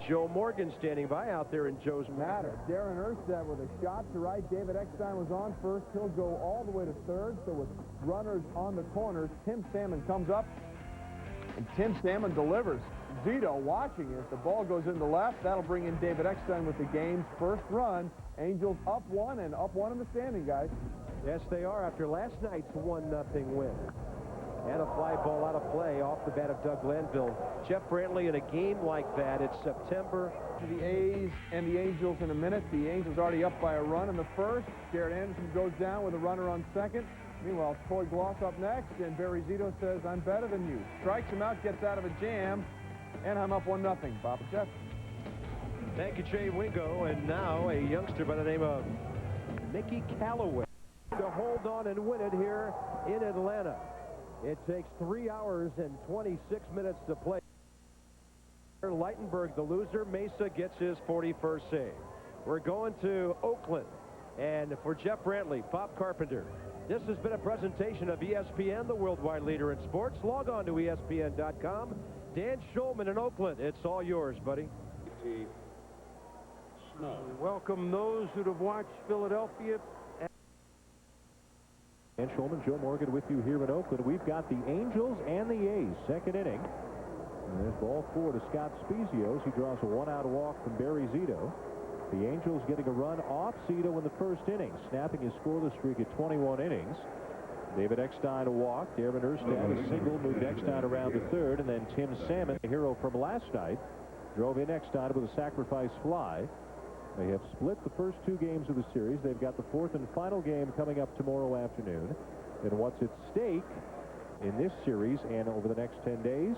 Joe Morgan standing by out there in Joe's matter. Darren Erstad with a shot to right. David Eckstein was on first. He'll go all the way to third. So with runners on the corners, Tim Salmon comes up, and Tim Salmon delivers. Zito watching it. The ball goes in the left. That'll bring in David Eckstein with the game's first run. Angels up one and up one in the standing, guys. Yes, they are after last night's 1-0 win. And a fly ball out of play off the bat of Doug Glanville. Jeff Brantley, in a game like that, it's September. The A's and the Angels in a minute. The Angels already up by a run in the first. Jared Anderson goes down with a runner on second. Meanwhile, Troy Gloss up next, and Barry Zito says, I'm better than you. Strikes him out, gets out of a jam, and I'm up 1-0. Bob Jeff. Thank you, Jay Wingo. And now a youngster by the name of Mickey Callaway to hold on and win it here in Atlanta. It takes 3 hours and 26 minutes to play. Lightenberg, the loser. Mesa gets his 41st save. We're going to Oakland. And for Jeff Brantley, Bob Carpenter, this has been a presentation of ESPN, the worldwide leader in sports. Log on to ESPN.com. Dan Schulman in Oakland. It's all yours, buddy. Welcome those who have watched Philadelphia. Dan Schulman, Joe Morgan with you here in Oakland. We've got the Angels and the A's. Second inning. And there's ball 4 to Scott Spizios. He draws a 1-out walk from Barry Zito. The Angels getting a run off Zito in the first inning, snapping his scoreless streak at 21 innings. David Eckstein a walk. Darren Erstad a single, moved Eckstein around to third, and then Tim Salmon, the hero from last night, drove in Eckstein with a sacrifice fly. They have split the first 2 games of the series. They've got the 4th and final game coming up tomorrow afternoon. And what's at stake in this series and over the next 10 days,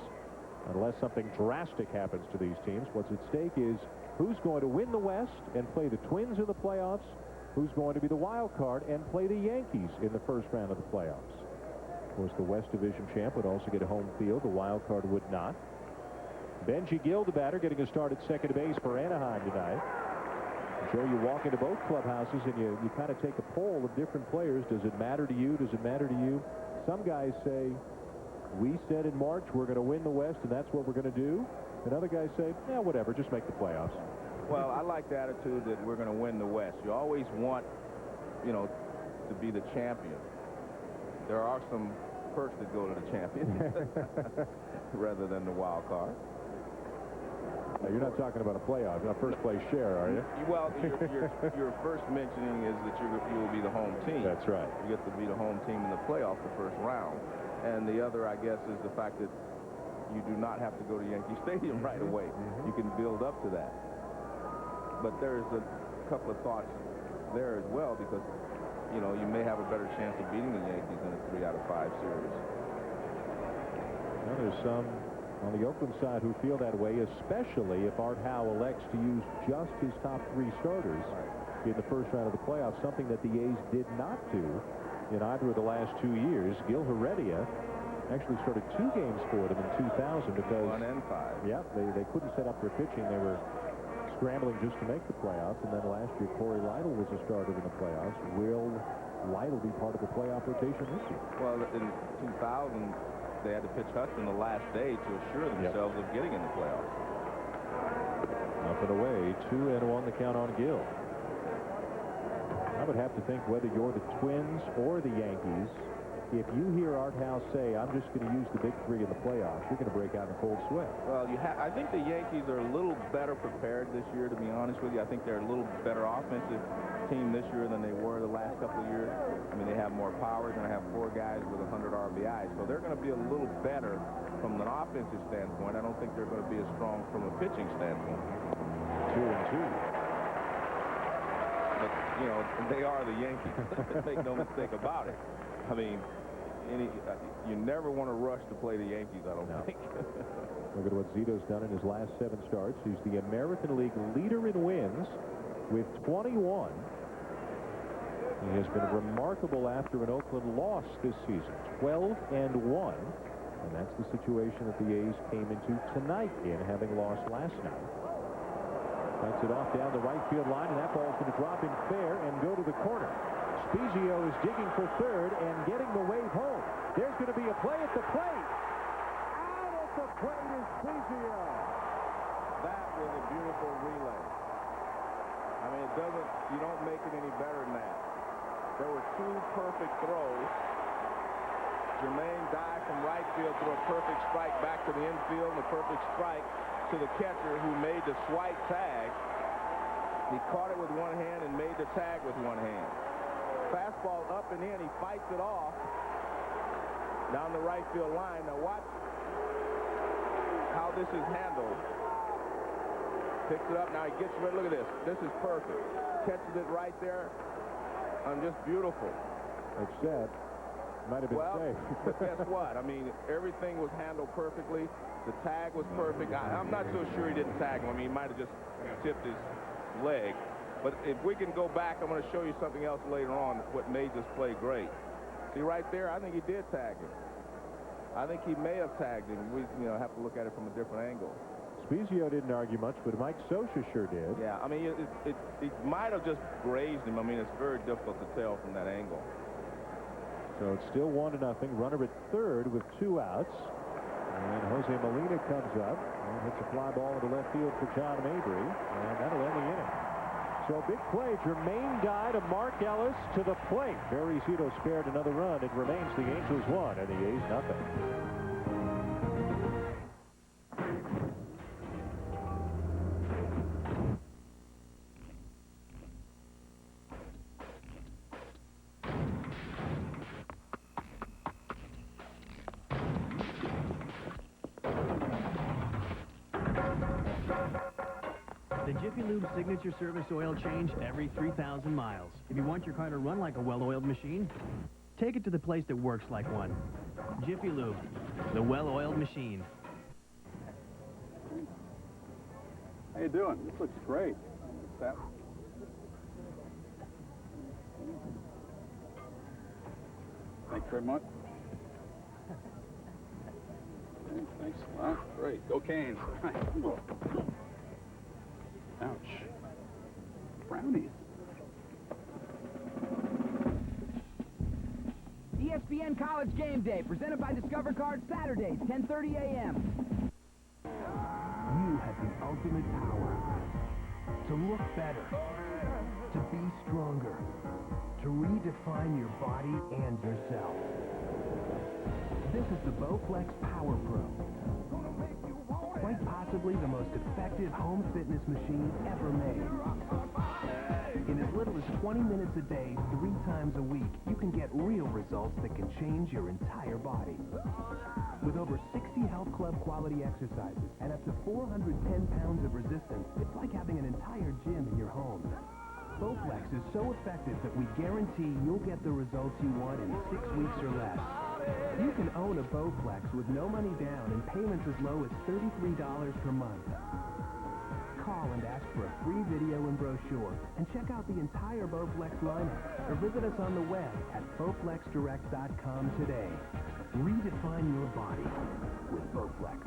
unless something drastic happens to these teams, what's at stake is who's going to win the West and play the Twins in the playoffs, who's going to be the wild card and play the Yankees in the first round of the playoffs. Of course, the West Division champ would also get a home field. The wild card would not. Benji Gill, the batter, getting a start at second base for Anaheim tonight. Joe, you walk into both clubhouses and you kind of take a poll of different players. Does it matter to you? Does it matter to you? Some guys say, we said in March we're going to win the West and that's what we're going to do. And other guys say, yeah, whatever, just make the playoffs. Well, I like the attitude that we're going to win the West. You always want, you know, to be the champion. There are some perks that go to the champion rather than the wild card. Now, you're not talking about a playoff, not first place share, are you? Well, your first mentioning is that you will be the home team. That's right. You get to be the home team in the playoff the first round. And the other, I guess, is the fact that you do not have to go to Yankee Stadium right away. You can build up to that. But there's a couple of thoughts there as well, because, you know, you may have a better chance of beating the Yankees in a 3 out of 5 series. Well, there's some on the Oakland side who feel that way, especially if Art Howe elects to use just his top 3 starters in the first round of the playoffs, something that the A's did not do in either of the last 2 years. Gil Heredia actually started 2 games for them in 2000 because 1 and 5. Yeah, they couldn't set up their pitching. They were scrambling just to make the playoffs. And then last year, Corey Lytle was a starter in the playoffs. Will Lytle be part of the playoff rotation this year? Well, in 2000, they had to pitch Hudson the last day to assure themselves of getting in the playoffs. Up and away, 2-1 the count on Gil. I would have to think whether you're the Twins or the Yankees, if you hear Art Howe say, I'm just going to use the big 3 in the playoffs, you're going to break out in cold sweat. Well, I think the Yankees are a little better prepared this year, to be honest with you. I think they're a little better offensive team this year than they were the last couple of years. I mean, they have more power. They're going to have 4 guys with 100 RBIs. So they're going to be a little better from an offensive standpoint. I don't think they're going to be as strong from a pitching standpoint. 2-2. But, you know, they are the Yankees. Make no mistake about it. I mean, you never want to rush to play the Yankees, I don't think. Look at what Zito's done in his last 7 starts. He's the American League leader in wins with 21. He has been remarkable after an Oakland loss this season, 12-1. And that's the situation that the A's came into tonight in, having lost last night. Cuts it off down the right field line, and that ball's going to drop in fair and go to the corner. Spezio is digging for third and getting the wave home. There's going to be a play at the plate. Out at the plate is Spezio. That was a beautiful relay. I mean, you don't make it any better than that. There were two perfect throws. Jermaine Dye from right field threw a perfect strike back to the infield, and a perfect strike to the catcher who made the swipe tag. He caught it with one hand and made the tag with one hand. Fastball up and in. He fights it off down the right field line. Now watch how this is handled. Picks it up. Now he gets rid. Look at this. This is perfect. Catches it right there. Just beautiful. It's set. Might have been safe. But guess what? I mean, everything was handled perfectly. The tag was perfect. I'm not so sure he didn't tag him. I mean, he might have just tipped his leg. But if we can go back, I'm going to show you something else later on what made this play great. See right there, I think he did tag him. I think he may have tagged him. We have to look at it from a different angle. Spezio didn't argue much, but Mike Scioscia sure did. Yeah, I mean, it might have just grazed him. I mean, it's very difficult to tell from that angle. So it's still 1-0. Runner at third with 2 outs. And Jose Molina comes up and hits a fly ball into left field for John Mabry, and that'll end the inning. So big play. Jermaine Dye to Mark Ellis to the plate. Barry Zito spared another run. It remains the Angels 1 and the A's nothing. The Jiffy Lube Signature Service oil change every 3,000 miles. If you want your car to run like a well-oiled machine, take it to the place that works like one. Jiffy Lube, the well-oiled machine. How you doing? This looks great. What's that? Thanks very much. Thanks a lot. Great. Go Canes. Ouch. Brownies. ESPN College Game Day, presented by Discover Card, Saturdays, 10:30 a.m. You have the ultimate power to look better, to be stronger, to redefine your body and yourself. This is the Bowflex Power Pro. Quite possibly the most effective home fitness machine ever made. In as little as 20 minutes a day, 3 times a week, you can get real results that can change your entire body. With over 60 health club quality exercises and up to 410 pounds of resistance, it's like having an entire gym in your home. Bowflex is so effective that we guarantee you'll get the results you want in 6 weeks or less. You can own a Bowflex with no money down and payments as low as $33 per month. Call and ask for a free video and brochure and check out the entire Bowflex lineup or visit us on the web at BowflexDirect.com today. Redefine your body with Bowflex.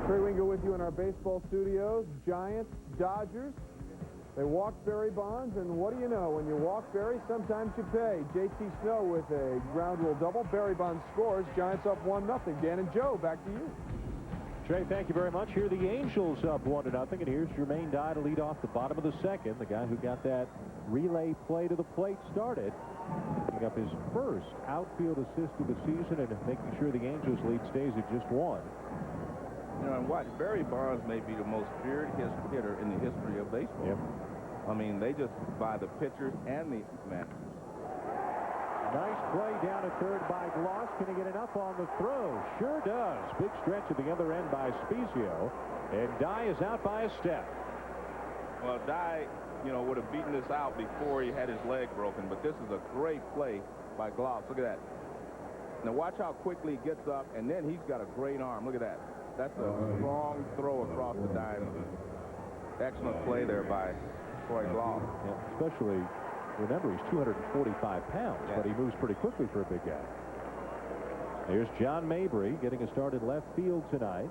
Trey Wingo with you in our baseball studios. Giants, Dodgers. They walked Barry Bonds, and what do you know? When you walk Barry, sometimes you pay. J.T. Snow with a ground rule double. Barry Bonds scores. Giants up 1-0. Dan and Joe, back to you. Trey, thank you very much. Here are the Angels up 1-0, and here's Jermaine Dye to lead off the bottom of the second. The guy who got that relay play to the plate started. Picking up his first outfield assist of the season and making sure the Angels lead stays at just 1. You know, and watch, Barry Bonds may be the most feared hitter in the history of baseball. Yep. I mean, they just buy the pitchers and the managers. Nice play down at third by Gloss. Can he get enough on the throw? Sure does. Big stretch at the other end by Spezio. And Dye is out by a step. Well, Dye, would have beaten this out before he had his leg broken. But this is a great play by Gloss. Look at that. Now watch how quickly he gets up, and then he's got a great arm. Look at that. That's a strong throw across the diamond. Excellent play there by Troy Gloss. Yeah, especially, remember, he's 245 pounds, but he moves pretty quickly for a big guy. Here's John Mabry getting a start at left field tonight.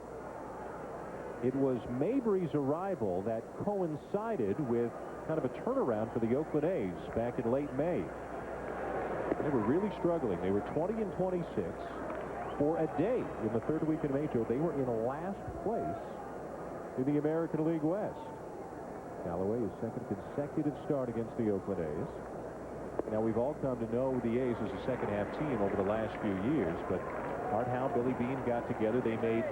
It was Mabry's arrival that coincided with kind of a turnaround for the Oakland A's back in late May. They were really struggling. They were 20-26. For a day in the third week in Major, they were in last place in the American League West. Callaway, his second consecutive start against the Oakland A's. Now, we've all come to know the A's as a second-half team over the last few years, but Art Howe, Billy Beane got together. They made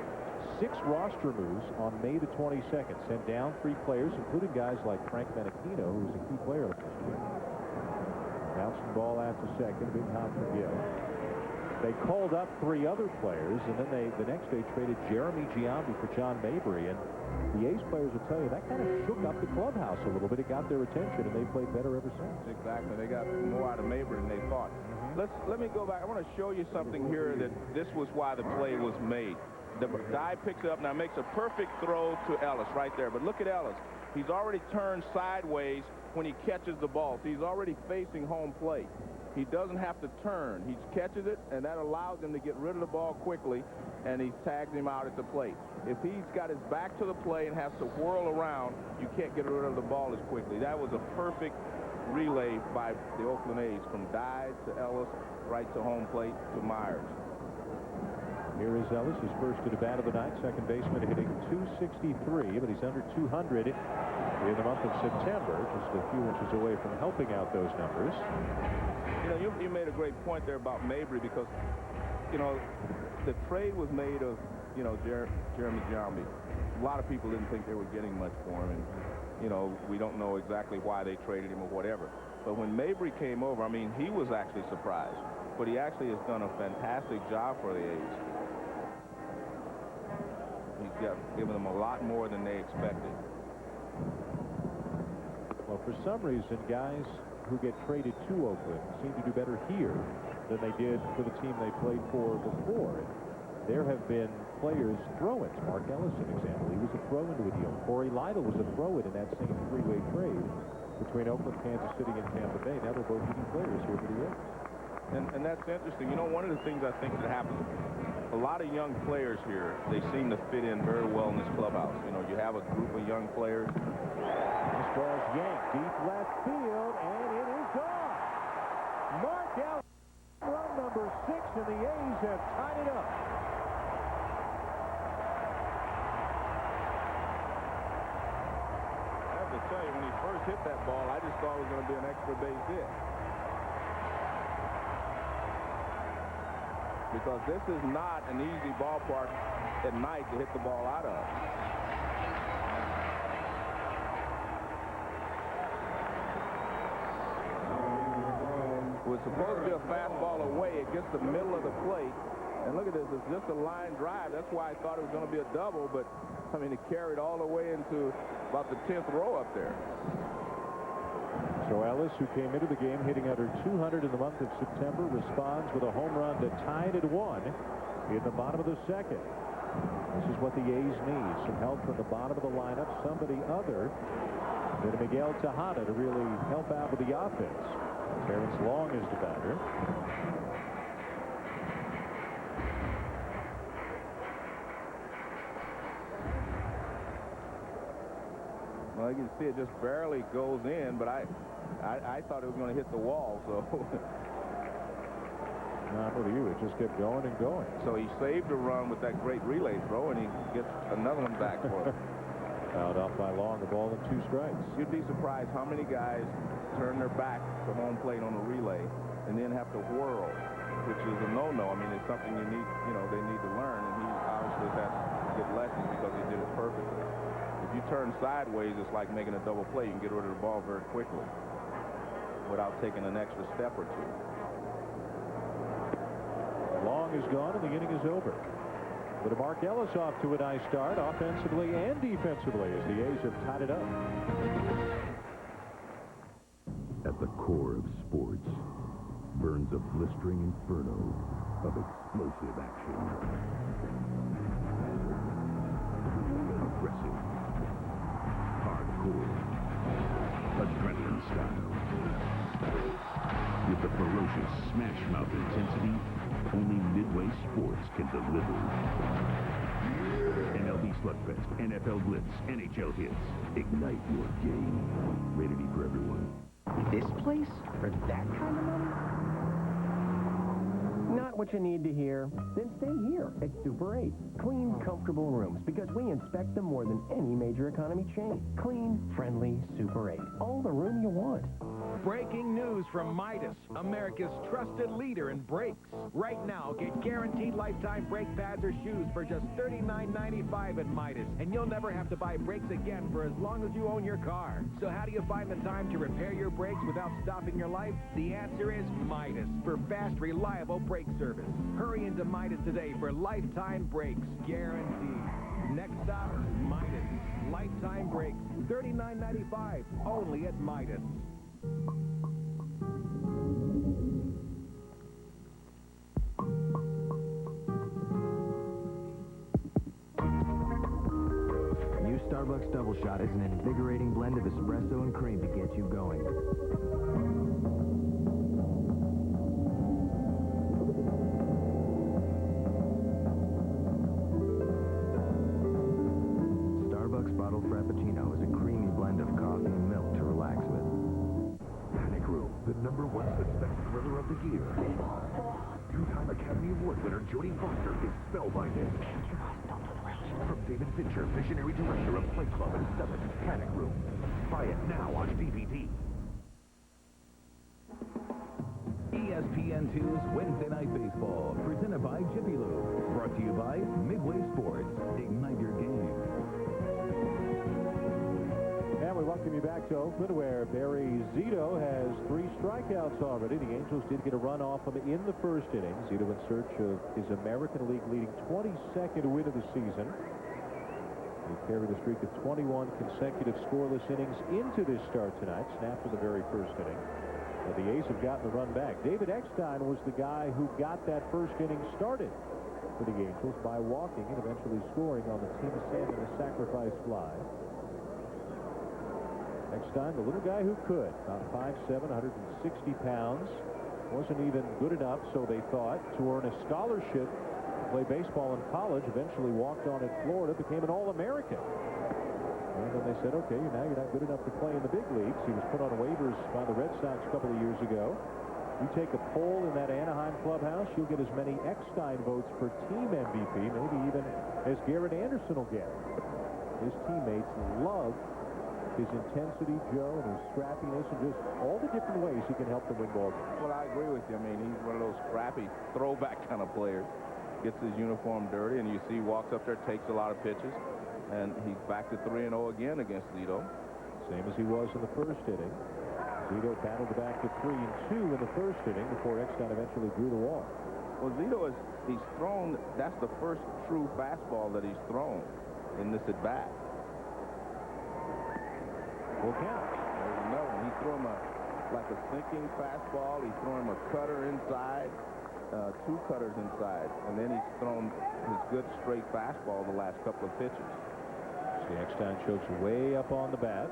6 roster moves on May the 22nd, sent down 3 players, including guys like Frank Menachino, who was a key player last year. Bouncing ball out to second, big hop from Gill. They called up 3 other players, and then the next day traded Jeremy Giambi for John Mabry. And the A's players will tell you that kind of shook up the clubhouse a little bit. It got their attention, and they played better ever since. Exactly. They got more out of Mabry than they thought. Let me go back. I want to show you something here that this was why the play was made. The guy picks it up now, makes a perfect throw to Ellis right there. But look at Ellis. He's already turned sideways when he catches the ball. So he's already facing home plate. He doesn't have to turn. He catches it, and that allows him to get rid of the ball quickly, and he tags him out at the plate. If he's got his back to the play and has to whirl around, you can't get rid of the ball as quickly. That was a perfect relay by the Oakland A's from Dye to Ellis, right to home plate to Myers. Here is Ellis, his first at bat of the night. Second baseman hitting .263, but he's under 200 in the month of September, just a few inches away from helping out those numbers. You know, you made a great point there about Mabry because, you know, the trade was made of, you know, Jeremy Giambi. A lot of people didn't think they were getting much for him, and, you know, we don't know exactly why they traded him or whatever. But when Mabry came over, I mean, he was actually surprised, but he actually has done a fantastic job for the A's. He's given them a lot more than they expected. Well, for some reason, guys who get traded to Oakland seem to do better here than they did for the team they played for before. There have been players throw-ins. Mark Ellis, an example. He was a throw-in to a deal. Corey Lytle was a throw-in in that same 3-way trade between Oakland, Kansas City, and Tampa Bay. Now they're both hitting players here for the A's. And that's interesting. You know, one of the things I think that happens, a lot of young players here, they seem to fit in very well in this clubhouse. You know, you have a group of young players. This ball's yanked deep left field, and it is gone. Mark Ellis, run number 6, and the A's have tied it up. I have to tell you, when he first hit that ball, I just thought it was going to be an extra base hit. Because this is not an easy ballpark at night to hit the ball out of. It was supposed to be a fastball away. It gets the middle of the plate. And look at this. It's just a line drive. That's why I thought it was going to be a double. But, I mean, it carried all the way into about the 10th row up there. So Ellis, who came into the game hitting under 200 in the month of September, responds with a home run to tie it at 1 in the bottom of the second. This is what the A's need, some help from the bottom of the lineup, somebody other than Miguel Tejada to really help out with the offense. Terrence Long is the batter. Well, you can see it just barely goes in, but I thought it was going to hit the wall, so. Not with you. It just kept going and going. So he saved a run with that great relay throw, and he gets another one back for it. Fouled off by Long, the ball and 2 strikes. You'd be surprised how many guys turn their back to home plate on a relay and then have to whirl, which is a no-no. I mean, it's something you need, you know, they need to learn, and he obviously has to get lessons because he did it perfectly. If you turn sideways, it's like making a double play. You can get rid of the ball very quickly without taking an extra step or two. Long is gone, and the inning is over. But Mark Ellis off to a nice start, offensively and defensively, as the A's have tied it up. At the core of sports burns a blistering inferno of explosive action. Aggressive. Hardcore. Adrenaline style. With the ferocious smash-mouth intensity only Midway Sports can deliver. MLB Slugfest, NFL Blitz, NHL Hits. Ignite your game. Rated E for everyone. This place for that kind of money? Not what you need to hear? Then stay here at Super 8. Clean, comfortable rooms because we inspect them more than any major economy chain. Clean, friendly Super 8. All the room you want. Breaking news from Midas, America's trusted leader in brakes. Right now, get guaranteed lifetime brake pads or shoes for just $39.95 at Midas, and you'll never have to buy brakes again for as long as you own your car. So how do you find the time to repair your brakes without stopping your life? The answer is Midas for fast, reliable brake service. Hurry into Midas today for lifetime brakes, guaranteed. Next stop, Midas. Lifetime brakes, $39.95, only at Midas. New Starbucks Double Shot is an invigorating blend of espresso and cream to get you going. Starbucks Bottled Frappuccino is a creamy blend of coffee and milk to relax with. Panic Room, the #1 suspense thriller of the year. Two-time Academy Award winner Jodie Foster is spellbinding. From David Fincher, visionary director of Fight Club and Seven, Panic Room. Buy it now on DVD. ESPN2's Wednesday Night Baseball, presented by Jiffy Lube. Brought to you by Midway Sports. Ignite your game. And we welcome you back to Oakland, where Barry Zito has 3 strikeouts already. The Angels did get a run off him in the first inning. Zito in search of his American League leading 22nd win of the season. He carried a streak of 21 consecutive scoreless innings into this start tonight, snapped in the very first inning. But the A's have gotten the run back. David Eckstein was the guy who got that first inning started for the Angels by walking and eventually scoring on the Tim Salmon sacrifice fly. Eckstein, the little guy who could, about 5'7", 160 pounds. Wasn't even good enough, so they thought, to earn a scholarship to play baseball in college. Eventually walked on in Florida, became an All-American. And then they said, okay, now you're not good enough to play in the big leagues. He was put on waivers by the Red Sox a couple of years ago. You take a poll in that Anaheim clubhouse, you'll get as many Eckstein votes for team MVP, maybe even as Garrett Anderson will get. His teammates love his intensity, Joe, and his scrappiness, and just all the different ways he can help them win ball games. Well, I agree with you. I mean, he's one of those scrappy throwback kind of players. Gets his uniform dirty, and you see he walks up there, takes a lot of pitches, and he's back to 3-0 again against Zito. Same as he was in the first inning. Zito battled back to 3-2 in the first inning before Eckstein eventually drew the walk. Well, Zito he's thrown, that's the first true fastball that he's thrown in this at-bat. Full count. There's another one. He threw him like a sinking fastball. He threw him a cutter inside, 2 cutters inside, and then he's thrown his good straight fastball the last couple of pitches. See, Eckstein chokes way up on the bat.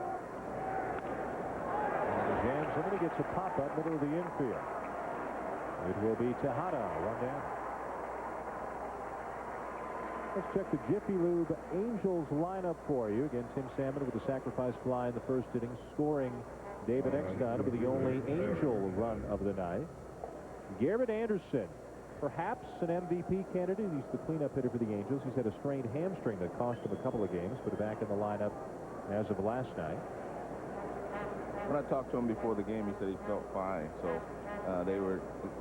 And he jams him, and he gets a pop-up middle of the infield. It will be Tejada, 1 down. Let's check the Jiffy Lube Angels lineup for you. Again, Tim Salmon with a sacrifice fly in the first inning, scoring David Eckstein to be the only Angel run of the night. Garrett Anderson, perhaps an MVP candidate. He's the cleanup hitter for the Angels. He's had a strained hamstring that cost him a couple of games, but back in the lineup as of last night. When I talked to him before the game, he said he felt fine. So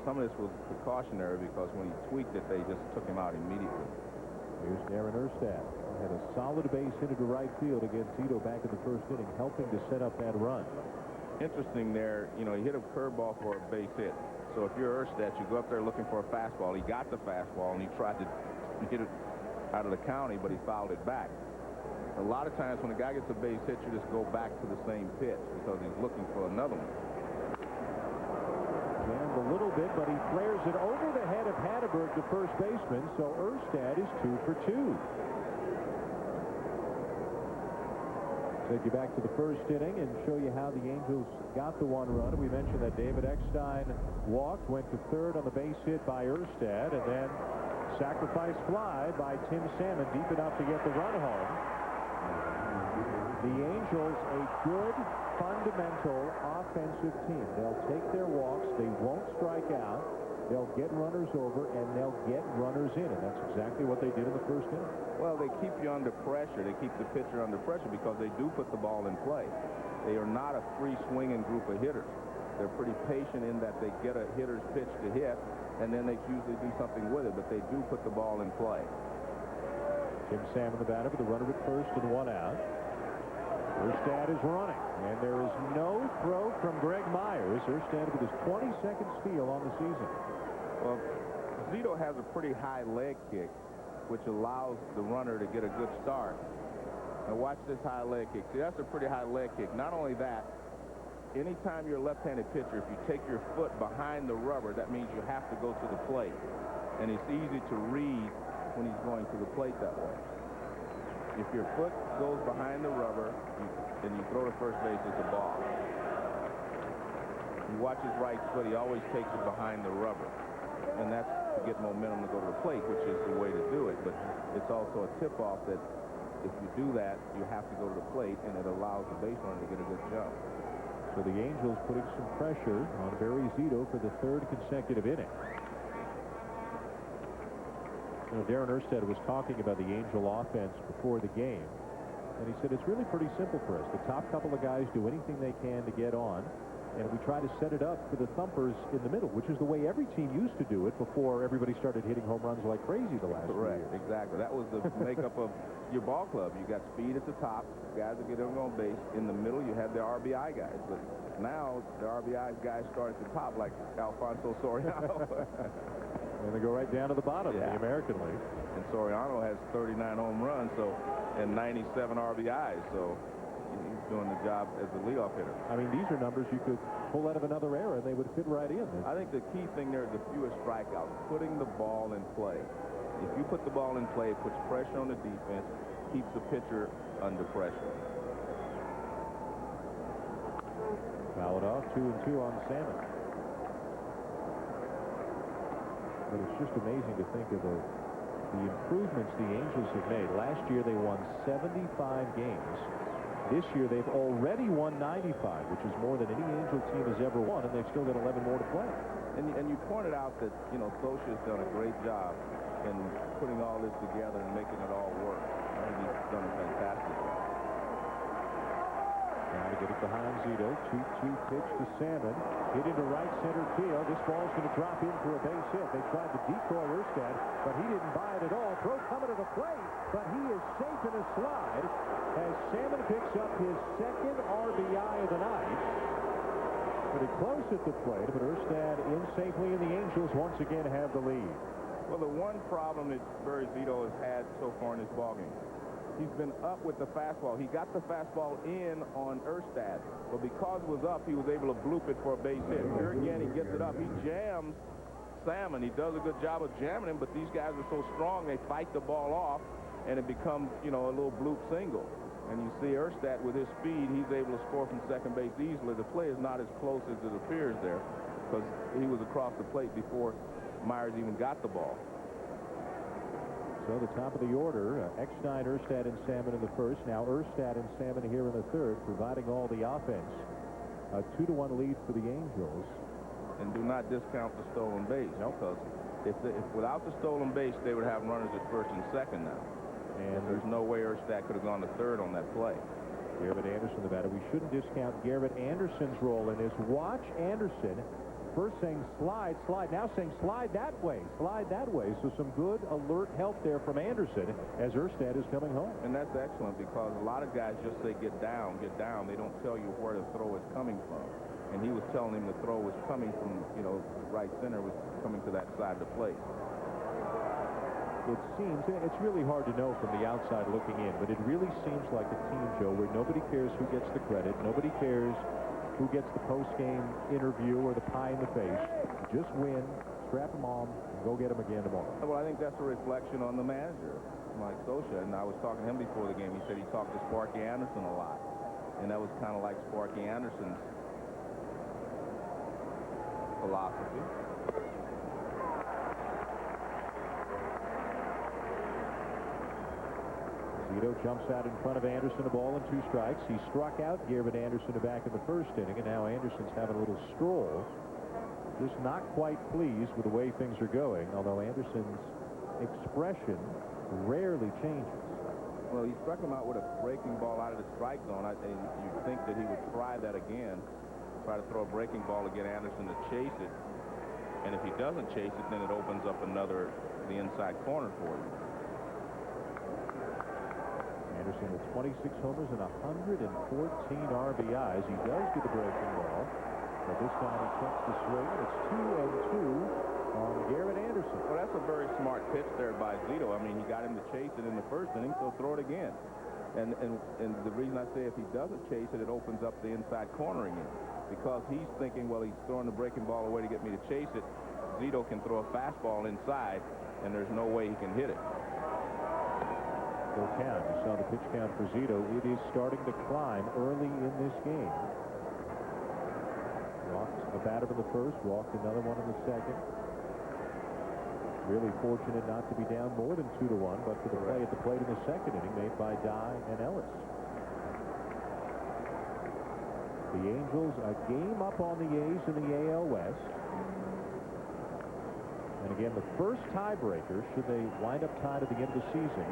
some of this was precautionary because when he tweaked it, they just took him out immediately. Here's Darren Erstad. Had a solid base hit to right field against Zito back in the first inning, helping to set up that run. Interesting there, you know, he hit a curveball for a base hit. So if you're Erstad, you go up there looking for a fastball. He got the fastball, and he tried to hit it out of the county, but he fouled it back. A lot of times when a guy gets a base hit, you just go back to the same pitch because he's looking for another one. A little bit, but he flares it over the head of Hatteberg, the first baseman, so Erstad is 2 for 2. Take you back to the first inning and show you how the Angels got the 1 run. We mentioned that David Eckstein walked, went to third on the base hit by Erstad, and then sacrifice fly by Tim Salmon, deep enough to get the run home. The Angels, a good, fundamental offensive team. They'll take their walks. They won't strike out. They'll get runners over, and they'll get runners in, and that's exactly what they did in the first inning. Well, they keep you under pressure. They keep the pitcher under pressure because they do put the ball in play. They are not a free-swinging group of hitters. They're pretty patient in that they get a hitter's pitch to hit, and then they usually do something with it, but they do put the ball in play. Tim Salmon, the batter, with a runner at first and one out. Erstad is running, and there is no throw from Greg Myers. Erstad with his 22nd steal on the season. Well, Zito has a pretty high leg kick, which allows the runner to get a good start. Now watch this high leg kick. See, that's a pretty high leg kick. Not only that, anytime you're a left-handed pitcher, if you take your foot behind the rubber, that means you have to go to the plate. And it's easy to read when he's going to the plate that way. If your foot goes behind the rubber and you throw to first base, it's a ball. You watch his right foot, he always takes it behind the rubber. And that's to get momentum to go to the plate, which is the way to do it. But it's also a tip-off that if you do that, you have to go to the plate, and it allows the base runner to get a good jump. So the Angels putting some pressure on Barry Zito for the third consecutive inning. You know, Darren Erstad was talking about the Angel offense before the game, and he said it's really pretty simple for us. The top couple of guys do anything they can to get on, and we try to set it up for the thumpers in the middle, which is the way every team used to do it before everybody started hitting home runs like crazy the last few years. Exactly. That was the makeup of your ball club. You got speed at the top, guys that get on base. In the middle, you had the RBI guys. But now the RBI guys start at the top, like Alfonso Soriano. And they go right down to the bottom in the American League. And Soriano has 39 home runs, and 97 RBIs. So he's doing the job as a leadoff hitter. I mean, these are numbers you could pull out of another era, and they would fit right in. I think the key thing there is the fewest strikeouts, putting the ball in play. If you put the ball in play, it puts pressure on the defense, keeps the pitcher under pressure. Foul it off, 2-2 on Salmon. But it's just amazing to think of the improvements the Angels have made. Last year they won 75 games. This year they've already won 95, which is more than any Angel team has ever won, and they've still got 11 more to play. And you pointed out that, you know, Scioscia's done a great job in putting all this together and making it all work. I think he's done a fantastic job. Trying to get it behind Zito. 2-2 pitch to Salmon. Hit into right center field. This ball's going to drop in for a base hit. They tried to decoy Erstad, but he didn't buy it at all. Throw coming to the plate, but he is safe in a slide as Salmon picks up his second RBI of the night. Pretty close at the plate, but Erstad in safely, and the Angels once again have the lead. Well, the one problem that Barry Zito has had so far in this ballgame, he's been up with the fastball. He got the fastball in on Erstad, but because it was up, he was able to bloop it for a base hit. Here again, he gets it up. He jams Salmon. He does a good job of jamming him, but these guys are so strong, they fight the ball off, and it becomes, you know, a little bloop single. And you see Erstad with his speed, he's able to score from second base easily. The play is not as close as it appears there because he was across the plate before Myers even got the ball. So the top of the order, Eckstein, Erstad, and Salmon in the first. Now Erstad and Salmon here in the third, providing all the offense. A 2-1 lead for the Angels. And do not discount the stolen base. No, because if without the stolen base, they would have runners at first and second now. And there's no way Erstad could have gone to third on that play. Garrett Anderson, the batter. We shouldn't discount Garrett Anderson's role in this. Watch Anderson. First saying slide, slide, now saying slide that way, slide that way. So some good alert help there from Anderson as Erstad is coming home. And that's excellent because a lot of guys just say get down, get down. They don't tell you where the throw is coming from. And he was telling him the throw was coming from, you know, right center, was coming to that side of the plate. It seems, it's really hard to know from the outside looking in, but it really seems like a team, Joe, where nobody cares who gets the credit, nobody cares who gets the post-game interview or the pie in the face. Just win, strap them on, and go get them again tomorrow. Well, I think that's a reflection on the manager, Mike Scioscia. And I was talking to him before the game. He said he talked to Sparky Anderson a lot. And that was kind of like Sparky Anderson's philosophy. Zito jumps out in front of Anderson, a ball and 2 strikes. He struck out Garrett Anderson back in the first inning, and now Anderson's having a little stroll just not quite pleased with the way things are going, although Anderson's expression rarely changes. Well, he struck him out with a breaking ball out of the strike zone. You'd think that he would try that again, try to throw a breaking ball to get Anderson to chase it. And if he doesn't chase it, then it opens up the inside corner for you. Anderson with 26 homers and 114 RBIs. He does get the breaking ball, but this time he checks the swing. It's 2-2 on Garrett Anderson. Well, that's a very smart pitch there by Zito. I mean, he got him to chase it in the first inning, so throw it again. And the reason I say if he doesn't chase it, it opens up the inside corner again. Because he's thinking, well, he's throwing the breaking ball away to get me to chase it. Zito can throw a fastball inside, and there's no way he can hit it. Full count. You saw the pitch count for Zito. It is starting to climb early in this game. Walked a batter in the first, walked another one in the second. Really fortunate not to be down more than 2-1, but for the play at the plate in the second inning made by Dye and Ellis. The Angels a game up on the A's in the AL West. And again, the first tiebreaker, should they wind up tied at the end of the season,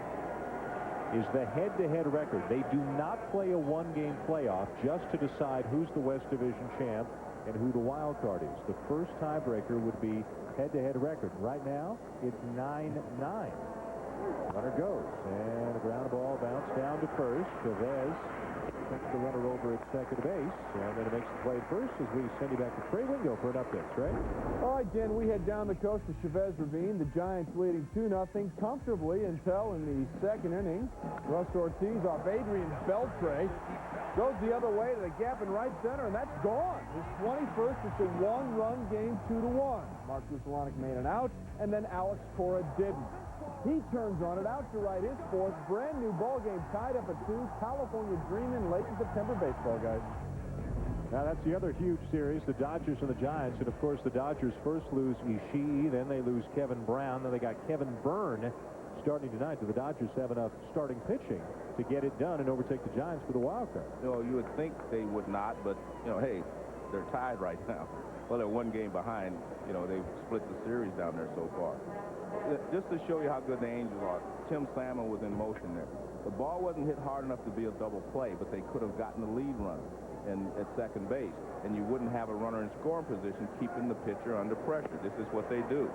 is the head-to-head record. They do not play a one-game playoff just to decide who's the West Division champ and who the wild card is. The first tiebreaker would be head-to-head record. Right now, it's 9-9. Runner goes, and a ground ball bounced down to first. Chavez takes the runner over at second base, and then it makes the play at first as we send you back to Trey Wingo for an update. Trey? All right, Jen, we head down the coast to Chavez Ravine. The Giants leading 2-0 comfortably until in the second inning, Russ Ortiz off Adrian Beltre goes the other way to the gap in right center, and that's gone. His 21st. It's a one-run game, 2-1. Mark Rusalonic made an out, and then Alex Cora didn't. He turns on it out to right, his fourth. Brand new ball game tied up at 2. California dreaming late in September baseball, guys. Now that's the other huge series, the Dodgers and the Giants. And of course the Dodgers first lose Ishii, then they lose Kevin Brown, then they got Kevin Byrne starting tonight. Do the Dodgers have enough starting pitching to get it done and overtake the Giants for the wild card? No, you would think they would not, but hey, they're tied right now. Well, they're one game behind. They've split the series down there so far. Just to show you how good the Angels are, Tim Salmon was in motion there. The ball wasn't hit hard enough to be a double play, but they could have gotten the lead runner at second base, and you wouldn't have a runner in scoring position keeping the pitcher under pressure. This is what they do.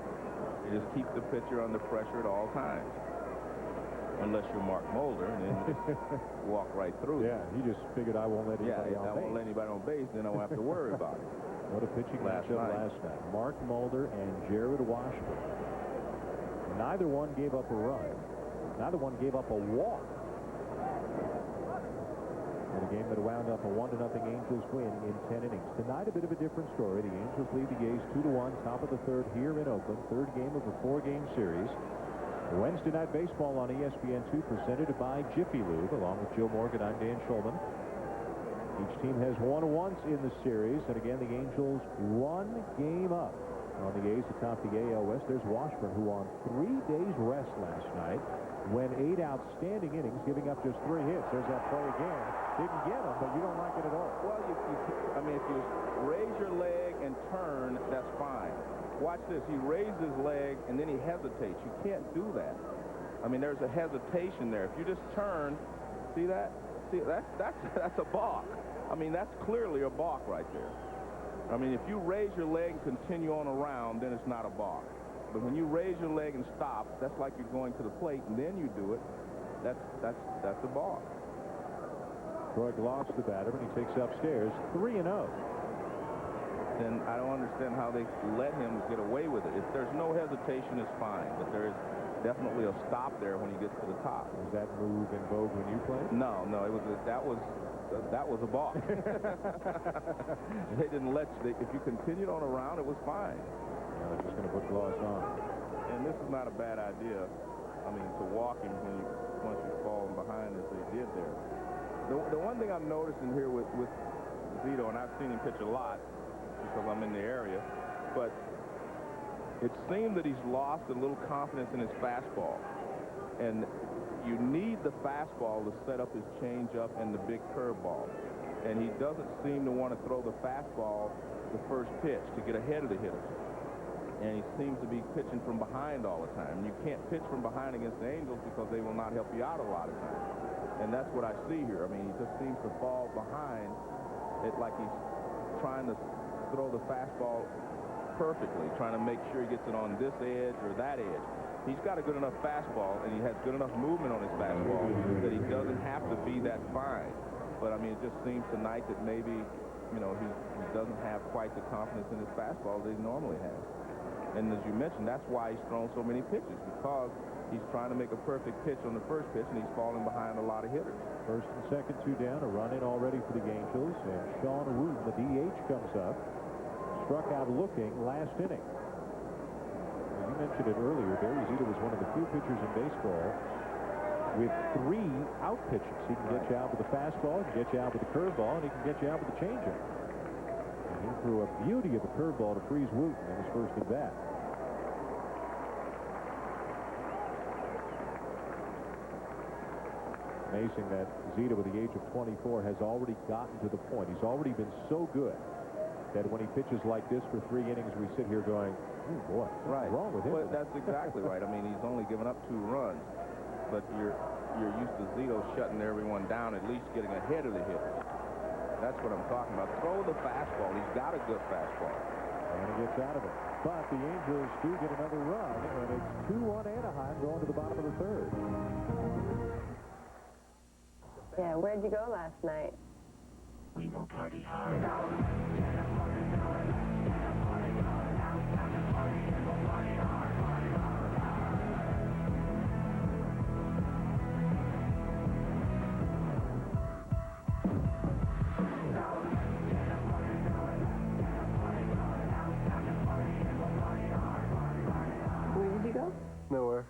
They just keep the pitcher under pressure at all times. Unless you're Mark Mulder, and then you just walk right through. Yeah, he just figured I won't let anybody on base. I won't let anybody on base, then I won't have to worry about it. What a pitching matchup last night. Mark Mulder and Jared Washburn. Neither one gave up a run. Neither one gave up a walk. In a game that wound up a 1-0 Angels win in 10 innings. Tonight, a bit of a different story. The Angels lead the A's 2-1, top of the third here in Oakland. Third game of a 4-game series. Wednesday Night Baseball on ESPN2, presented by Jiffy Lube. Along with Joe Morgan, I'm Dan Schulman. Each team has won once in the series, and again, the Angels 1 game up on the A's atop the AL West. There's Washburn, who on 3 days rest last night went 8 outstanding innings, giving up just 3 hits. There's that play again. Didn't get him, but you don't like it at all. Well, if you raise your leg and turn, that's fine. Watch this. He raises his leg, and then he hesitates. You can't do that. There's a hesitation there. If you just turn, see that? See, that's a balk. That's clearly a balk right there. If you raise your leg and continue on around, then it's not a balk. But when you raise your leg and stop, that's like you're going to the plate, and then you do it. That's a balk. Troy Gloss, the batter, and he takes upstairs 3-0. Then I don't understand how they let him get away with it. If there's no hesitation, it's fine. But there is definitely a stop there when he gets to the top. Was that move in vogue when you played? No. That was a balk. They didn't let you. If you continued on around, it was fine. They're just going to put Gloss on. And this is not a bad idea. To walk him once you've fallen behind as they did there. The one thing I'm noticing here with Zito, and I've seen him pitch a lot because I'm in the area, but it seemed that he's lost a little confidence in his fastball. And you need the fastball to set up his changeup and the big curveball. And he doesn't seem to want to throw the fastball the first pitch to get ahead of the hitters. And he seems to be pitching from behind all the time. And you can't pitch from behind against the Angels because they will not help you out a lot of times. And that's what I see here. I mean, he just seems to fall behind it like he's trying to throw the fastball perfectly, trying to make sure he gets it on this edge or that edge. He's got a good enough fastball, and he has good enough movement on his fastball that he doesn't have to be that fine. But, I mean, it just seems tonight that maybe, you know, he doesn't have quite the confidence in his fastball that he normally has. And as you mentioned, that's why he's thrown so many pitches, because he's trying to make a perfect pitch on the first pitch, and he's falling behind a lot of hitters. First and second, 2 down, a run in already for the Angels, and Sean Wooten, the DH, comes up. Struck out looking last inning. You mentioned it earlier, Barry Zito was one of the few pitchers in baseball with 3 out pitches. He can get you out with the fastball, he can get you out with the curveball, and he can get you out with the changeup. He threw a beauty of a curveball to freeze Wooten in his first at bat. Amazing that Zito, at the age of 24, has already gotten to the point. He's already been so good that when he pitches like this for 3 innings, we sit here going, oh boy, what's wrong with him? Well, that's exactly right. I mean, he's only given up 2 runs, but you're used to Zito shutting everyone down, at least getting ahead of the hitters. That's what I'm talking about. Throw the fastball. He's got a good fastball. And he gets out of it. But the Angels do get another run, and it's 2-1 Anaheim going to the bottom of the 3rd. Yeah, where'd you go last night? We will party hard. Where did you go? Nowhere.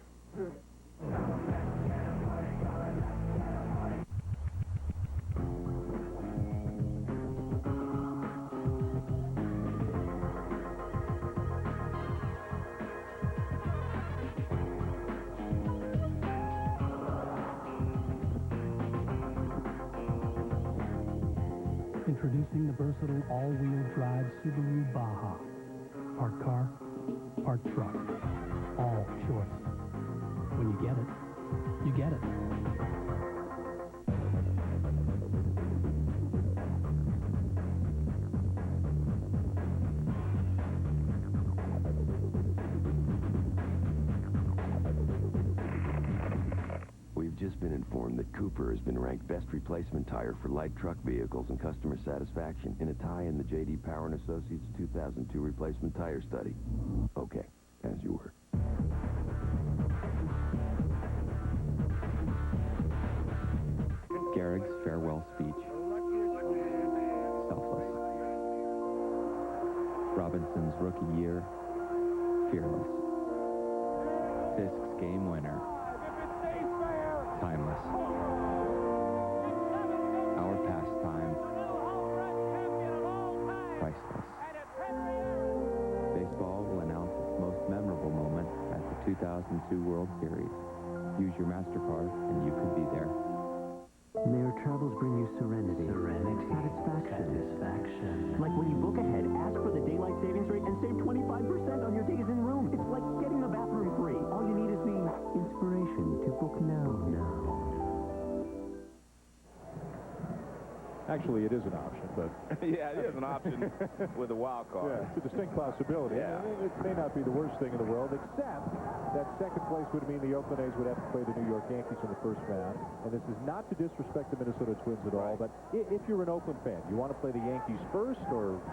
Introducing the versatile all-wheel drive Subaru Baja. Part car, part truck. All choice. When you get it, you get it. We've just been informed that Cooper has been ranked best replacement tire for light truck vehicles and customer satisfaction in a tie in the J.D. Power & Associates 2002 replacement tire study. Okay, as you were. Gehrig's farewell speech. Selfless. Robinson's rookie year. Fearless. Fisk's game winner. Timeless. Our pastime. Priceless. Baseball will announce its most memorable moment at the 2002 World Series. Use your MasterCard and you could be there. May your travels bring you serenity. Satisfaction. Like when you book ahead, ask for the daylight savings rate and save 25% on your days in room. It's like getting the bathroom free. All you need is the inspiration to book now. Actually, it is an option, but... Yeah, it is an option with a wild card. Yeah, it's a distinct possibility. Yeah. I mean, it may not be the worst thing in the world, except that second place would mean the Oakland A's would have to play the New York Yankees in the first round. And this is not to disrespect the Minnesota Twins at all, but if you're an Oakland fan, you want to play the Yankees first or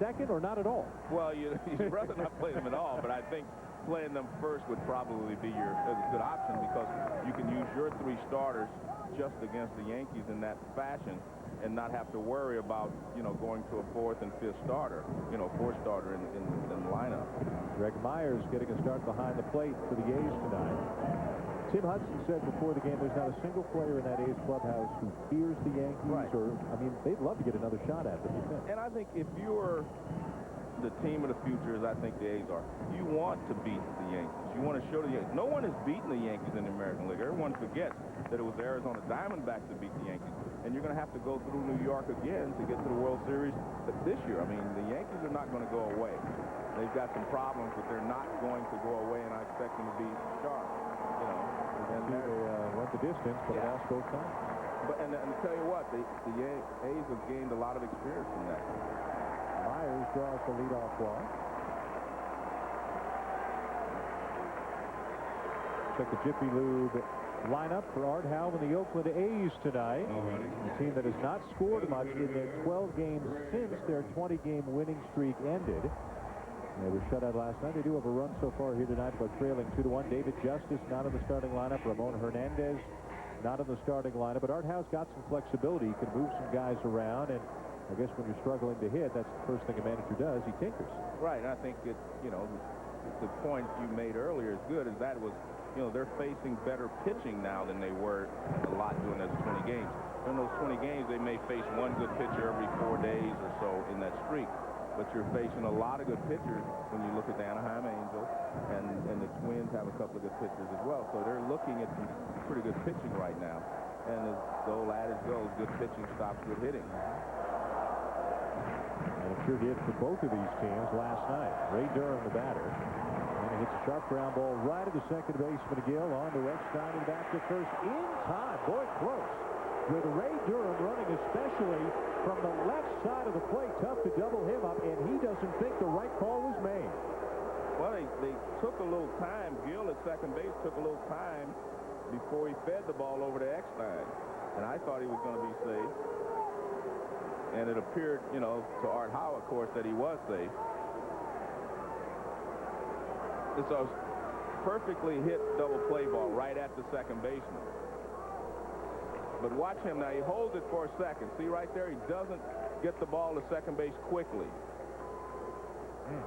second or not at all? Well, you'd rather not play them at all, but I think playing them first would probably be a good option because you can use your 3 starters just against the Yankees in that fashion and not have to worry about, you know, going to a 4th and 5th starter, you know, 4th starter in the lineup. Greg Myers getting a start behind the plate for the A's tonight. Tim Hudson said before the game there's not a single player in that A's clubhouse who fears the Yankees or, I mean, they'd love to get another shot at them. And I think if you're the team of the future, as I think the A's are, you want to beat the Yankees. You want to show the Yankees. No one has beaten the Yankees in the American League. Everyone forgets that it was the Arizona Diamondbacks that beat the Yankees. and you're going to have to go through New York again to get to the World Series this year. I mean, the Yankees are not going to go away. They've got some problems, but they're not going to go away, and I expect them to be sharp. You know, and they went the distance, but lost both times. But and to tell you what, the A's have gained a lot of experience from that. Myers draws the leadoff walk. Check the Jiffy Lube lineup for Art Howe and the Oakland A's tonight. A team that has not scored much in their 12 games since their 20-game winning streak ended. They were shut out last night. They do have a run so far here tonight, but trailing 2-1. David Justice not in the starting lineup. Ramon Hernandez not in the starting lineup. But Art Howe's got some flexibility. He can move some guys around, and I guess when you're struggling to hit, that's the first thing a manager does. He tinkers. Right, and I think it, you know, the point you made earlier is good, as that was, you know, they're facing better pitching now than they were a lot during those 20 games. In those 20 games, they may face one good pitcher every 4 days or so in that streak. But you're facing a lot of good pitchers when you look at the Anaheim Angels, and the Twins have a couple of good pitchers as well. So they're looking at some pretty good pitching right now. And as the old adage goes, good pitching stops good hitting. And it sure did for both of these teams last night. Ray Durham, the batter. And he hits a sharp ground ball right at the second baseman, Gill, on to Eckstein and back to first in time. Boy, close. With Ray Durham running especially from the left side of the plate. Tough to double him up, and he doesn't think the right call was made. Well, they took a little time. Gill at second base took a little time before he fed the ball over to Eckstein. And I thought he was going to be safe. And it appeared, you know, to Art Howe, of course, that he was safe. It's a perfectly hit double play ball right at the second baseman. But watch him now. He holds it for a second. See right there? He doesn't get the ball to second base quickly. He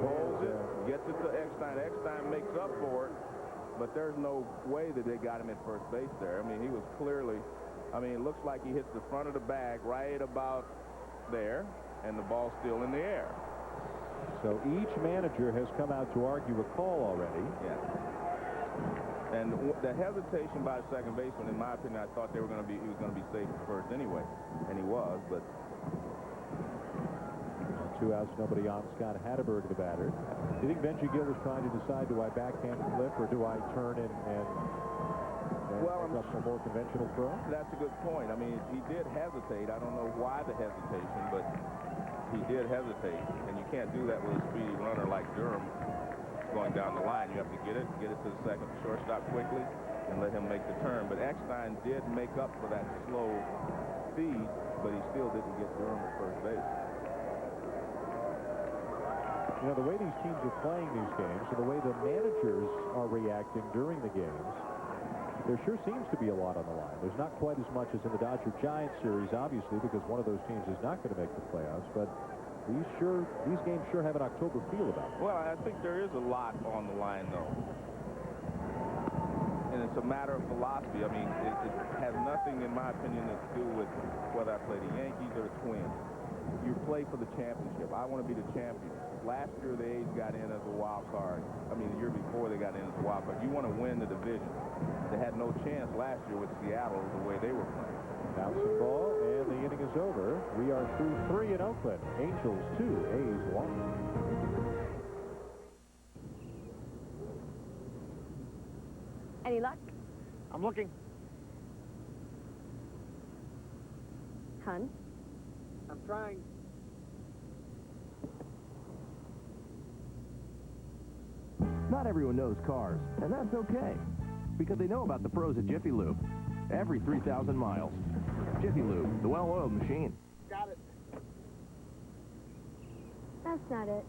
holds it, gets it to Eckstein. Eckstein makes up for it, but there's no way that they got him at first base there. I mean, he was clearly, I mean, it looks like he hits the front of the bag right about there, and the ball's still in the air. So each manager has come out to argue a call already. Yeah. And the hesitation by the second baseman, in my opinion, I thought he was going to be safe at first anyway, and he was. But 2 outs, nobody on. Scott Hatterberg, the batter. Do you think Benji Gill was trying to decide, do I backhand flip or do I turn and up a more conventional throw? That's a good point. I mean, he did hesitate. I don't know why the hesitation, but he did hesitate, and you can't do that with a speedy runner like Durham going down the line. You have to get it to the second shortstop quickly and let him make the turn. But Eckstein did make up for that slow speed, but he still didn't get Durham at first base. You know, the way these teams are playing these games and the way the managers are reacting during the games, there sure seems to be a lot on the line. There's not quite as much as in the Dodger-Giants series, obviously, because one of those teams is not going to make the playoffs, but these games sure have an October feel about them. Well, I think there is a lot on the line, though. And it's a matter of philosophy. I mean, it has nothing, in my opinion, to do with whether I play the Yankees or the Twins. You play for the championship. I want to be the champion. Last year, the A's got in as a wild card. I mean, the year before, they got in as a wild card. You want to win the division. They had no chance last year with Seattle the way they were playing. Bouncing ball, and the inning is over. We are through 3 in Oakland. Angels 2, A's 1. Any luck? I'm looking. Hun? I'm trying. Not everyone knows cars, and that's okay, because they know about the pros at Jiffy Lube. Every 3,000 miles. Jiffy Lube, the well-oiled machine. Got it. That's not it.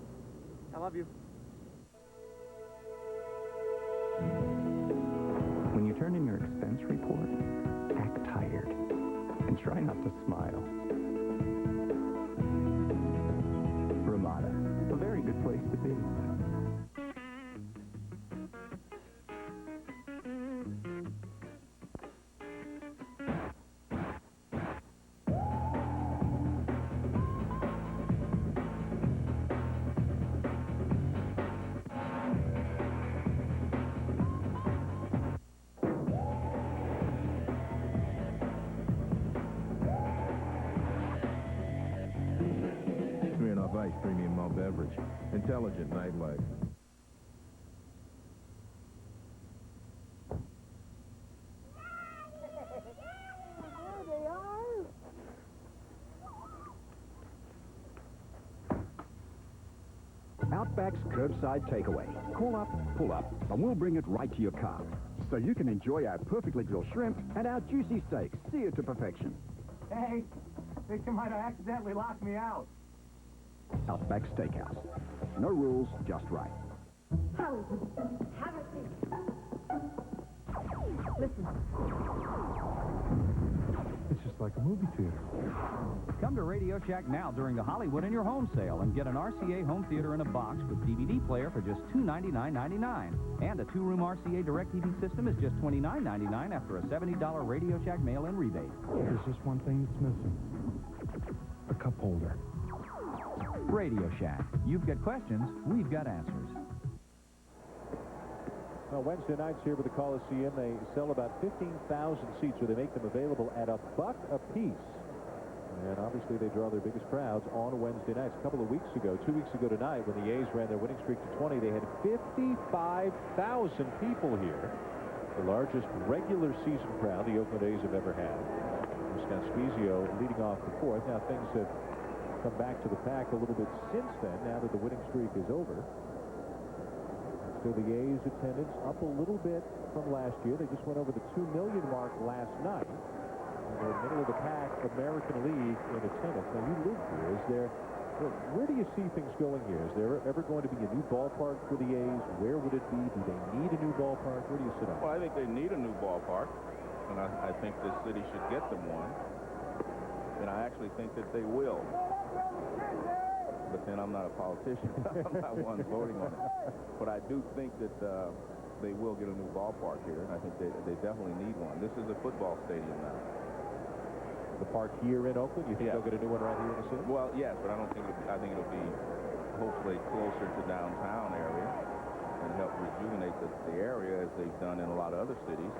I love you. When you turn in your expense report, act tired and try not to smile. Ramada, a very good place to be. intelligent nightlife. There they are. Outback's curbside takeaway. Call up, pull up, and we'll bring it right to your car. So you can enjoy our perfectly grilled shrimp and our juicy steaks, seared to perfection. Hey, think you might have accidentally locked me out. Outback Steakhouse. No rules, just right. Have a seat. Listen. It's just like a movie theater. Come to Radio Shack now during the Hollywood in Your Home sale and get an RCA home theater in a box with DVD player for just $299.99. And a two-room RCA DirecTV system is just $29.99 after a $70 Radio Shack mail-in rebate. There's just one thing that's missing. A cup holder. Radio Shack. You've got questions, we've got answers. Well, Wednesday nights here with the Coliseum, they sell about 15,000 seats, or they make them available at $1 a piece. And obviously they draw their biggest crowds on Wednesday nights. A couple of weeks ago, 2 weeks ago tonight, when the A's ran their winning streak to 20, they had 55,000 people here. The largest regular season crowd the Oakland A's have ever had. Scott Spezio leading off the fourth. Now things have come back to the pack a little bit since then, now that the winning streak is over. So the A's attendance up a little bit from last year. They just went over the 2 million mark last night. And they're middle of the pack American League in attendance. Now you live here. Is there, where do you see things going here? Is there ever going to be a new ballpark for the A's? Where would it be? Do they need a new ballpark? Where do you sit on? Well, I think they need a new ballpark, and I think this city should get them one. And I actually think that they will. But then I'm not a politician. I'm not one voting on it. But I do think that they will get a new ballpark here, and I think they definitely need one. This is a football stadium now. The park here in Oakland, you think they'll get a new one right here in the city? Well, yes, but I don't think I think it'll be hopefully closer to downtown area and help rejuvenate the area as they've done in a lot of other cities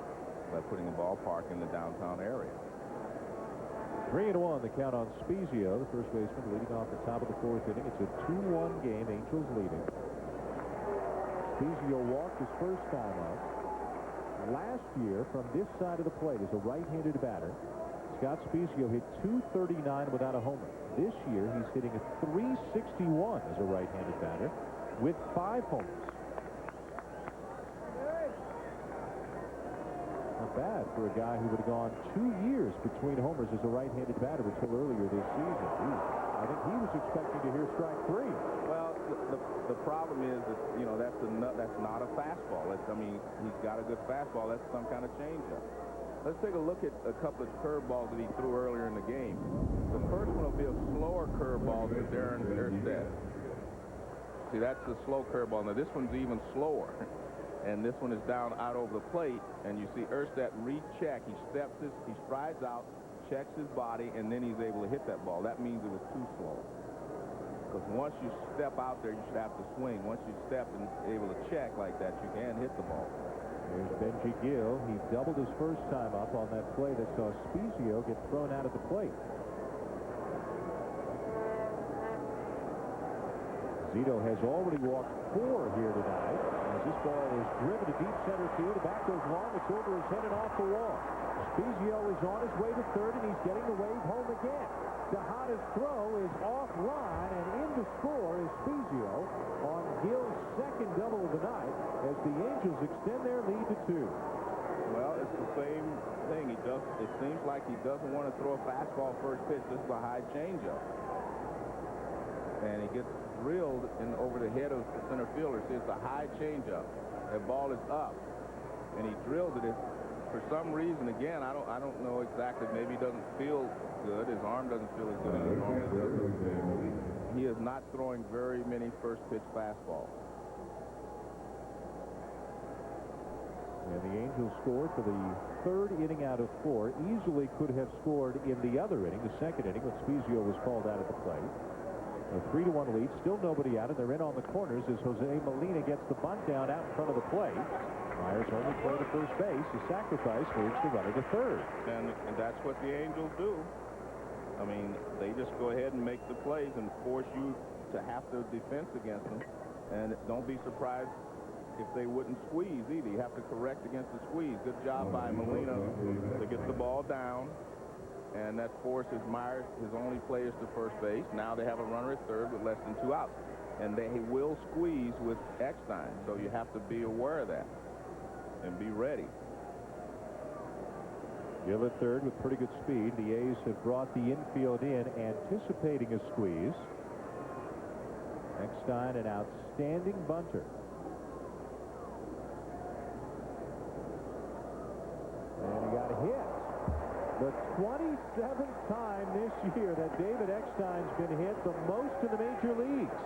by putting a ballpark in the downtown area. 3-1, the count on Spezio, the first baseman, leading off the top of the fourth inning. It's a 2-1 game, Angels leading. Spezio walked his first time up. Last year, from this side of the plate, as a right-handed batter, Scott Spezio hit .239 without a homer. This year, he's hitting a .361 as a right-handed batter with 5 homers. Not bad for a guy who would have gone 2 years between homers as a right-handed batter until earlier this season. I think he was expecting to hear strike 3. Well, the problem is that, you know, that's not a fastball. I mean, he's got a good fastball. That's some kind of changeup. Let's take a look at a couple of curveballs that he threw earlier in the game. The first one will be a slower curveball to Darren Erstad. See, that's the slow curveball. Now, this one's even slower. And this one is down out over the plate, and you see Erstad recheck. He strides out, checks his body, and then he's able to hit that ball. That means it was too slow. Because once you step out there, you should have to swing. Once you step and able to check like that, you can hit the ball. There's Benji Gill. He doubled his first time up on that play that saw Spezio get thrown out at the plate. Zito has already walked 4 here tonight. As this ball is driven to deep center field, the back goes long. It's over his head and off the wall. Spezio is on his way to third, and he's getting the wave home again. Tejada's throw is offline, and in to score is Spezio on Gill's second double of the night as the Angels extend their lead to 2. Well, it's the same thing. It seems like he doesn't want to throw a fastball first pitch. This is a high changeup. And he gets drilled over the head of the center fielder. See, it's a high changeup. That ball is up, and he drilled it. For some reason, again, I don't know exactly. Maybe he doesn't feel good. His arm doesn't feel as good as he normally does. He is not throwing very many first pitch fastballs. And the Angels scored for the 3rd inning out of 4. Easily could have scored in the other inning, the 2nd inning, when Spezio was called out at the plate. A 3-1 lead, still nobody out, and they're in on the corners as Jose Molina gets the bunt down out in front of the plate. Myers only play to first base. His sacrifice moves the runner to third. And that's what the Angels do. I mean, they just go ahead and make the plays and force you to have to defense against them. And don't be surprised if they wouldn't squeeze either. You have to correct against the squeeze. Good job by Molina to get the ball down. And that forces Myers, his only players, to first base. Now they have a runner at third with less than 2 outs. And they will squeeze with Eckstein. So you have to be aware of that and be ready. Gill at third with pretty good speed. The A's have brought the infield in, anticipating a squeeze. Eckstein, an outstanding bunter. And he got a hit. The 27th time this year that David Eckstein's been hit, the most in the major leagues.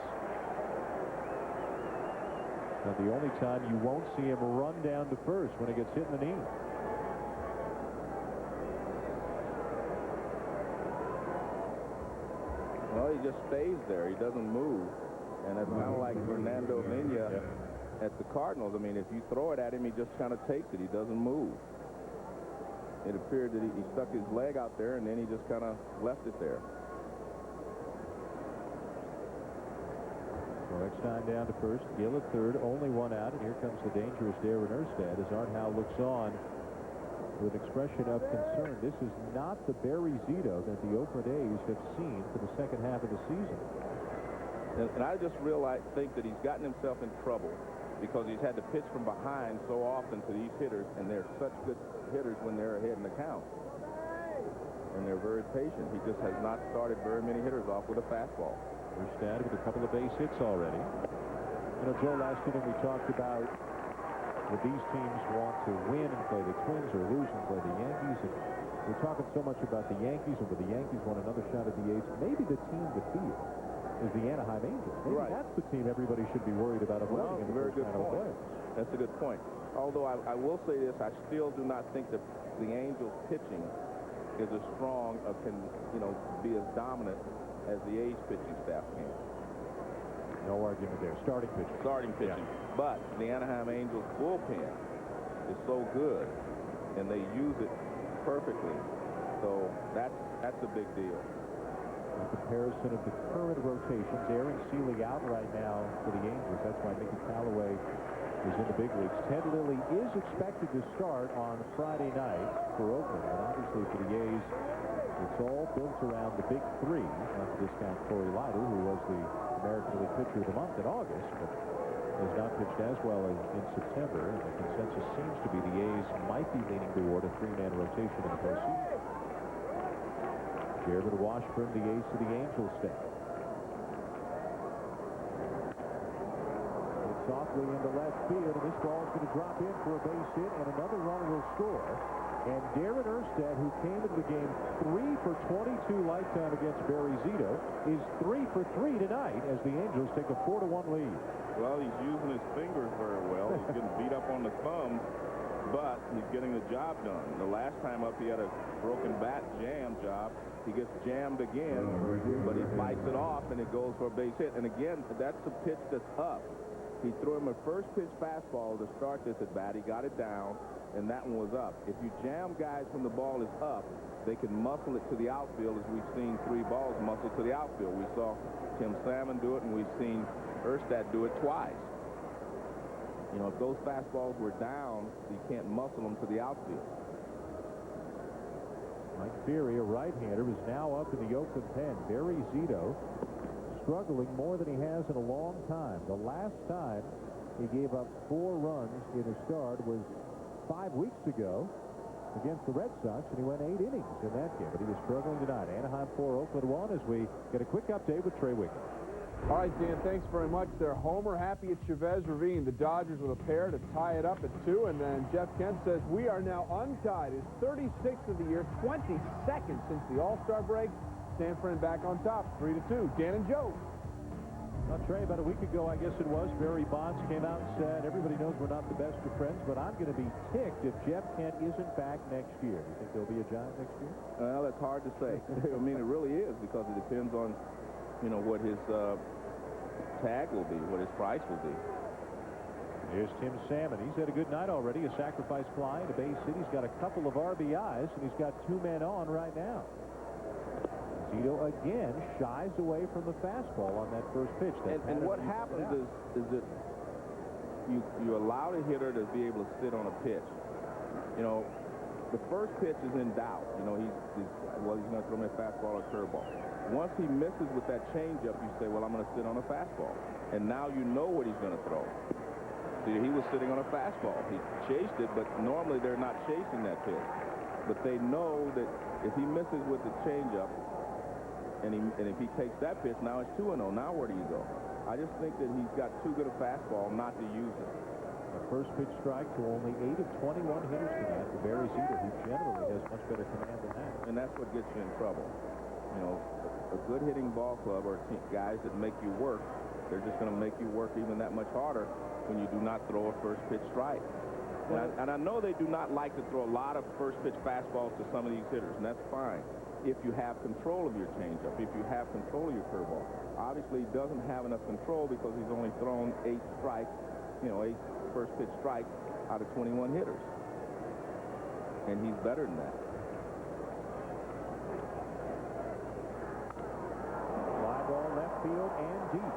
But the only time you won't see him run down to first when he gets hit in the knee. Well, he just stays there. He doesn't move. And it's kind of like Fernando Mena at the Cardinals. I mean, if you throw it at him, he just kind of takes it. He doesn't move. It appeared that he stuck his leg out there, and then he just kind of left it there. So Eckstein down to first, Gill at third, only 1 out, and here comes the dangerous Darren Erstad as Art Howe looks on with an expression of concern. This is not the Barry Zito that the Oakland A's have seen for the second half of the season. And I just think that he's gotten himself in trouble because he's had to pitch from behind so often to these hitters, and they're such good hitters when they're ahead in the count. And they're very patient. He just has not started very many hitters off with a fastball. Erstad with a couple of base hits already. You know, Joe, last inning we talked about that these teams want to win and play the Twins or lose and play the Yankees. And we're talking so much about the Yankees, and with the Yankees want another shot at the A's. Maybe the team to fear is the Anaheim Angels. Maybe that's the team everybody should be worried about avoiding in the very first good round of point. That's a good point. Although I will say this, I still do not think that the Angels pitching is as strong or can, be as dominant as the A's pitching staff can. No argument there. Starting pitching. Starting pitching. Yeah. But the Anaheim Angels bullpen is so good, and they use it perfectly. So that's a big deal. In comparison of the current rotations, Aaron Seeley out right now for the Angels. That's why Mickey Callaway is in the big leagues. Ted Lilly is expected to start on Friday night for Oakland, but obviously for the A's, it's all built around the big three. Not to discount Corey Lytle, who was the American League Pitcher of the Month in August, but has not pitched as well as in September. And the consensus seems to be the A's might be leaning toward a 3-man rotation in the postseason. Jeremy Washburn, the ace of the Angels staff. Softly into left field, and this ball is going to drop in for a base hit, and another runner will score. And Darren Erstad, who came into the game 3 for 22 lifetime against Barry Zito, is 3 for 3 tonight as the Angels take a 4-1 lead. Well, he's using his fingers very well. He's getting beat up on the thumbs, but he's getting the job done. The last time up, he had a broken bat jam job. He gets jammed again, but he fights it off, and it goes for a base hit. And again, that's the pitch that's up. He threw him a first pitch fastball to start this at bat. He got it down, and that one was up. If you jam guys when the ball is up, they can muscle it to the outfield, as we've seen 3 balls muscle to the outfield. We saw Tim Salmon do it, and we've seen Erstad do it twice. If those fastballs were down, you can't muscle them to the outfield. Mike Feary, a right-hander, is now up in the Oakland pen. Barry Zito struggling more than he has in a long time. The last time he gave up 4 runs in a start was 5 weeks ago against the Red Sox, and he went 8 innings in that game, but he was struggling tonight. Anaheim 4, Oakland 1, as we get a quick update with Trey Wiggins. All right, Dan, thanks very much. They're homer happy at Chavez Ravine. The Dodgers with a pair to tie it up at 2, and then Jeff Kent says, we are now untied. His 36th of the year, 22nd since the All-Star break. San Fran back on top, 3-2. Dan and Joe. Well, Trey, about a week ago, I guess it was, Barry Bonds came out and said, everybody knows we're not the best of friends, but I'm going to be ticked if Jeff Kent isn't back next year. Do you think there'll be a Giant next year? Well, that's hard to say. I mean, it really is, because it depends on, what his tag will be, what his price will be. Here's Tim Salmon. He's had a good night already. A sacrifice fly and a base hit. He's got a couple of RBIs, and he's got 2 men on right now. Zito again shies away from the fastball on that first pitch. And what happens is that you allow the hitter to be able to sit on a pitch. You know, the first pitch is in doubt. You know, he's going to throw me a fastball or curveball. Once he misses with that changeup, you say, well, I'm going to sit on a fastball. And now you know what he's going to throw. See, he was sitting on a fastball. He chased it, but normally they're not chasing that pitch. But they know that if he misses with the changeup, and if he takes that pitch, now it's 2-0. Now where do you go? I just think that he's got too good a fastball not to use it. The first pitch strike to only 8 of 21 hitters tonight for Barry Zito, who generally has much better command than that. And that's what gets you in trouble. You know, a good hitting ball club or guys that make you work, they're just going to make you work even that much harder when you do not throw a first pitch strike. And I know they do not like to throw a lot of first pitch fastballs to some of these hitters, and that's fine if you have control of your changeup, if you have control of your curveball. Obviously, he doesn't have enough control because he's only thrown 8 strikes, you know, 8 first pitch strikes out of 21 hitters. And he's better than that. Fly ball left field and deep.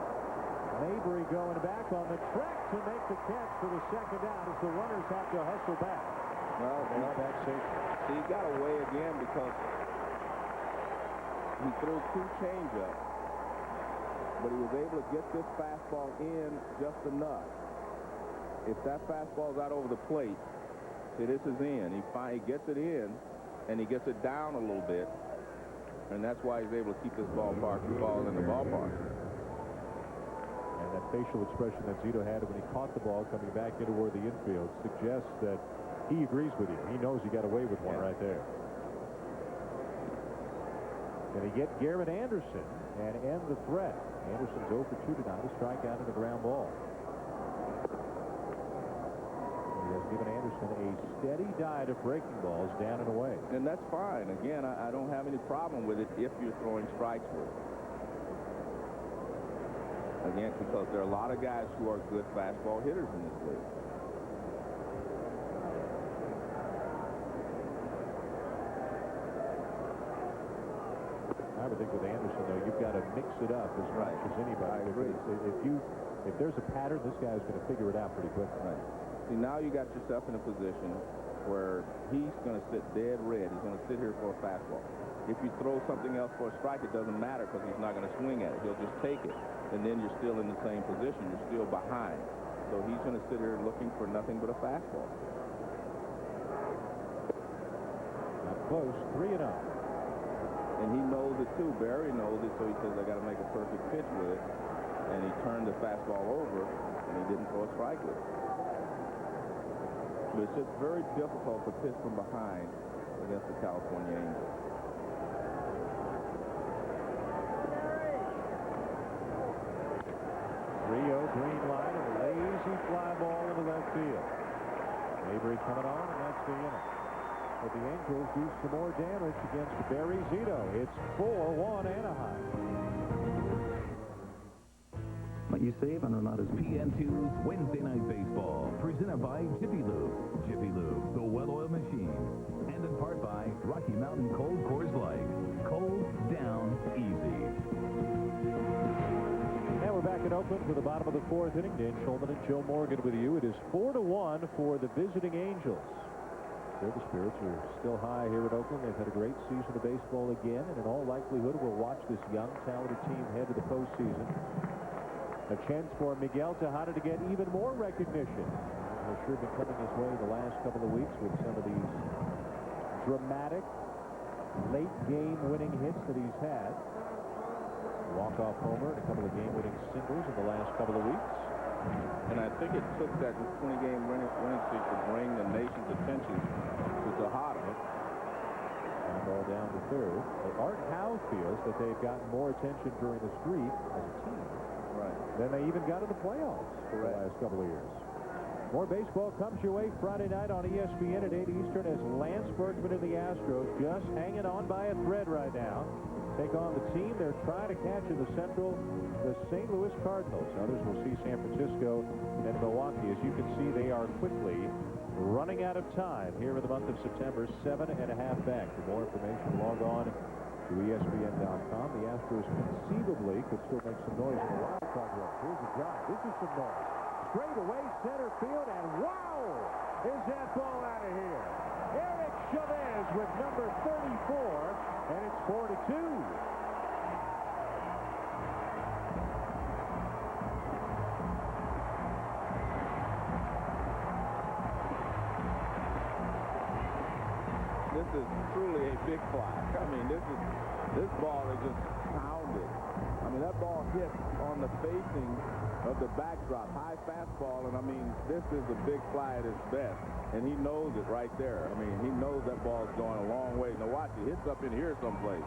Mabry going back on the track to make the catch for the second out as the runners have to hustle back. Well, they are back safely. See, he got away again because he threw 2 changeups, but he was able to get this fastball in just enough. If that fastball's out over the plate, see, this is in. He gets it in, and he gets it down a little bit, and that's why he's able to keep this ball in the ballpark. And that facial expression that Zito had when he caught the ball coming back into toward the infield suggests that he agrees with you. He knows he got away with one right there. Can he get Garrett Anderson and end the threat? Anderson's 0 for 2 tonight, a strikeout and a ground ball. He has given Anderson a steady diet of breaking balls down and away. And that's fine. Again, I don't have any problem with it if you're throwing strikes with it. Again, because there are a lot of guys who are good fastball hitters in this league. I would think with Anderson, though, you've got to mix it up as much as anybody. I agree. If there's a pattern, this guy's going to figure it out pretty quickly. Right. See, now you got yourself in a position where he's going to sit dead red. He's going to sit here for a fastball. If you throw something else for a strike, it doesn't matter because he's not going to swing at it. He'll just take it, and then you're still in the same position. You're still behind. So he's going to sit here looking for nothing but a fastball. Not close, 3-0. And he knows it too. Barry knows it, so he says, I got to make a perfect pitch with it. And he turned the fastball over, and he didn't throw a strike with it. But it's just very difficult to pitch from behind against the California Angels. Rio, green line, and a lazy fly ball into left field. Mabry coming on, and that's the inning. But the Angels do some more damage against Barry Zito. It's 4-1 Anaheim. What you save on Renauta's PN2's Wednesday Night Baseball, presented by Jiffy Lube. Jiffy Lube, the well-oiled machine. And in part by Rocky Mountain Cold Coors Light. Cold, down, easy. Now we're back in Oakland for the bottom of the 4th inning. Dan Schulman and Joe Morgan with you. It is 4-1 for the visiting Angels. The spirits are still high here at Oakland. They've had a great season of baseball again, and in all likelihood, we'll watch this young, talented team head to the postseason. A chance for Miguel Tejada to get even more recognition. Has sure been coming his way the last couple of weeks with some of these dramatic late-game winning hits that he's had. Walk-off homer and a couple of game-winning singles in the last couple of weeks. And I think it took that 20-game winning streak to bring the nation's attention to Tejada. And ball down to third. But Art Howe feels that they've gotten more attention during the streak as a team than they even got in the playoffs for the last couple of years. More baseball comes your way Friday night on ESPN at 8 Eastern as Lance Berkman and the Astros just hanging on by a thread right now. Take on the team they're trying to catch in the Central, the St. Louis Cardinals. Others will see San Francisco and Milwaukee. As you can see, they are quickly running out of time here in the month of September, 7.5 back. For more information, log on to ESPN.com. The Astros conceivably could still make some noise in the wild card race. Here's a drive. This is some noise. Straight away center field, and wow! Is that ball out of here? Eric Chavez with number 34, and it's 4-2. This is truly a big fly. I mean, this ball is just pounded. I mean, that ball hit on the facing of the backdrop, high fastball, and I mean, this is a big fly at its best, and he knows it right there. I mean, he knows that ball's going a long way. Now watch, it hits up in here someplace,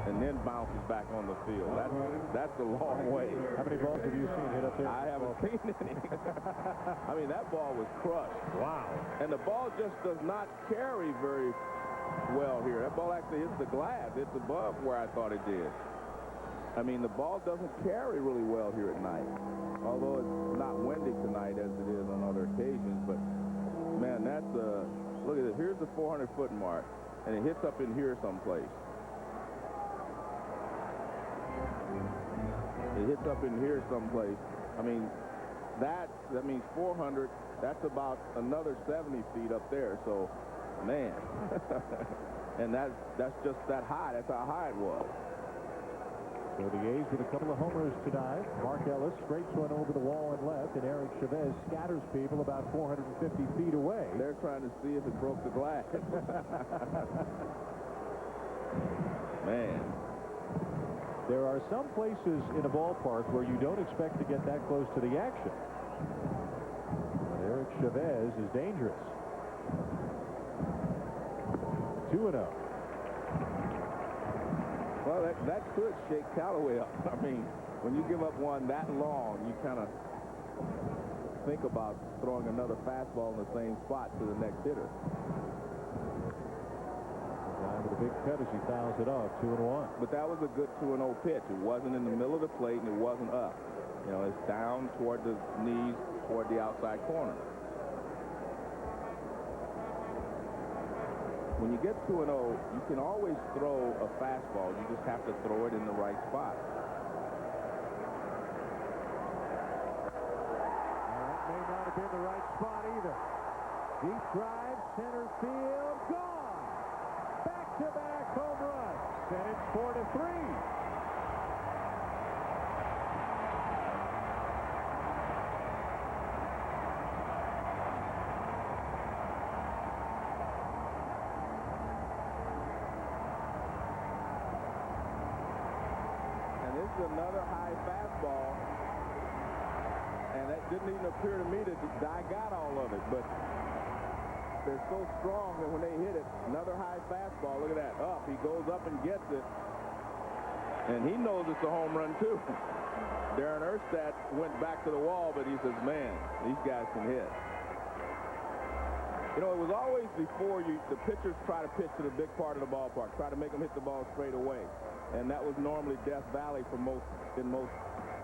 and then bounces back on the field. That's a long way. How many balls have you seen hit up there? I haven't seen any. I mean, that ball was crushed. Wow. And the ball just does not carry very well here. That ball actually hits the glass. It's above where I thought it did. I mean, the ball doesn't carry really well here at night, although it's not windy tonight as it is on other occasions. But, man, that's look at this. Here's the 400-foot mark, and it hits up in here someplace. It hits up in here someplace. I mean, that means 400. That's about another 70 feet up there. So, man, and that's just that high. That's how high it was. So the A's with a couple of homers tonight. Mark Ellis straights one over the wall and left, and Eric Chavez scatters people about 450 feet away. They're trying to see if it broke the glass. Man. There are some places in a ballpark where you don't expect to get that close to the action. But Eric Chavez is dangerous. 2-0. Well, that could shake Callaway up. I mean, when you give up one that long, you kind of think about throwing another fastball in the same spot to the next hitter. With a big cut as he fouls it off, 2-1. But that was a good 2-0 pitch. It wasn't in the middle of the plate, and it wasn't up. You know, it's down toward the knees, toward the outside corner. When you get 2-0, you can always throw a fastball. You just have to throw it in the right spot. That may not have been the right spot either. Deep drive, center field, gone. Back-to-back home runs, and it's 4-3. Another high fastball, and that didn't even appear to me that I got all of it, but they're so strong that when they hit it, another high fastball, look at that, up, he goes up and gets it, and he knows it's a home run too. Darren Erstad went back to the wall, but he says, man, these guys can hit. You know, it was always before the pitchers try to pitch to the big part of the ballpark, try to make them hit the ball straight away. And that was normally Death Valley in most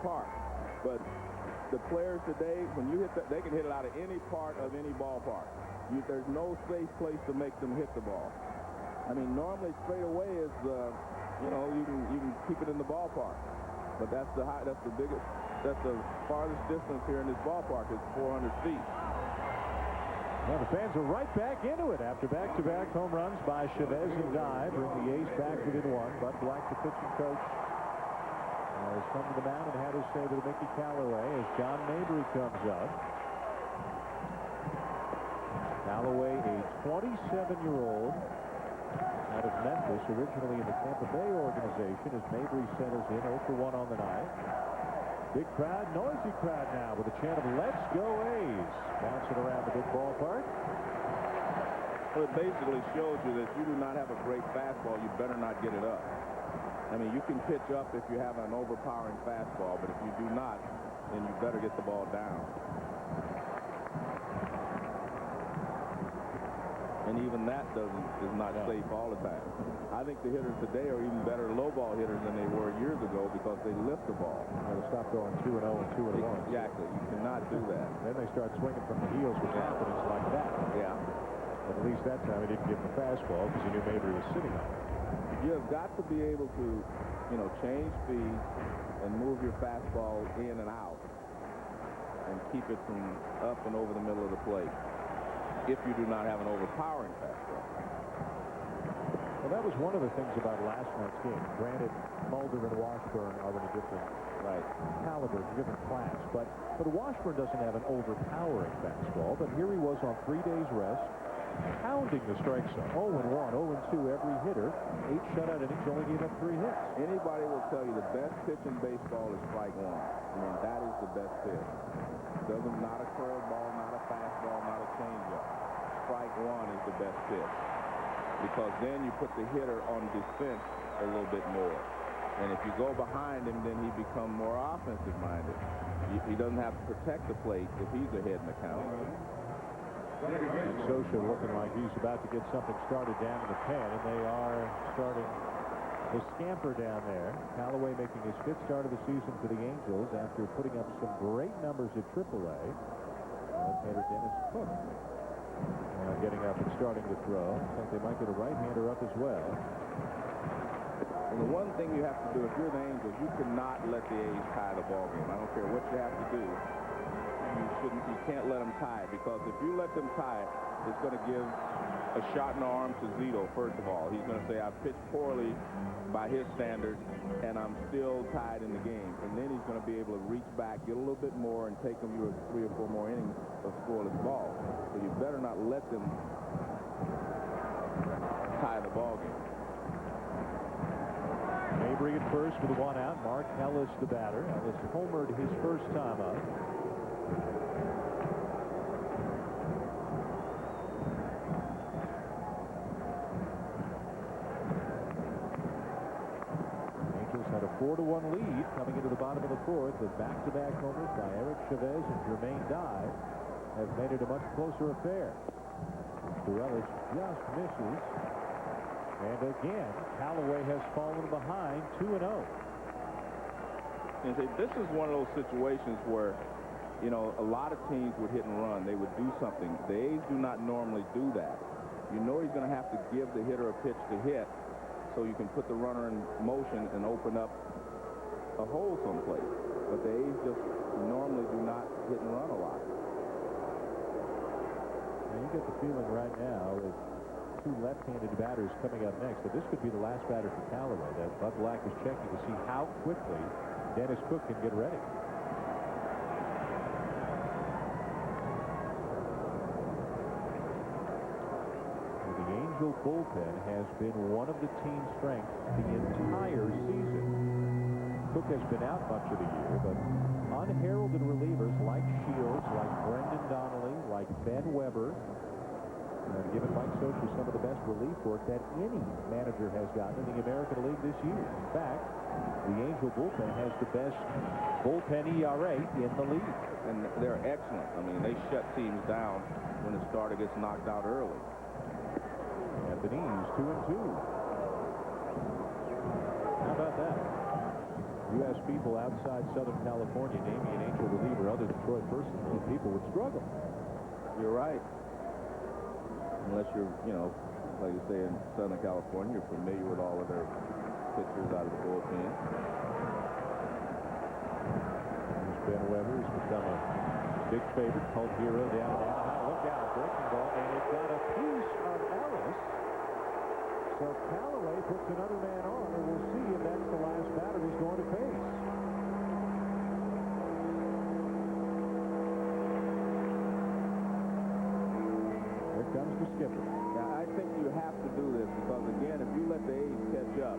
parks. But the players today, when you hit that, they can hit it out of any part of any ballpark. There's no safe place to make them hit the ball. I mean, normally straight away is, you know, you can keep it in the ballpark. But that's the farthest distance here in this ballpark is 400 feet. Well, the fans are right back into it after back-to-back home runs by Chavez and Dye. Bring the A's back within one. Bud Black, the pitching coach, has come to the mound and had his say with Mickey Callaway as John Mabry comes up. Callaway, a 27-year-old out of Memphis, originally in the Tampa Bay organization, as Mabry settles in 0-for-1 on the night. Big crowd, noisy crowd now with a chant of "Let's go A's" bouncing around the big ballpark. Well, it basically shows you that if you do not have a great fastball, you better not get it up. I mean, you can pitch up if you have an overpowering fastball, but if you do not, then you better get the ball down. And even that is not safe all the time. I think the hitters today are even better low ball hitters than they were years ago because they lift the ball. They stop going 2-0 and 2-1. Exactly. You cannot do that. Then they start swinging from the heels with confidence like that. Yeah. But at least that time he didn't give him a fastball because he knew Mabry was sitting on it. You have got to be able to, change speed and move your fastball in and out and keep it from up and over the middle of the plate if you do not have an overpowering fastball. Well, that was one of the things about last night's game. Granted, Mulder and Washburn are in a different caliber, different class, but Washburn doesn't have an overpowering fastball, but here he was on 3 days rest, pounding the strike zone. 0-1, 0-2 every hitter. 8 shutout innings, only gave up 3 hits. Anybody will tell you the best pitch in baseball is strike one. I mean, that is the best pitch. Not a curveball, not a fastball, not a changeup. Strike one is the best pitch, because then you put the hitter on defense a little bit more. And if you go behind him, then he becomes more offensive-minded. He doesn't have to protect the plate if he's ahead in the count. And Scioscia looking like he's about to get something started down in the pen, and they are starting to scamper down there. Callaway making his 5th start of the season for the Angels after putting up some great numbers at AAA. Left-hander Dennis Cook getting up and starting to throw. I think they might get a right-hander up as well. And the one thing you have to do if you're the Angels, you cannot let the A's tie the ball game. I don't care what you have to do. You can't let them tie it, because if you let them tie it, it's going to give a shot in the arm to Zito, first of all. He's going to say, I pitched poorly by his standards, and I'm still tied in the game. And then he's going to be able to reach back, get a little bit more, and take them 3 or 4 more innings of scoreless ball. So you better not let them tie the ball game. Mabry at first with a 1 out. Mark Ellis the batter. Ellis homered his first time up. Angels had a 4-1 lead coming into the bottom of the 4th, with back-to-back homers by Eric Chavez and Jermaine Dye have made it a much closer affair. Ellis just misses. And again, Callaway has fallen behind 2-0. And this is one of those situations where, a lot of teams would hit and run. They would do something. The A's do not normally do that. You know he's going to have to give the hitter a pitch to hit, so you can put the runner in motion and open up a hole someplace. But the A's just normally do not hit and run a lot. Now you get the feeling right now with 2 left-handed batters coming up next that this could be the last batter for Callaway. That Bud Black is checking to see how quickly Dennis Cook can get ready. The Angel bullpen has been one of the team's strengths the entire season. Cook has been out much of the year, but unheralded relievers like Shields, like Brendan Donnelly, like Ben Weber, and given Mike Scioscia some of the best relief work that any manager has gotten in the American League this year. In fact, the Angel bullpen has the best bullpen ERA in the league. And they're excellent. I mean, they shut teams down when the starter gets knocked out early. Anthony's 2-2. How about that? You ask people outside Southern California, name me an Angel reliever other than Troy Personal, people would struggle. You're right. Unless you're, like you say, in Southern California, you're familiar with all of their pitchers out of the bullpen. There's Ben Weber. He's become a big favorite, cult hero down in Anaheim. Look out, breaking ball, and it got a piece of Ellis. So Callaway puts another man on, and we'll see if that's the last batter he's going to face. Comes the skipper. Now, I think you have to do this because, again, if you let the A's catch up,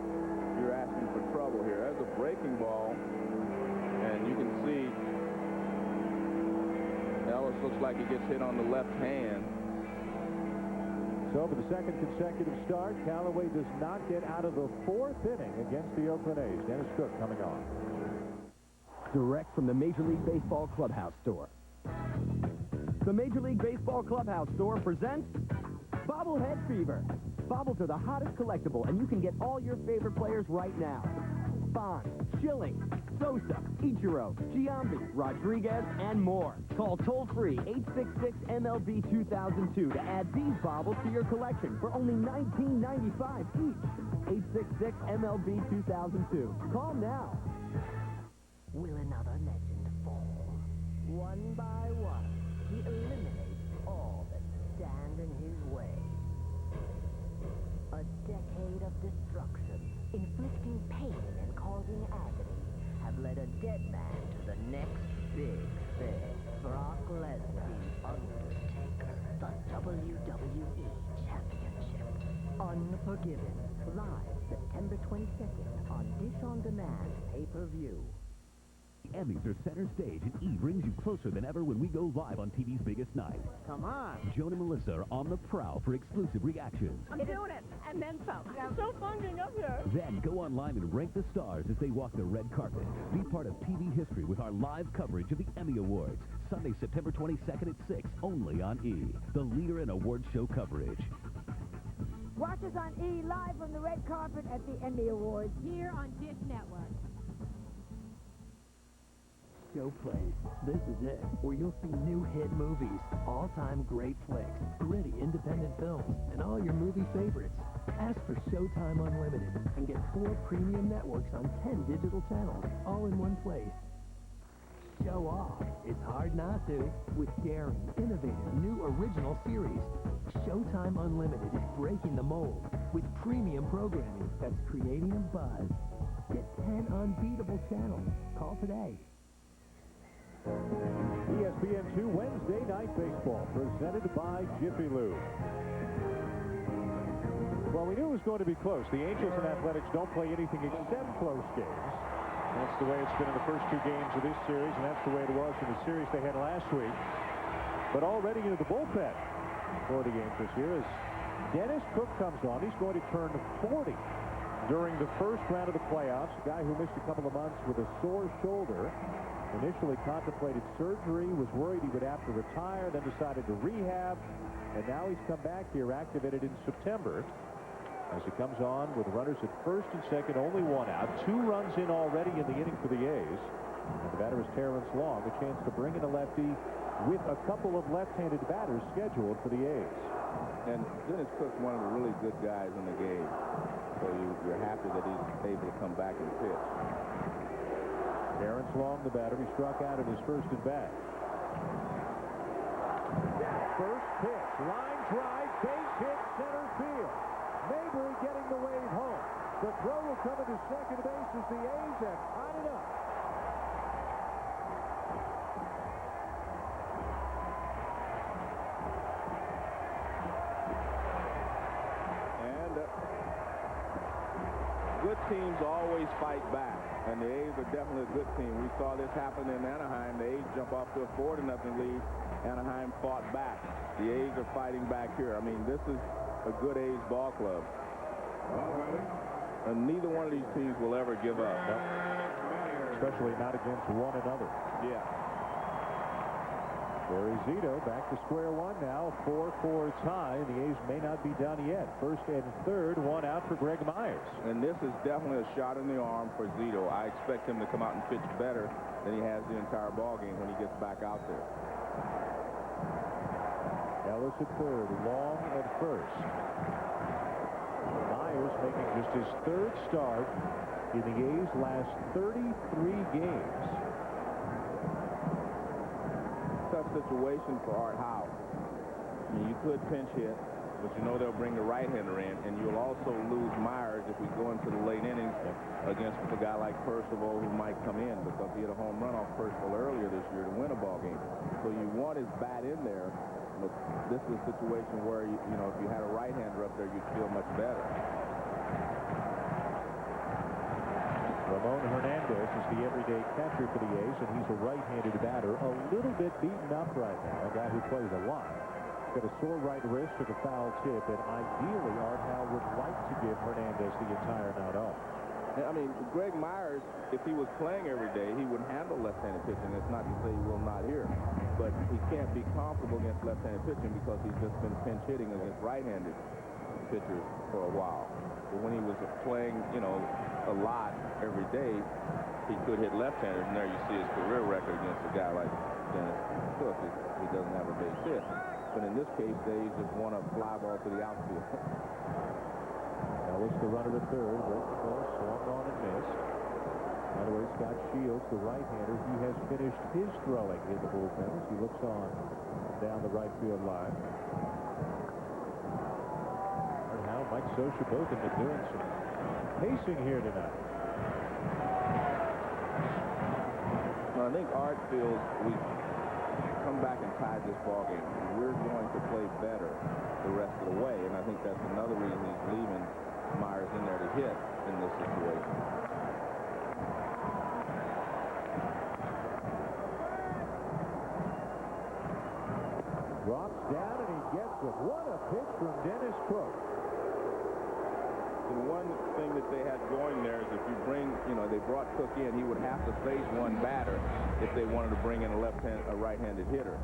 you're asking for trouble here. There's a breaking ball, and you can see Ellis looks like he gets hit on the left hand. So for the second consecutive start, Callaway does not get out of the 4th inning against the Oakland A's. Dennis Cook coming on. Direct from the Major League Baseball Clubhouse Store. The Major League Baseball Clubhouse Store presents Bobblehead Fever. Bobbles are the hottest collectible, and you can get all your favorite players right now. Bonds, Schilling, Sosa, Ichiro, Giambi, Rodriguez, and more. Call toll-free 866-MLB-2002 to add these baubles to your collection for only $19.95 each. 866-MLB-2002. Call now. Will another legend fall? One by one, he eliminates all that stand in his way. A decade of destruction, inflicting pain and causing agony, have led a dead man to the next big thing. Brock Lesnar, Undertaker, the WWE Championship. Unforgiven, live September 22nd on Dish On Demand pay-per-view. The Emmys are center stage, and E brings you closer than ever when we go live on TV's biggest night. Come on. Joan and Melissa are on the prowl for exclusive reactions. I'm doing it. And then some. It's so fun getting up here. Then go online and rank the stars as they walk the red carpet. Be part of TV history with our live coverage of the Emmy Awards. Sunday, September 22nd at 6, only on E, the leader in award show coverage. Watch us on E live from the red carpet at the Emmy Awards here on Dish Network. Showplace. This is it, where you'll see new hit movies, all-time great flicks, gritty independent films, and all your movie favorites. Ask for Showtime Unlimited and get 4 premium networks on 10 digital channels, all in one place. Show off. It's hard not to. With daring, innovative, new original series, Showtime Unlimited is breaking the mold with premium programming that's creating a buzz. Get 10 unbeatable channels. Call today. ESPN 2 Wednesday Night Baseball, presented by Jiffy Lube. Well, we knew it was going to be close. The Angels and Athletics don't play anything except close games. That's the way it's been in the first 2 games of this series, and that's the way it was in the series they had last week. But already into the bullpen for the Angels here as Dennis Cook comes on. He's going to turn 40 during the first round of the playoffs. A guy who missed a couple of months with a sore shoulder. Initially contemplated surgery, was worried he would have to retire, then decided to rehab, and now he's come back here, activated in September, as he comes on with runners at first and second, only 1 out, 2 runs in already in the inning for the A's. And the batter is Terrence Long, a chance to bring in a lefty with a couple of left-handed batters scheduled for the A's. And Dennis Cook's one of the really good guys in the game, so you're happy that he's able to come back and pitch. Terrence Long, the batter, he struck out at his first at bat. First pitch, line drive, base hit, center field. Mabry getting the wave home. The throw will come into second base as the A's have tied it up. And good teams always fight back. And the A's are definitely a good team. We saw this happen in Anaheim. The A's jump off to a 4-0 lead. Anaheim fought back. The A's are fighting back here. I mean, this is a good A's ball club. And neither one of these teams will ever give up. No. Especially not against one another. Yeah. Barry Zito back to square one now, 4-4 tie. The A's may not be done yet. First and third, 1 out for Greg Myers. And this is definitely a shot in the arm for Zito. I expect him to come out and pitch better than he has the entire ball game when he gets back out there. Ellis at third, Long at first. Myers making just his 3rd start in the A's last 33 games. Tough situation for Art Howe. I mean, you could pinch hit, but you know they'll bring the right-hander in, and you'll also lose Myers if we go into the late innings against a guy like Percival who might come in, because he had a home run off Percival earlier this year to win a ball game. So you want his bat in there, but this is a situation where you know, if you had a right-hander up there, you'd feel much better. Ramon Hernandez is the everyday catcher for the A's, and he's a right-handed batter, a little bit beaten up right now, a guy who plays a lot. Got a sore right wrist with a foul tip, and ideally Art Howe would like to give Hernandez the entire night off. I mean, Greg Myers, if he was playing every day, he would handle left-handed pitching. It's not to say he will not here, but he can't be comfortable against left-handed pitching because he's just been pinch hitting against right-handed pitchers for a while. But when he was playing, you know, a lot every day, he could hit left-handers, and there you see his career record against a guy like Dennis Cook. He doesn't have a base hit. But in this case, they just want a fly ball to the outfield. Ellis, the runner at third. Rick Ball swung on and missed. By the way, Scott Shields, the right-hander, he has finished his throwing in the bullpen as he looks on down the right field line. And how Mike Scioscia both have been doing some pacing here tonight. Well, I think Art feels we come back and tied this ball game. We're going to play better the rest of the way, and I think that's another reason he's leaving Myers in there to hit in this situation. Drops down and he gets it. What a pitch from Dennis Cook. And one thing that they had going there is if you bring, they brought Cook in, he would have to face one batter if they wanted to bring in a right-handed hitter.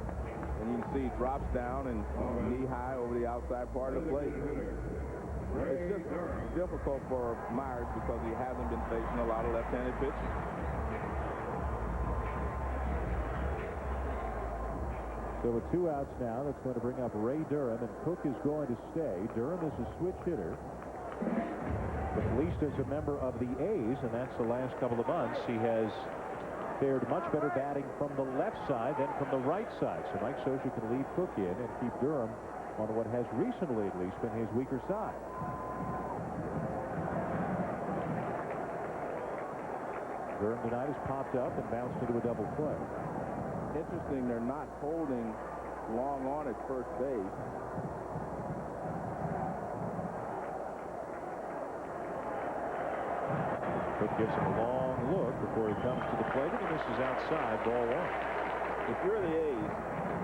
And you can see he drops down and knee-high over the outside part of the plate. It's just difficult for Myers because he hasn't been facing a lot of left-handed pitching. So with 2 outs now, that's going to bring up Ray Durham, and Cook is going to stay. Durham is a switch hitter, but at least as a member of the A's, and that's the last couple of months, he has fared much better batting from the left side than from the right side. So Mike Scioscia can leave Cook in and keep Durham on what has recently at least been his weaker side. Durham tonight has popped up and bounced into a double play. Interesting, they're not holding long on at first base. Cook gives him a long look before he comes to the plate, and this is outside, ball 1. If you're the A's,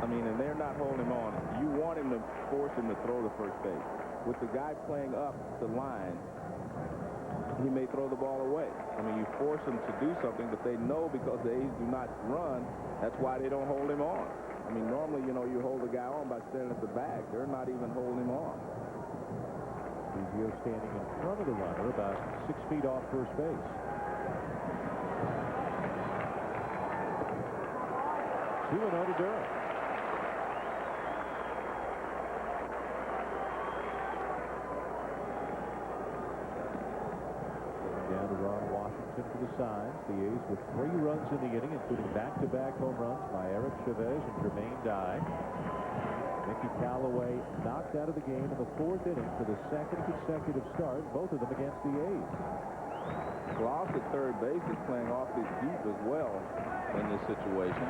and they're not holding him on, you want him to force him to throw to first base. With the guy playing up the line, he may throw the ball away. You force him to do something, but they know because the A's do not run, that's why they don't hold him on. Normally, you hold the guy on by standing at the bag. They're not even holding him on. Spezio standing in front of the runner about 6 feet off first base. 2-0 to Durham. Down to Ron Washington for the signs. The A's with 3 runs in the inning, including back-to-back home runs by Eric Chavez and Jermaine Dye. Mickey Callaway knocked out of the game in the 4th inning for the 2nd consecutive start, both of them against the A's. Gloss at third base is playing awfully deep as well in this situation.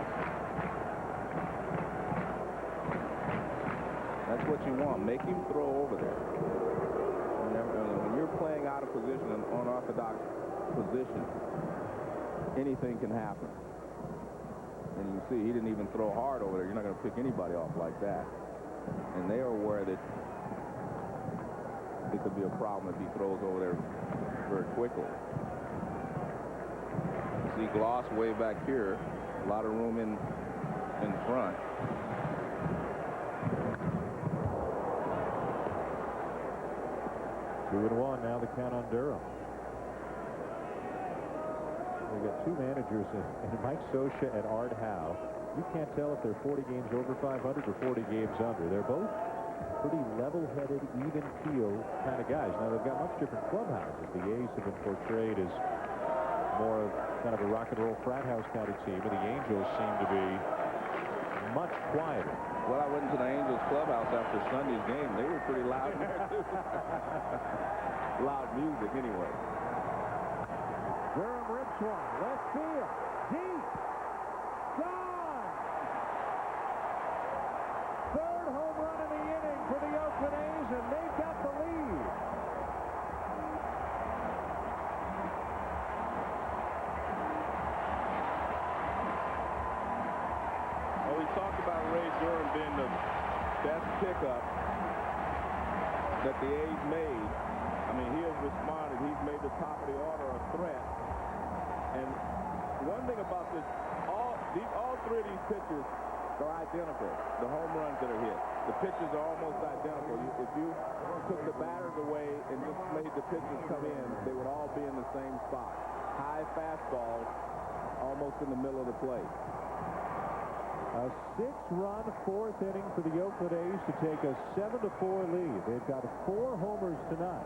That's what you want. Make him throw over there. When you're playing out of position, an unorthodox position, anything can happen. And you see, he didn't even throw hard over there. You're not going to pick anybody off like that. And they are aware that it could be a problem if he throws over there very quickly. You see Gloss way back here. A lot of room in front. Two and one now, the count on Durham. We've got 2 managers in Mike Scioscia and Art Howe. You can't tell if they're 40 games over 500 or 40 games under. They're both pretty level-headed, even-keel kind of guys. Now, they've got much different clubhouses. The A's have been portrayed as more of kind of a rock and roll frat house kind of team, and the Angels seem to be much quieter. Well, I went to the Angels clubhouse after Sunday's game. They were pretty loud in there, too. Loud music, anyway. Durham rips one, left field, deep, gone! 3rd home run in the inning for the Oakland A's, and they've got the lead. Well, we talked about Ray Durham being the best pickup that the A's made. He has responded. He's made the top of the order a threat. And one thing about this, all 3 of these pitches are identical. The home runs that are hit. The pitches are almost identical. If you took the batters away and just made the pitches come in, they would all be in the same spot. high fastball almost in the middle of the plate. A 6-run fourth inning for the Oakland A's to take a 7-4 lead. They've got 4 homers tonight.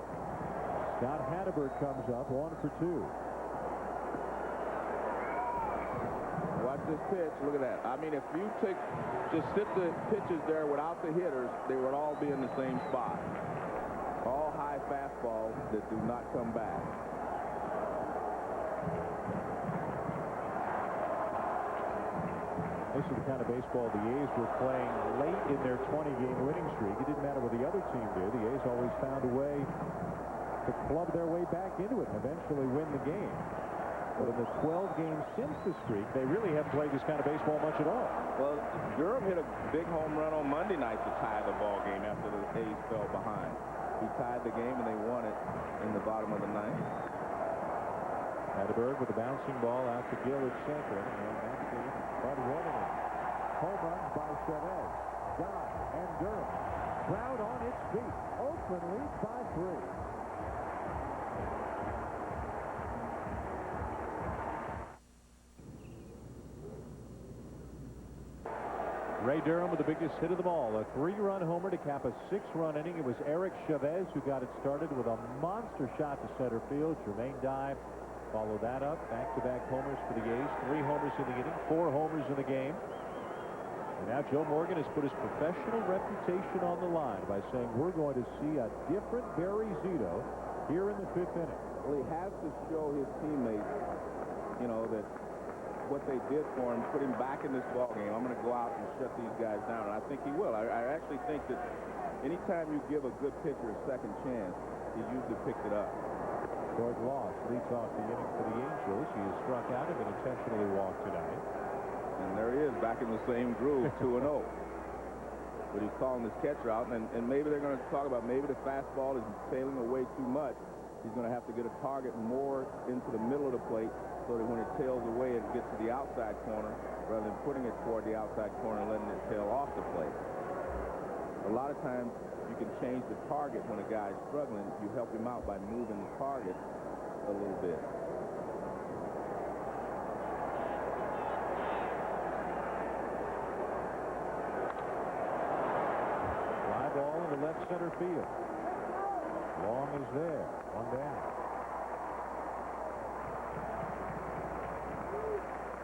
Scott Hatteberg comes up 1 for 2. Watch this pitch. Look at that. I mean, if you just sit the pitches there without the hitters, they would all be in the same spot. All high fastballs that do not come back. This is the kind of baseball the A's were playing late in their 20-game winning streak. It didn't matter what the other team did. The A's always found a way to club their way back into it and eventually win the game. But in the 12 games since the streak, they really haven't played this kind of baseball much at all. Well, Durham hit a big home run on Monday night to tie the ball game after the A's fell behind. He tied the game and they won it in the bottom of the ninth. Hatteberg with the bouncing ball out to Gill at second, and that's the Bud Warning. Home runs by Chavez, Guy, and Durham. Crowd on its feet. Oakland leads by 3. Ray Durham with the biggest hit of them all. A 3-run homer to cap a 6-run inning. It was Eric Chavez who got it started with a monster shot to center field. Jermaine Dye followed that up. Back-to-back homers for the A's. 3 homers in the inning, 4 homers in the game. And now Joe Morgan has put his professional reputation on the line by saying we're going to see a different Barry Zito here in the 5th inning. Well, he has to show his teammates, you know, that what they did for him, put him back in this ball game. I'm going to go out and shut these guys down, and I think he will. I actually think that anytime you give a good pitcher a second chance, he usually picks it up. George Loss leads off the inning for the Angels. He has struck out and been intentionally walked tonight. And there he is, back in the same groove, 2-0. But he's calling his catcher out, and maybe they're going to talk about maybe the fastball is tailing away too much. He's going to have to get a target more into the middle of the plate so that when it tails away, it gets to the outside corner rather than putting it toward the outside corner and letting it tail off the plate. A lot of times, you can change the target when a guy's struggling. You help him out by moving the target a little bit. Fly ball in the left center field. Long is there. 1 down.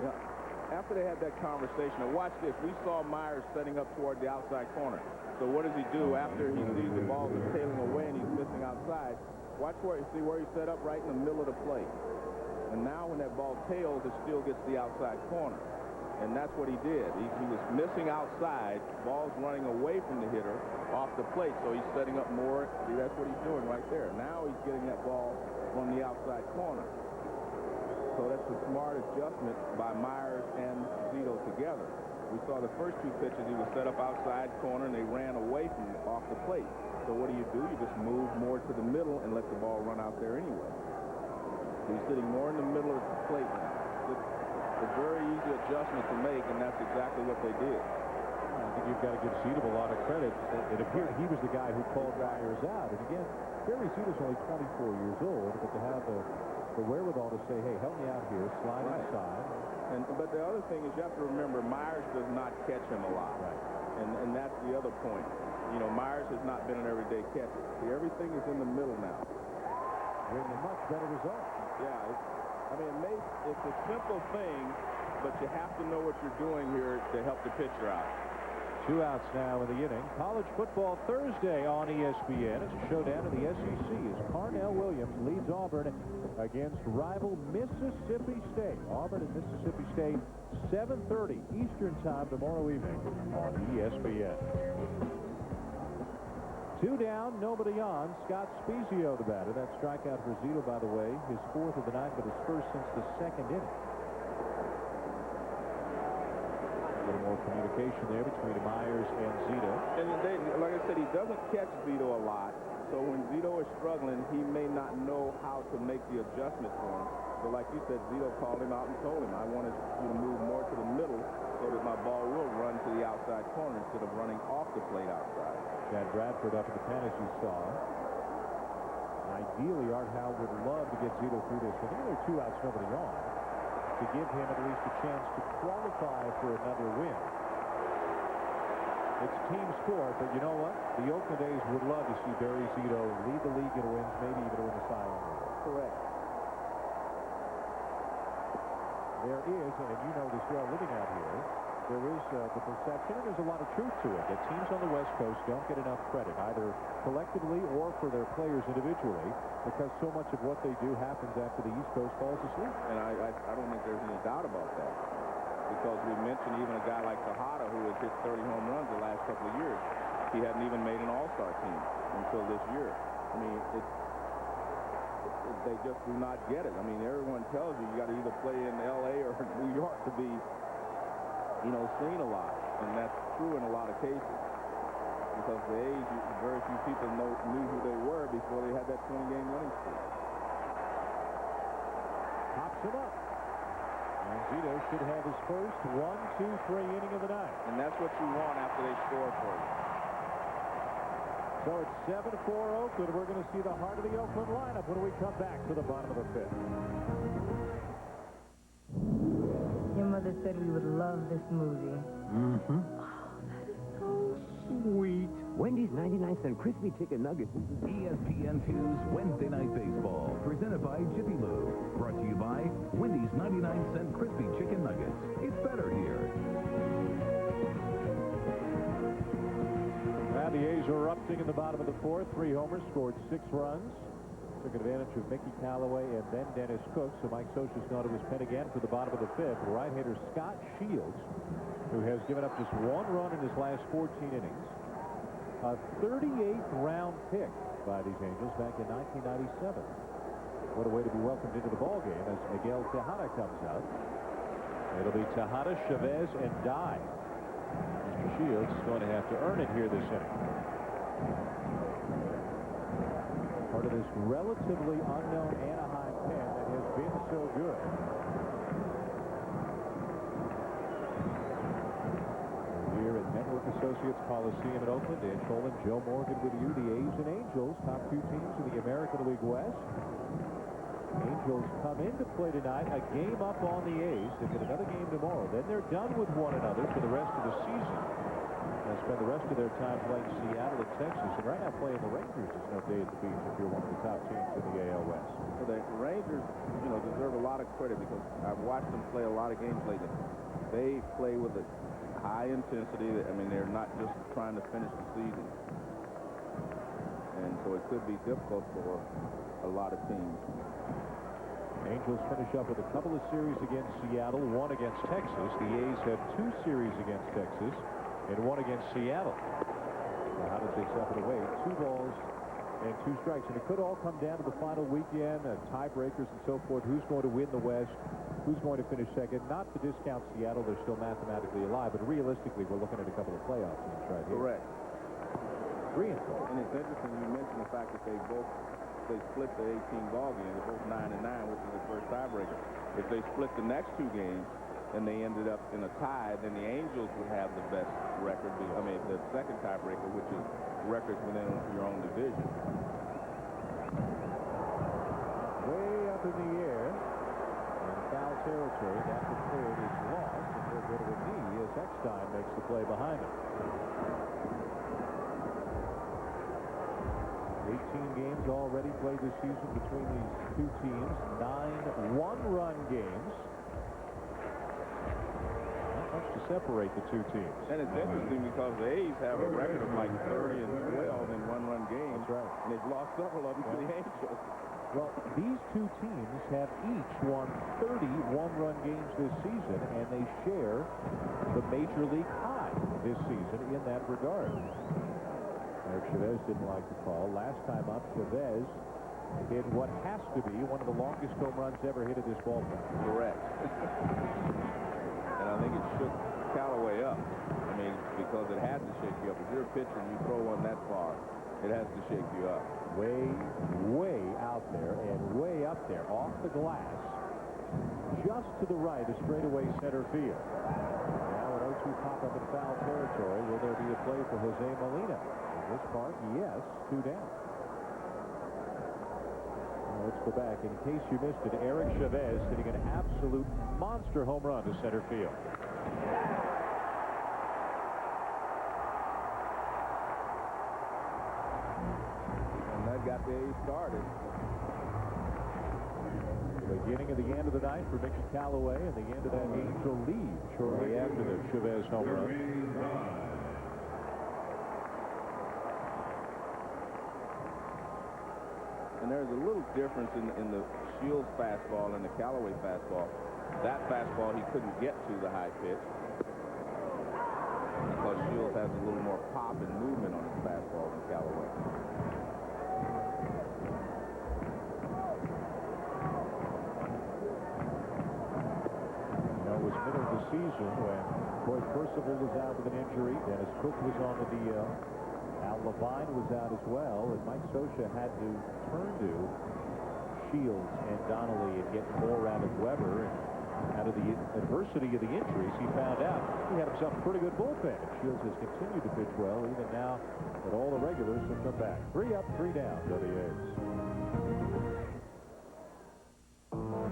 Yeah. After they had that conversation, now watch this. We saw Myers setting up toward the outside corner. So what does he do after he sees the ball is tailing away and he's missing outside? Watch where you see where he set up right in the middle of the plate. And now when that ball tails, it still gets the outside corner. And that's what he did. He was missing outside. Ball's running away from the hitter off the plate. So he's setting up more. See, that's what he's doing right there. Now he's getting that ball from the outside corner. So that's a smart adjustment by Myers and Zito together. We saw the first 2 pitches. He was set up outside corner, and they ran away from off the plate. So what do? You just move more to the middle and let the ball run out there anyway. So he's sitting more in the middle of the plate now. It's a very easy adjustment to make, and that's exactly what they did. I think you've got to give Zito a lot of credit. It appeared he was the guy who called Myers out. And again, Barry Zito's only 24 years old, but to have the wherewithal to say, hey, help me out here, slide inside. But the other thing is you have to remember Myers does not catch him a lot. Right. And that's the other point. You know, Myers has not been an everyday catcher. See, everything is in the middle now. Bringing a much better result. Yeah, it's a simple thing, but you have to know what you're doing here to help the pitcher out. 2 outs now in the inning. College football Thursday on ESPN. It's a showdown in the SEC as Parnell Williams leads Auburn against rival Mississippi State. Auburn and Mississippi State, 7:30 Eastern Time tomorrow evening on ESPN. 2 down, nobody on. Scott Spezio, the batter. That strikeout for Zito, by the way, his 4th of the night, but his first since the 2nd inning. A little more communication there between Myers and Zito. And like I said, he doesn't catch Zito a lot. So when Zito is struggling, he may not know how to make the adjustment for him. So like you said, Zito called him out and told him, I wanted you to move more to the middle so that my ball will run to the outside corner instead of running off the plate outside. Chad Bradford up at the pen, as you saw. Ideally, Art Howe would love to get Zito through this. I think there are 2 outs, nobody on, to give him at least a chance to qualify for another win. It's team sport, but you know what? The Oakland A's would love to see Barry Zito lead the league in wins, maybe even win the Cy Young Award. Correct. There is, and you know this well living out here, there is the perception, and there's a lot of truth to it, that teams on the West Coast don't get enough credit, either collectively or for their players individually, because so much of what they do happens after the East Coast falls asleep. And I don't think there's any doubt about that. Because we mentioned even a guy like Tejada, who has hit 30 home runs the last couple of years. He hadn't even made an all-star team until this year. I mean, they just do not get it. I mean, everyone tells you got to either play in L.A. or New York to be, seen a lot. And that's true in a lot of cases. Because the A's, very few people knew who they were before they had that 20-game winning streak. Pops him up. And Zito should have his first 1, 2, 3 inning of the night. And that's what you want after they score for you. So it's 7-4 Oakland. We're going to see the heart of the Oakland lineup when we come back to the bottom of the 5th. Your mother said we would love this movie. Mm-hmm. Sweet. Wendy's 99-cent crispy chicken nuggets. ESPN 2's Wednesday Night Baseball, presented by Jiffy Lube. Brought to you by Wendy's 99-cent crispy chicken nuggets. It's better here. Now the A's are erupting in the bottom of the 4th. 3 homers, scored 6 runs. Took advantage of Mickey Callaway and then Dennis Cook. So Mike Scioscia's gone to his pen again for the bottom of the 5th. Right-hander Scott Shields, who has given up just 1 run in his last 14 innings. A 38th round pick by these Angels back in 1997. What a way to be welcomed into the ballgame as Miguel Tejada comes out. It'll be Tejada, Chavez, and Dye. Mr. Shields is going to have to earn it here this inning. Part of this relatively unknown Anaheim pen that has been so good. Here at Network Associates Coliseum in Oakland, Dan Scholen, Joe Morgan with you. The A's and Angels, top 2 teams in the American League West. Angels come into play tonight, a game up on the A's. They get another game tomorrow. Then they're done with one another for the rest of the season. They'll spend the rest of their time playing Seattle and Texas. And right now playing the Rangers is no day at the beach if you're one of the top teams in the AL West. Well, the Rangers, deserve a lot of credit because I've watched them play a lot of games lately. They play with a high intensity. I mean, they're not just trying to finish the season. And so it could be difficult for a lot of teams. Angels finish up with a couple of series against Seattle, 1 against Texas. The A's have 2 series against Texas and 1 against Seattle. Now, how does they step it away? 2 balls and 2 strikes. And it could all come down to the final weekend, tiebreakers and so forth. Who's going to win the West? Who's going to finish second? Not to discount Seattle. They're still mathematically alive. But realistically, we're looking at a couple of playoff teams right here. Correct. 3 and 4. And it's interesting you mentioned the fact that they split the 18 ball games. They're both 9-9, which is the first tiebreaker. If they split the next 2 games and they ended up in a tie, then the Angels would have the best record. I mean, the second tiebreaker, which is records within your own division. Way up in the air in foul territory. That declared is lost, and he'll go to a knee as Eckstein makes the play behind him. 18 games already played this season between these 2 teams. 9 one-run games. Not much to separate the 2 teams. And it's interesting because the A's have a record of like 30 and 12 in one-run games. That's right. And they've lost several of them to the Angels. Well, these 2 teams have each won 30 one-run games this season, and they share the Major League high this season in that regard. Eric Chavez didn't like the call. Last time up, Chavez hit what has to be one of the longest home runs ever hit at this ballpark. Correct. And I think it shook Callaway up. I mean, because it had to shake you up. If you're a pitcher and you throw one that far, it has to shake you up. Way, way out there and way up there off the glass. Just to the right of straightaway center field. Now an 0-2 pop-up in foul territory. Will there be a play for Jose Molina? In this park, yes, 2 down. let's go back. In case you missed it, Eric Chavez hitting an absolute monster home run to center field. And that got the A's started. The beginning of the end of the night for Mickey Callaway, and the end of that Angel lead shortly after the Chavez home run. And there's a little difference in the Shields fastball and the Callaway fastball. That fastball he couldn't get to the high pitch because Shields has a little more pop and movement on his fastball than Callaway. It was middle of the season when Troy Percival was out with an injury. Dennis Cook was on the DL. Al Levine was out as well, and Mike Scioscia had to turn to Shields and Donnelly and get more out of Weber. And out of the adversity of the injuries, he found out he had himself a pretty good bullpen. And Shields has continued to pitch well, even now that all the regulars have come back. 3 up, 3 down for the A's.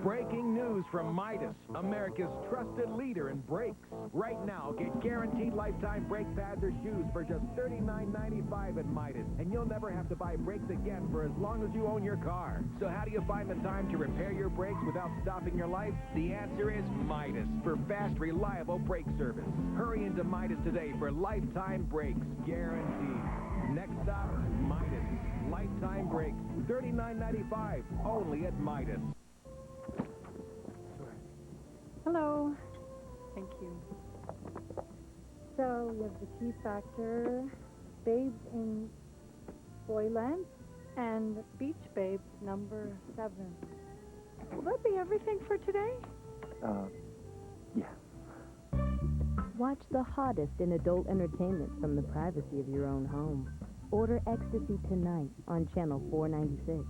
Breaking news from Midas, America's trusted leader in brakes. Right now, get guaranteed lifetime brake pads or shoes for just $39.95 at Midas, and you'll never have to buy brakes again for as long as you own your car. So how do you find the time to repair your brakes without stopping your life? The answer is Midas, for fast, reliable brake service. Hurry into Midas today for lifetime brakes, guaranteed. Next stop, Midas. Lifetime brakes, $39.95, only at Midas. Hello. Thank you. So we have the Key Factor, Babes in Boyland, and Beach Babes number 7. Will that be everything for today? Yeah. Watch the hottest in adult entertainment from the privacy of your own home. Order Ecstasy tonight on Channel 496.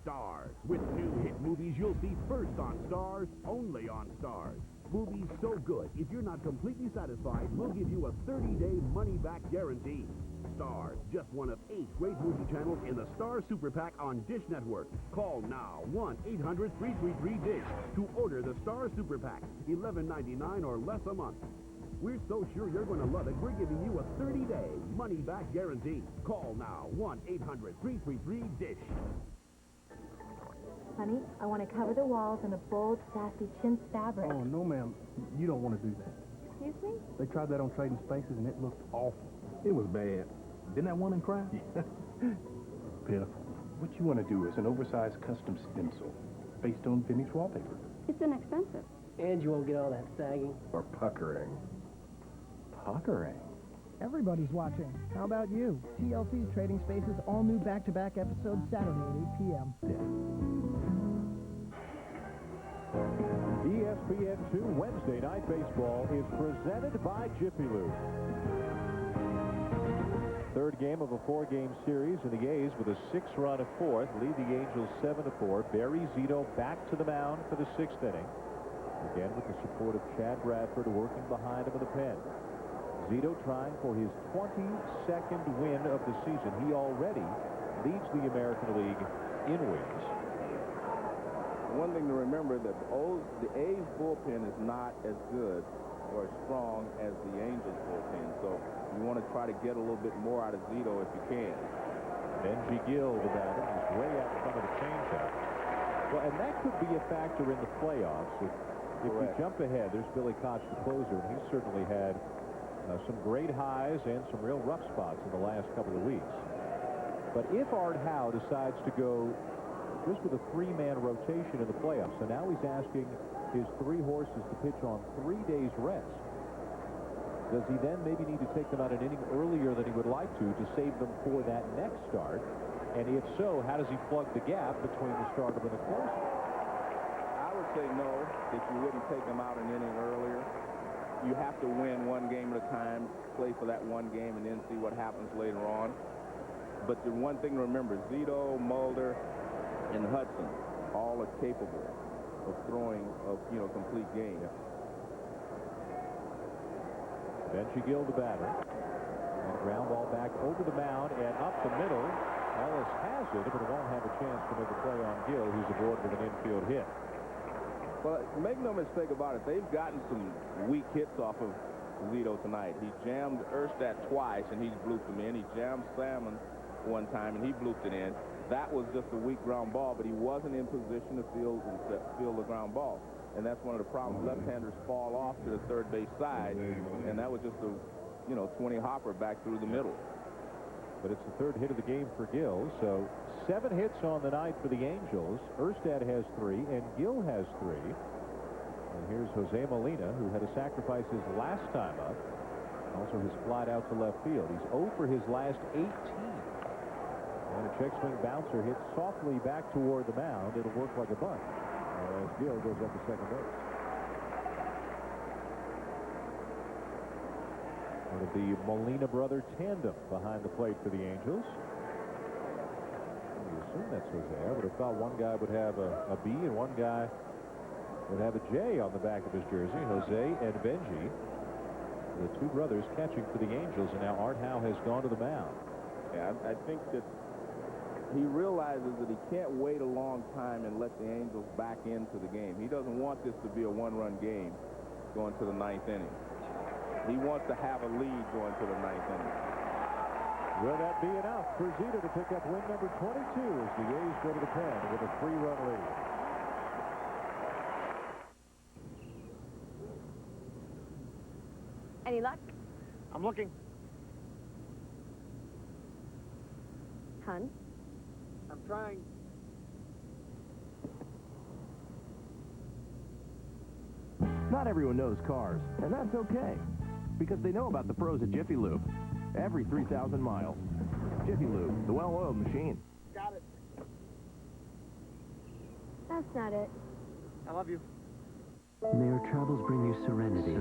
Stars. With new hit movies you'll see first on Stars, only on Stars. Movies so good, if you're not completely satisfied, we'll give you a 30-day money-back guarantee. Stars, just one of 8 great movie channels in the Star Super Pack on Dish Network. Call now, 1-800-333-DISH, to order the Star Super Pack, $11.99 or less a month. We're so sure you're going to love it, we're giving you a 30-day money-back guarantee. Call now, 1-800-333-DISH. Honey, I want to cover the walls in a bold, sassy chintz fabric. Oh, no, ma'am. You don't want to do that. Excuse me? They tried that on Trading Spaces, and it looked awful. It was bad. Didn't that woman cry? Pitiful. What you want to do is an oversized custom stencil based on vintage wallpaper. It's inexpensive. And you won't get all that sagging. Or puckering. Puckering? Everybody's watching. How about you? TLC's Trading Spaces, all new back-to-back episodes Saturday at 8 p.m. ESPN 2 Wednesday Night Baseball is presented by Jiffy Lube. Third game of a 4-game series, and the A's with a 6-run fourth lead the Angels 7-4. Barry Zito back to the mound for the 6th inning. Again with the support of Chad Bradford working behind him in the pen. Zito trying for his 22nd win of the season. He already leads the American League in wins. One thing to remember that the A's bullpen is not as good or as strong as the Angels bullpen. So you want to try to get a little bit more out of Zito if you can. Benji Gill, the batter, is way out in front of the changeup. Well, and that could be a factor in the playoffs. If we jump ahead, there's Billy Koch, the closer, and he's certainly had some great highs and some real rough spots in the last couple of weeks. But if Art Howe decides to go just with a 3-man rotation in the playoffs, so now he's asking his 3 horses to pitch on 3 days rest. Does he then maybe need to take them out an inning earlier than he would like to save them for that next start? And if so, how does he plug the gap between the starter and the closer? I would say no, that you wouldn't take them out an inning earlier. You have to win 1 game at a time, play for that 1 game, and then see what happens later on. But the one thing to remember, Zito, Mulder, and Hudson all are capable of throwing a complete game. Benji Gill, the batter. And a ground ball back over the mound and up the middle. Ellis has it, but won't have a chance to make a play on Gill, who's aboard with an infield hit. Well, make no mistake about it, they've gotten some weak hits off of Zito tonight. He jammed Erstad twice, and he blooped him in. He jammed Salmon one time, and he blooped it in. That was just a weak ground ball, but he wasn't in position to field the ground ball. And that's one of the problems. Left-handers fall off to the third base side, and that was just a, 20 hopper back through the middle. But it's the third hit of the game for Gill, so 7 hits on the night for the Angels. Erstad has 3, and Gill has 3. And here's Jose Molina, who had to sacrifice his last time up. Also has flied out to left field. He's 0 for his last 18. And a check swing bouncer hits softly back toward the mound. It'll work like a bunt as Gill goes up to second base. One of the Molina brother tandem behind the plate for the Angels. We assume that's Jose. I would have thought one guy would have a B and one guy would have a J on the back of his jersey. Jose and Benji, the two brothers catching for the Angels, and now Art Howe has gone to the mound. Yeah, I think that he realizes that he can't wait a long time and let the Angels back into the game. He doesn't want this to be a one-run game going to the 9th inning. He wants to have a lead going to the 9th inning. Will that be enough for Zito to pick up win number 22 as the A's go to the pen with a 3-run lead? Any luck? I'm looking. Hun? I'm trying. Not everyone knows cars, and that's okay, because they know about the pros at Jiffy Lube. Every 3,000 miles. Jiffy Lube, the well-oiled machine. Got it. That's not it. I love you. May your travels bring you serenity.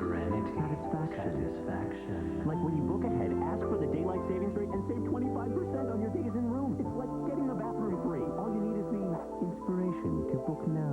Satisfaction. Like when you book ahead, ask for the daylight savings rate and save 25% on your days in room. It's like getting the bathroom free. All you need is the inspiration to book now.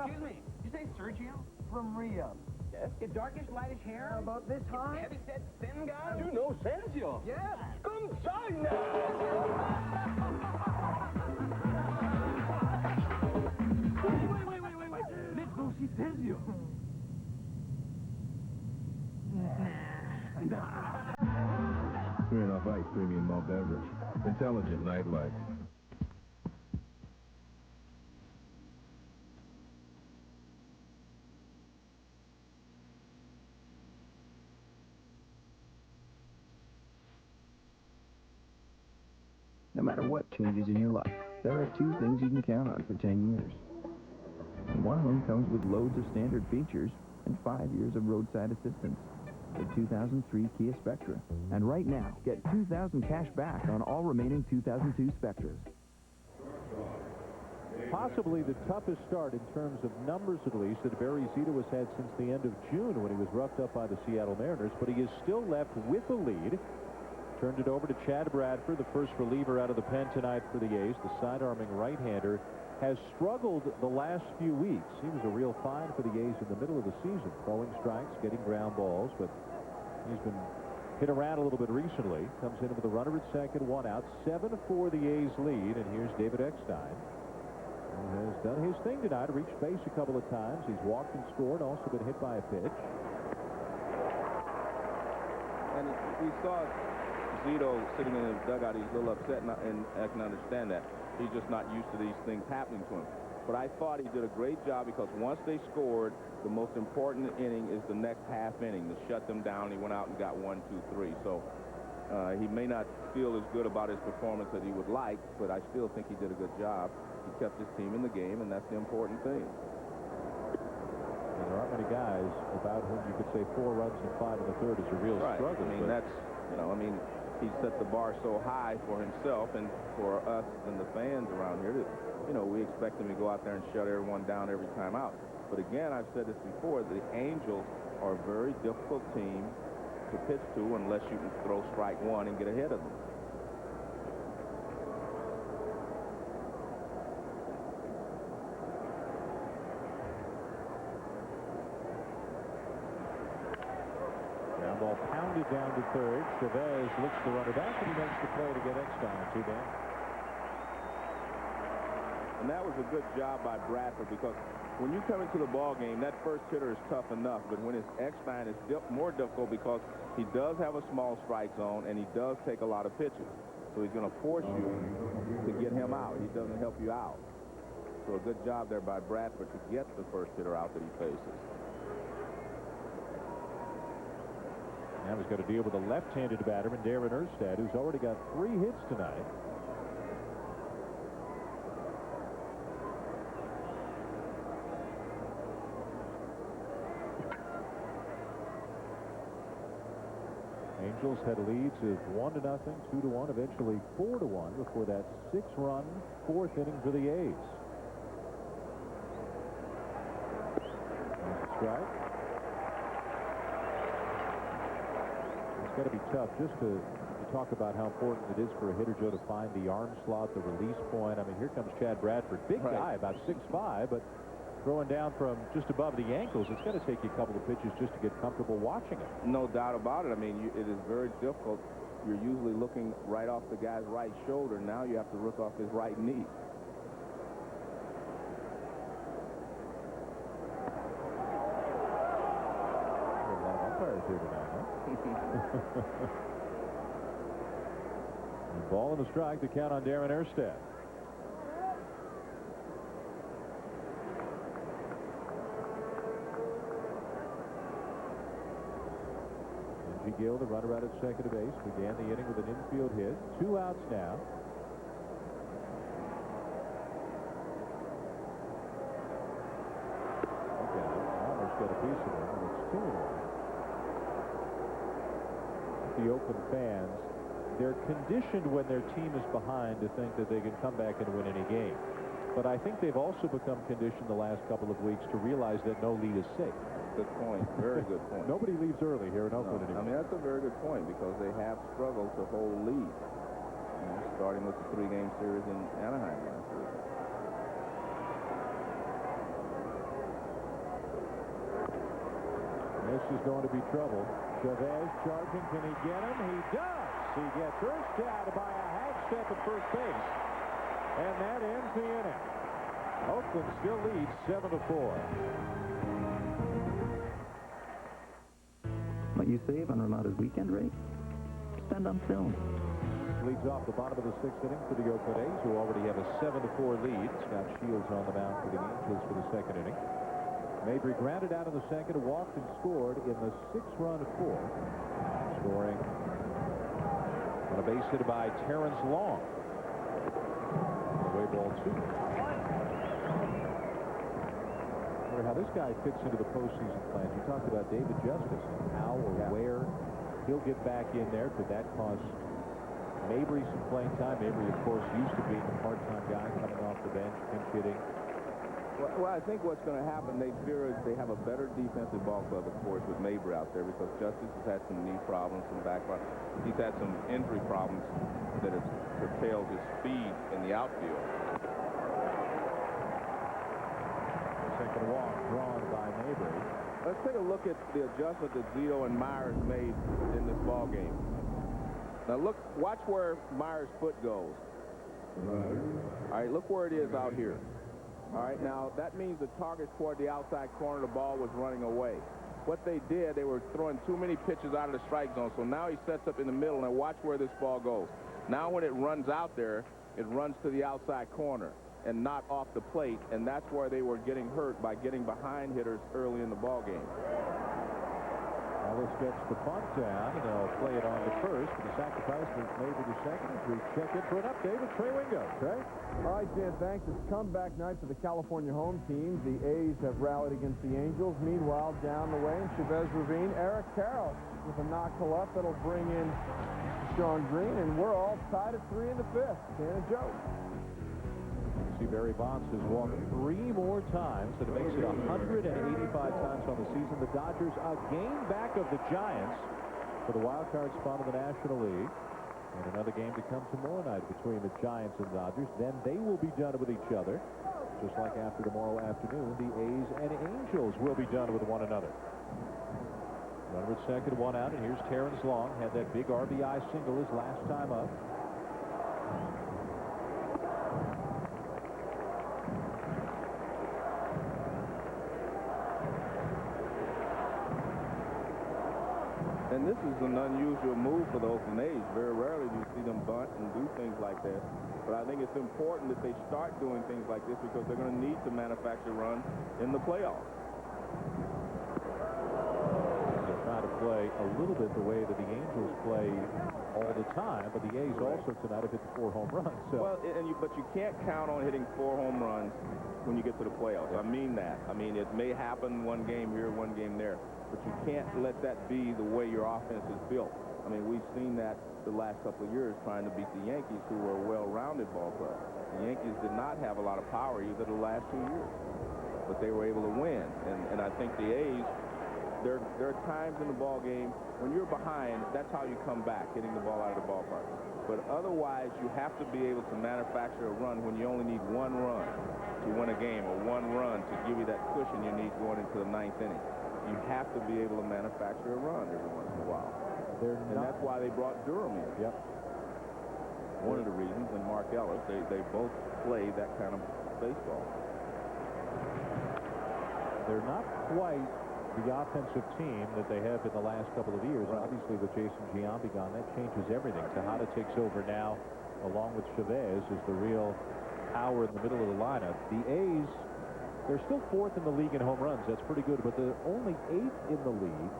Excuse me, you say Sergio? From Rio. Yes. Get darkish, lightish hair? About this high? Heavy set, thin guy? You know Sergio. Yes. Consigna! Wait. Let's go see Sergio. Smirnoff Ice Premium Malt Beverage. Intelligent nightlife. No matter what changes in your life, there are 2 things you can count on for 10 years. And one of them comes with loads of standard features and 5 years of roadside assistance. The 2003 Kia Spectra. And right now, get $2,000 cash back on all remaining 2002 Spectras. Possibly the toughest start in terms of numbers, at least, that Barry Zito has had since the end of June when he was roughed up by the Seattle Mariners, but he is still left with a lead. Turned it over to Chad Bradford, the first reliever out of the pen tonight for the A's. The side-arming right-hander has struggled the last few weeks. He was a real find for the A's in the middle of the season, throwing strikes, getting ground balls, but he's been hit around a little bit recently. Comes in with a runner at second, 1 out, 7-4 the A's lead, and here's David Eckstein, who has done his thing tonight, reached base a couple of times. He's walked and scored, also been hit by a pitch. And we saw Zito sitting in the dugout. He's a little upset, and I can understand that. He's just not used to these things happening to him. But I thought he did a great job because once they scored, the most important inning is the next half inning to shut them down. He went out and got 1, 2, 3. So he may not feel as good about his performance as he would like, but I still think he did a good job. He kept his team in the game, and that's the important thing. And There aren't many guys about whom you could say 4 runs and 5 in the third is a real struggle. I mean, that's, he set the bar so high for himself and for us and the fans around here that, we expect him to go out there and shut everyone down every time out. But again, I've said this before, the Angels are a very difficult team to pitch to unless you can throw strike one and get ahead of them. Ground ball pounded down to third. Chavez looks the runner back, and he makes the play to get Eckstein 2 down. And that was a good job by Bradford, because when you come into the ball game, that first hitter is tough enough, but when it's Eckstein, it's more difficult because he does have a small strike zone and he does take a lot of pitches. So he's going to force you to get him out. He doesn't help you out. So a good job there by Bradford to get the first hitter out that he faces. Now he's got to deal with a left-handed batter in Darren Erstad, who's already got 3 hits tonight. Angels had leads of 1-0, 2-1, eventually 4-1 before that 6-run 4th inning for the A's. There's a strike. It's got to be tough just to talk about how important it is for a hitter, Joe, to find the arm slot, the release point. I mean, here comes Chad Bradford. Big guy, about 6'5", but throwing down from just above the ankles, it's going to take you a couple of pitches just to get comfortable watching it. No doubt about it. I mean, it is very difficult. You're usually looking right off the guy's right shoulder. Now you have to look off his right knee. A lot of umpires here tonight, huh? Ball and a strike to count on Darren Erstad. Gill, the runner out at second base, began the inning with an infield hit. 2 outs now. Okay, almost got a piece of him, and it's 2-1. The Oakland fans, they're conditioned when their team is behind to think that they can come back and win any game. But I think they've also become conditioned the last couple of weeks to realize that no lead is safe. Good point. Very good point. Nobody leaves early here in Oakland anymore. I mean, that's a very good point because they have struggled to hold leads. Starting with the 3-game series in Anaheim last year. This is going to be trouble. Chavez charging. Can he get him? He does. He gets Erstad by a half step at first base. And that ends the inning. Oakland still leads 7-4. What you save on Renata's weekend rate? Spend on film. Leads off the bottom of the 6th inning for the Oakland A's, who already have a 7-4 lead. Scott Shields on the mound for the Angels for the 2nd inning. Mabry grounded out in the 2nd, walked and scored in the 6-run 4th. Scoring on a base hit by Terrence Long. Away ball 2. How this guy fits into the postseason plans. You talked about David Justice and how or where he'll get back in there. Could that cost Mabry some playing time? Mabry, of course, used to being a part-time guy coming off the bench, pinch hitting. Well, I think what's going to happen, they fear they have a better defensive ball club, of course, with Mabry out there because Justice has had some knee problems, some back problems. He's had some injury problems that have curtailed his speed in the outfield. Second walk drawn by Mabry. Let's take a look at the adjustment that Zito and Myers made in this ball game. Now look, watch where Myers' foot goes. All right, look where it is out here. All right, now that means the target toward the outside corner, the ball was running away. What they did, they were throwing too many pitches out of the strike zone. So now he sets up in the middle, and watch where this ball goes. Now when it runs out there, it runs to the outside corner and not off the plate, and that's where they were getting hurt by getting behind hitters early in the ball game. Ellis gets the punt down, and they'll play it on to first. The sacrifice was made to the second as we check in for an update with Trey Wingo. Trey? All right, Dan, thanks. It's comeback night for the California home team. The A's have rallied against the Angels. Meanwhile, down the way in Chavez Ravine, Eric Carroll with a knock to left that'll bring in Sean Green, and we're all tied at 3 in the 5th. Dan and Joe. See, Barry Bonds has walked 3 more times, and it makes it 185 times on the season. The Dodgers a game back of the Giants for the wild card spot of the National League. And another game to come tomorrow night between the Giants and Dodgers. Then they will be done with each other. Just like after tomorrow afternoon, the A's and Angels will be done with one another. Runner at second, 1 out, and here's Terrence Long. Had that big RBI single his last time up. And this is an unusual move for the Oakland A's. Very rarely do you see them bunt and do things like that. But I think it's important that they start doing things like this because they're going to need to manufacture runs in the playoffs. They're trying to play a little bit the way that the Angels play all the time, but the A's also tonight have hit 4 home runs. So. Well, but you can't count on hitting 4 home runs when you get to the playoffs. I mean that. I mean, it may happen one game here, one game there. But you can't let that be the way your offense is built. I mean, we've seen that the last couple of years trying to beat the Yankees, who were a well-rounded ball club. The Yankees did not have a lot of power either the last 2 years, but they were able to win. And I think the A's, there are times in the ball game when you're behind, that's how you come back, hitting the ball out of the ballpark. But otherwise, you have to be able to manufacture a run when you only need 1 run to win a game, or 1 run to give you that cushion you need going into the 9th inning. You have to be able to manufacture a run every once in a while. And that's why they brought Durham in. Yep. One of the reasons, and Mark Ellis, they both play that kind of baseball. They're not quite the offensive team that they have in the last couple of years. Right. Obviously, with Jason Giambi gone, that changes everything. Tejada takes over now, along with Chavez, is the real power in the middle of the lineup. The A's, they're still 4th in the league in home runs. That's pretty good, but they're only 8th in the league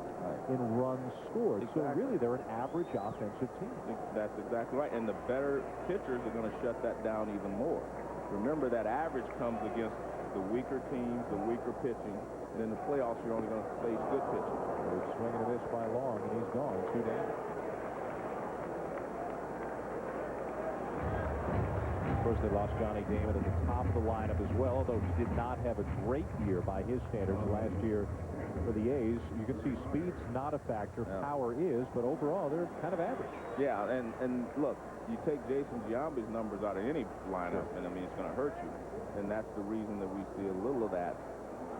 in runs scored. Exactly. So really, they're an average offensive team. That's exactly right. And the better pitchers are going to shut that down even more. Remember, that average comes against the weaker teams, the weaker pitching. And in the playoffs, you're only going to face good pitching. They're swinging a miss by Long, and he's gone. 2 down. Of course, they lost Johnny Damon at the top of the lineup as well, although he did not have a great year by his standards last year for the A's. You can see speed's not a factor. Yeah. Power is, but overall, they're kind of average. Yeah, and look, you take Jason Giambi's numbers out of any lineup, and I mean, it's going to hurt you. And that's the reason that we see a little of that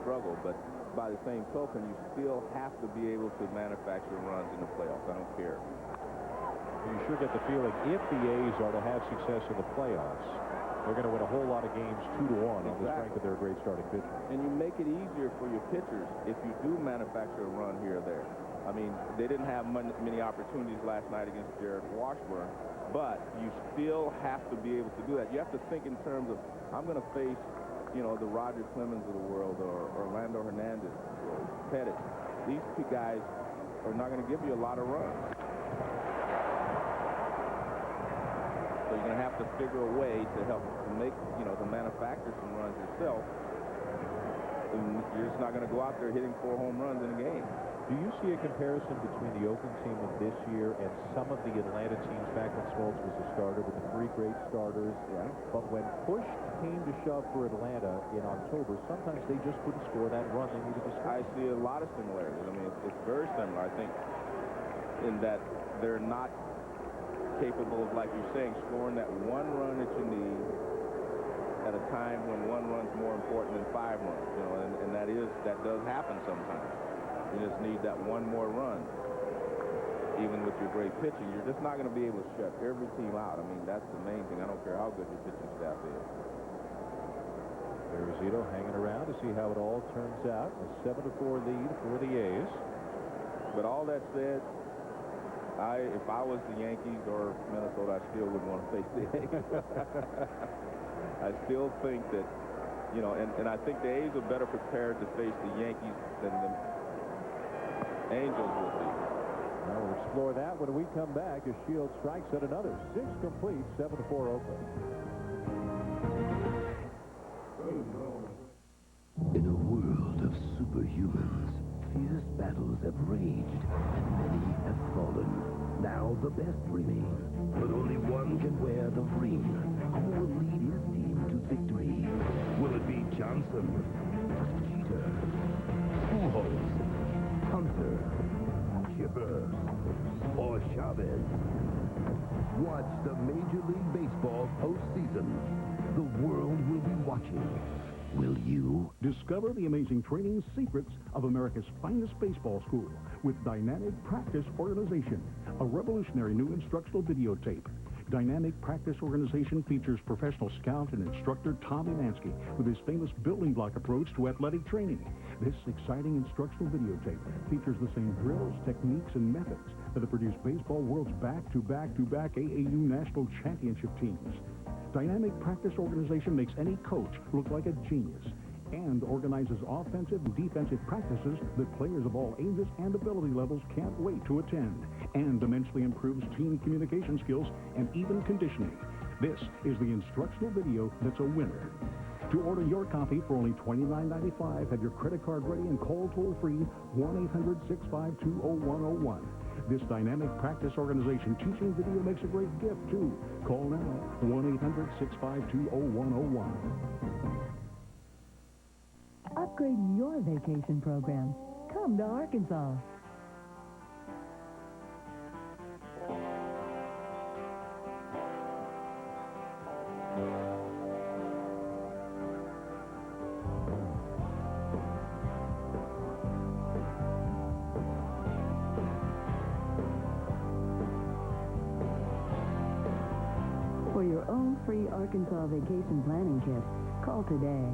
struggle. But by the same token, you still have to be able to manufacture runs in the playoffs. I don't care. You sure get the feeling if the A's are to have success in the playoffs, they're going to win a whole lot of games 2-1 on the strength of their great starting pitching. And you make it easier for your pitchers if you do manufacture a run here or there. I mean, they didn't have many opportunities last night against Jared Washburn, but you still have to be able to do that. You have to think in terms of, I'm going to face, you know, the Roger Clemens of the world, or Orlando Hernandez, or Pettit. These 2 guys are not going to give you a lot of runs. So you're going to have to figure a way to help to make, you know, to manufacture some runs yourself. And you're just not going to go out there hitting 4 home runs in a game. Do you see a comparison between the Oakland team of this year and some of the Atlanta teams back when Smoltz was a starter with the 3 great starters? Yeah. But when push came to shove for Atlanta in October, sometimes they just couldn't score that run they needed to score. I see a lot of similarities. I mean, it's very similar, I think, in that they're not capable of, like you're saying, scoring that 1 run that you need at a time when 1 run's more important than 5 runs, you know, and that does happen sometimes. You just need that 1 more run. Even with your great pitching, you're just not going to be able to shut every team out. I mean, that's the main thing. I don't care how good your pitching staff is. There's Zito hanging around to see how it all turns out. A 7-4 lead for the A's. But all that said, if I was the Yankees or Minnesota, I still wouldn't want to face the A's. I still think that, you know, and I think the A's are better prepared to face the Yankees than Angels would be. Now we'll explore that when we come back as Shields strikes at another. 6 complete, 7-4 Oakland. In a world of superhumans, fierce battles have raged and many have fallen. Now the best remain, but only one can wear the ring. Who will lead his team to victory? Will it be Johnson, Jeter, Pujols, Hunter, Chipper, or Chavez? Watch the Major League Baseball postseason. The world will be watching. Will you? Discover the amazing training secrets of America's finest baseball school with Dynamic Practice Organization, a revolutionary new instructional videotape. Dynamic Practice Organization features professional scout and instructor Tom Enansky with his famous building block approach to athletic training. This exciting instructional videotape features the same drills, techniques, and methods that have produced baseball world's back-to-back-to-back AAU national championship teams. Dynamic Practice Organization makes any coach look like a genius and organizes offensive and defensive practices that players of all ages and ability levels can't wait to attend, and immensely improves team communication skills and even conditioning. This is the instructional video that's a winner. To order your copy for only $29.95, have your credit card ready and call toll-free 1-800-652-0101. This Dynamic Practice Organization teaching video makes a great gift, too. Call now, 1-800-652-0101. Upgrade your vacation program. Come to Arkansas. For your own free Arkansas vacation planning kit, call today.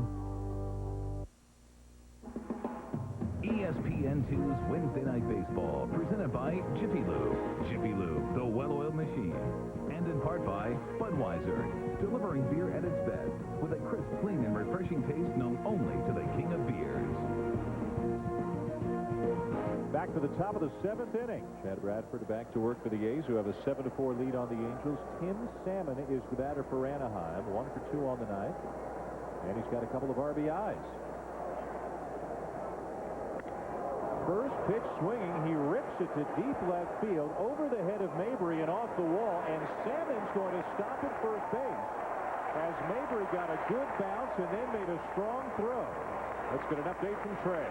ESPN 2's Wednesday Night Baseball, presented by Jiffy Lube. Jiffy Lube, the well-oiled machine. And in part by Budweiser, delivering beer at its best with a crisp, clean, and refreshing taste known only to the king of beers. Back to the top of the 7th inning. Chad Bradford back to work for the A's, who have a 7-4 lead on the Angels. Tim Salmon is the batter for Anaheim, 1 for 2 on the night. And he's got a couple of RBIs. First pitch swinging, he rips it to deep left field, over the head of Mabry and off the wall, and Salmon's going to stop at first base as Mabry got a good bounce and then made a strong throw. Let's get an update from Trey.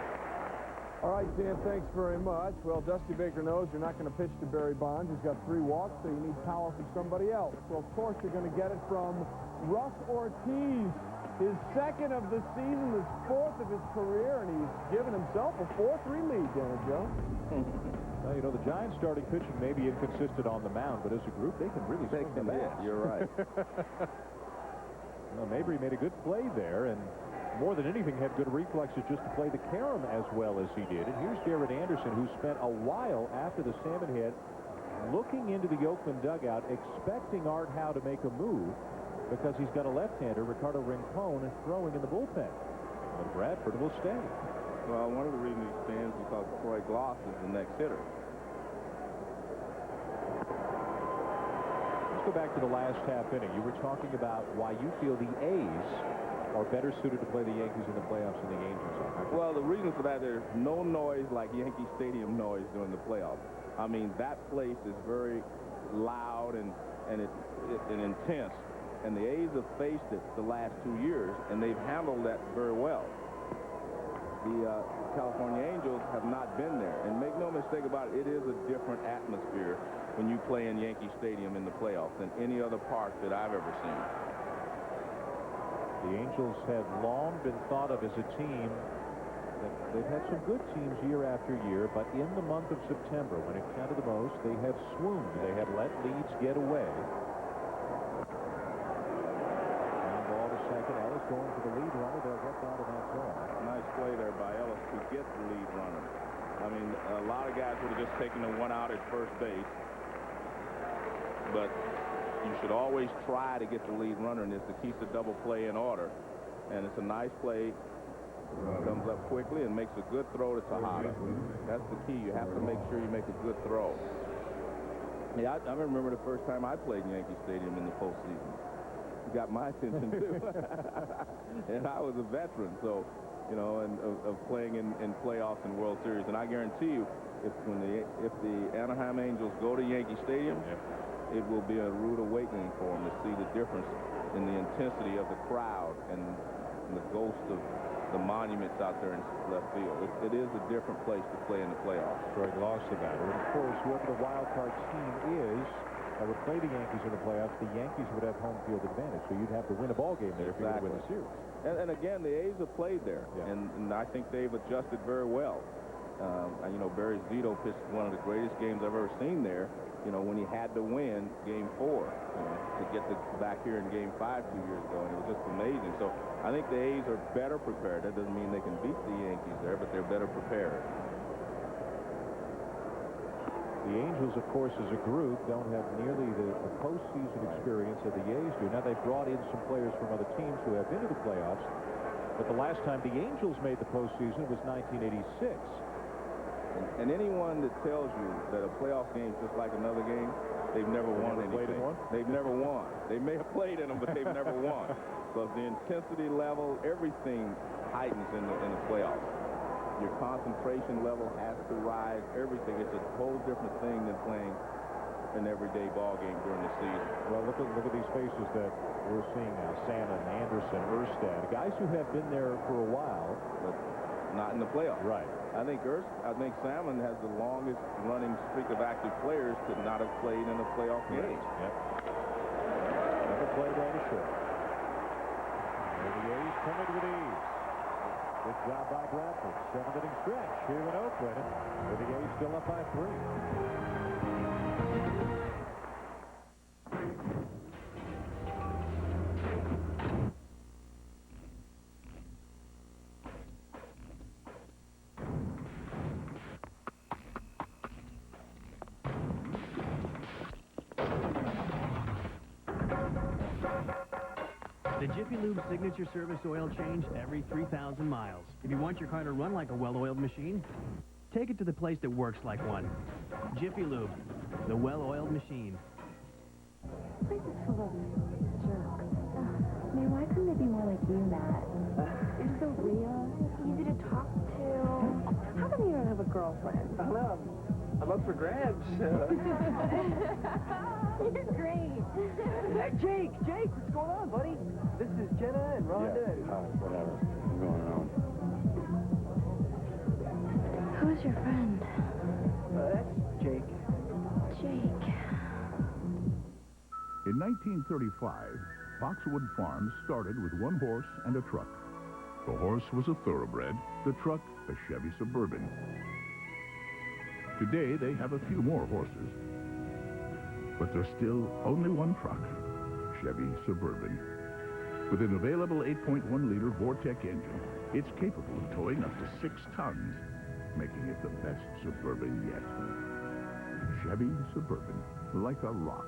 All right, Dan, thanks very much. Well, Dusty Baker knows you're not going to pitch to Barry Bonds. He's got 3 walks, so you need power from somebody else. Well, of course, you're going to get it from Russ Ortiz. His 2nd of the season, his 4th of his career, and he's given himself a 4-3 lead, Dan Joe. Well, you know, the Giants starting pitching may be inconsistent on the mound, but as a group, they can really swing the bat. You're right. Well, Mabry made a good play there, and more than anything had good reflexes just to play the carom as well as he did. And here's Garrett Anderson, who spent a while after the Salmon hit looking into the Oakland dugout, expecting Art Howe to make a move, because he's got a left-hander, Ricardo Rincon, throwing in the bullpen. But Bradford will stay. Well, one of the reasons he stands is because Troy Gloss is the next hitter. Let's go back to the last half inning. You were talking about why you feel the A's are better suited to play the Yankees in the playoffs than the Angels are. Well, the reason for that, there's no noise like Yankee Stadium noise during the playoffs. I mean, that place is very loud and intense. And the A's have faced it the last 2 years, and they've handled that very well. The California Angels have not been there. And make no mistake about it, it is a different atmosphere when you play in Yankee Stadium in the playoffs than any other park that I've ever seen. The Angels have long been thought of as a team that they've had some good teams year after year, but in the month of September, when it counted the most, they have swooned. They have let leads get away. Second, Ellis going for the lead runner. They'll get down to that ball. Nice play there by Ellis to get the lead runner. I mean, a lot of guys would have just taken the 1 out at first base. But you should always try to get the lead runner, and it's to keep the double play in order. And it's a nice play Comes up quickly and makes a good throw to Tejada. That's the key. You have to make sure you make a good throw. Yeah, I remember the first time I played in Yankee Stadium in the postseason. It got my attention, too. And I was a veteran, so, you know, of playing in playoffs and World Series. And I guarantee you, if the Anaheim Angels go to Yankee Stadium, it will be a rude awakening for them to see the difference in the intensity of the crowd and the ghost of the monuments out there in left field. It is a different place to play in the playoffs. Greg lost about it. And of course, whoever the wild card team is that would play the Yankees in the playoffs, the Yankees would have home field advantage. So you'd have to win a ball game there if you win the series. And again, the A's have played there, and I think they've adjusted very well. You know, Barry Zito pitched one of the greatest games I've ever seen there, you know, when he had to win Game 4, you know, to get back here in Game 5 2 years ago, and it was just amazing. So I think the A's are better prepared. That doesn't mean they can beat the Yankees there, but they're better prepared. The Angels, of course, as a group, don't have nearly the postseason experience that the A's do. Now, they've brought in some players from other teams who have been to the playoffs, but the last time the Angels made the postseason was 1986. And anyone that tells you that a playoff game is just like another game, they've never won anything. Played in one? They've never won. They may have played in them, but they've never won. So the intensity level, everything heightens in the playoffs. Your concentration level has to rise. Everything. It's a whole different thing than playing an everyday ball game during the season. Well, look at these faces that we're seeing now. Salmon, Anderson, Erstad, guys who have been there for a while, but not in the playoffs. Right. I think Salmon has the longest running streak of active players to not have played in a playoff game. Yep. Never played on the shore. And the A's coming with ease. Good job by Bradford. 7-inning stretch here in Oakland. With the A's still up by 3. The Jiffy Lube Signature Service oil change every 3,000 miles. If you want your car to run like a well-oiled machine, take it to the place that works like one. Jiffy Lube, the well-oiled machine. This place is full of jerks. Man, why couldn't they be more like you, Matt? You're so real, easy to talk to. How come you don't have a girlfriend? I don't know. I'm up for grabs. You're great. Hey, Jake, what's going on, buddy? This is Jenna and Rhonda. Yeah, whatever. What's going on? Who's your friend? That's Jake. Jake. In 1935, Boxwood Farms started with one horse and a truck. The horse was a thoroughbred, the truck a Chevy Suburban. Today, they have a few more horses, but there's still only one truck, Chevy Suburban. With an available 8.1-liter Vortec engine, it's capable of towing up to 6 tons, making it the best Suburban yet. Chevy Suburban, like a rock.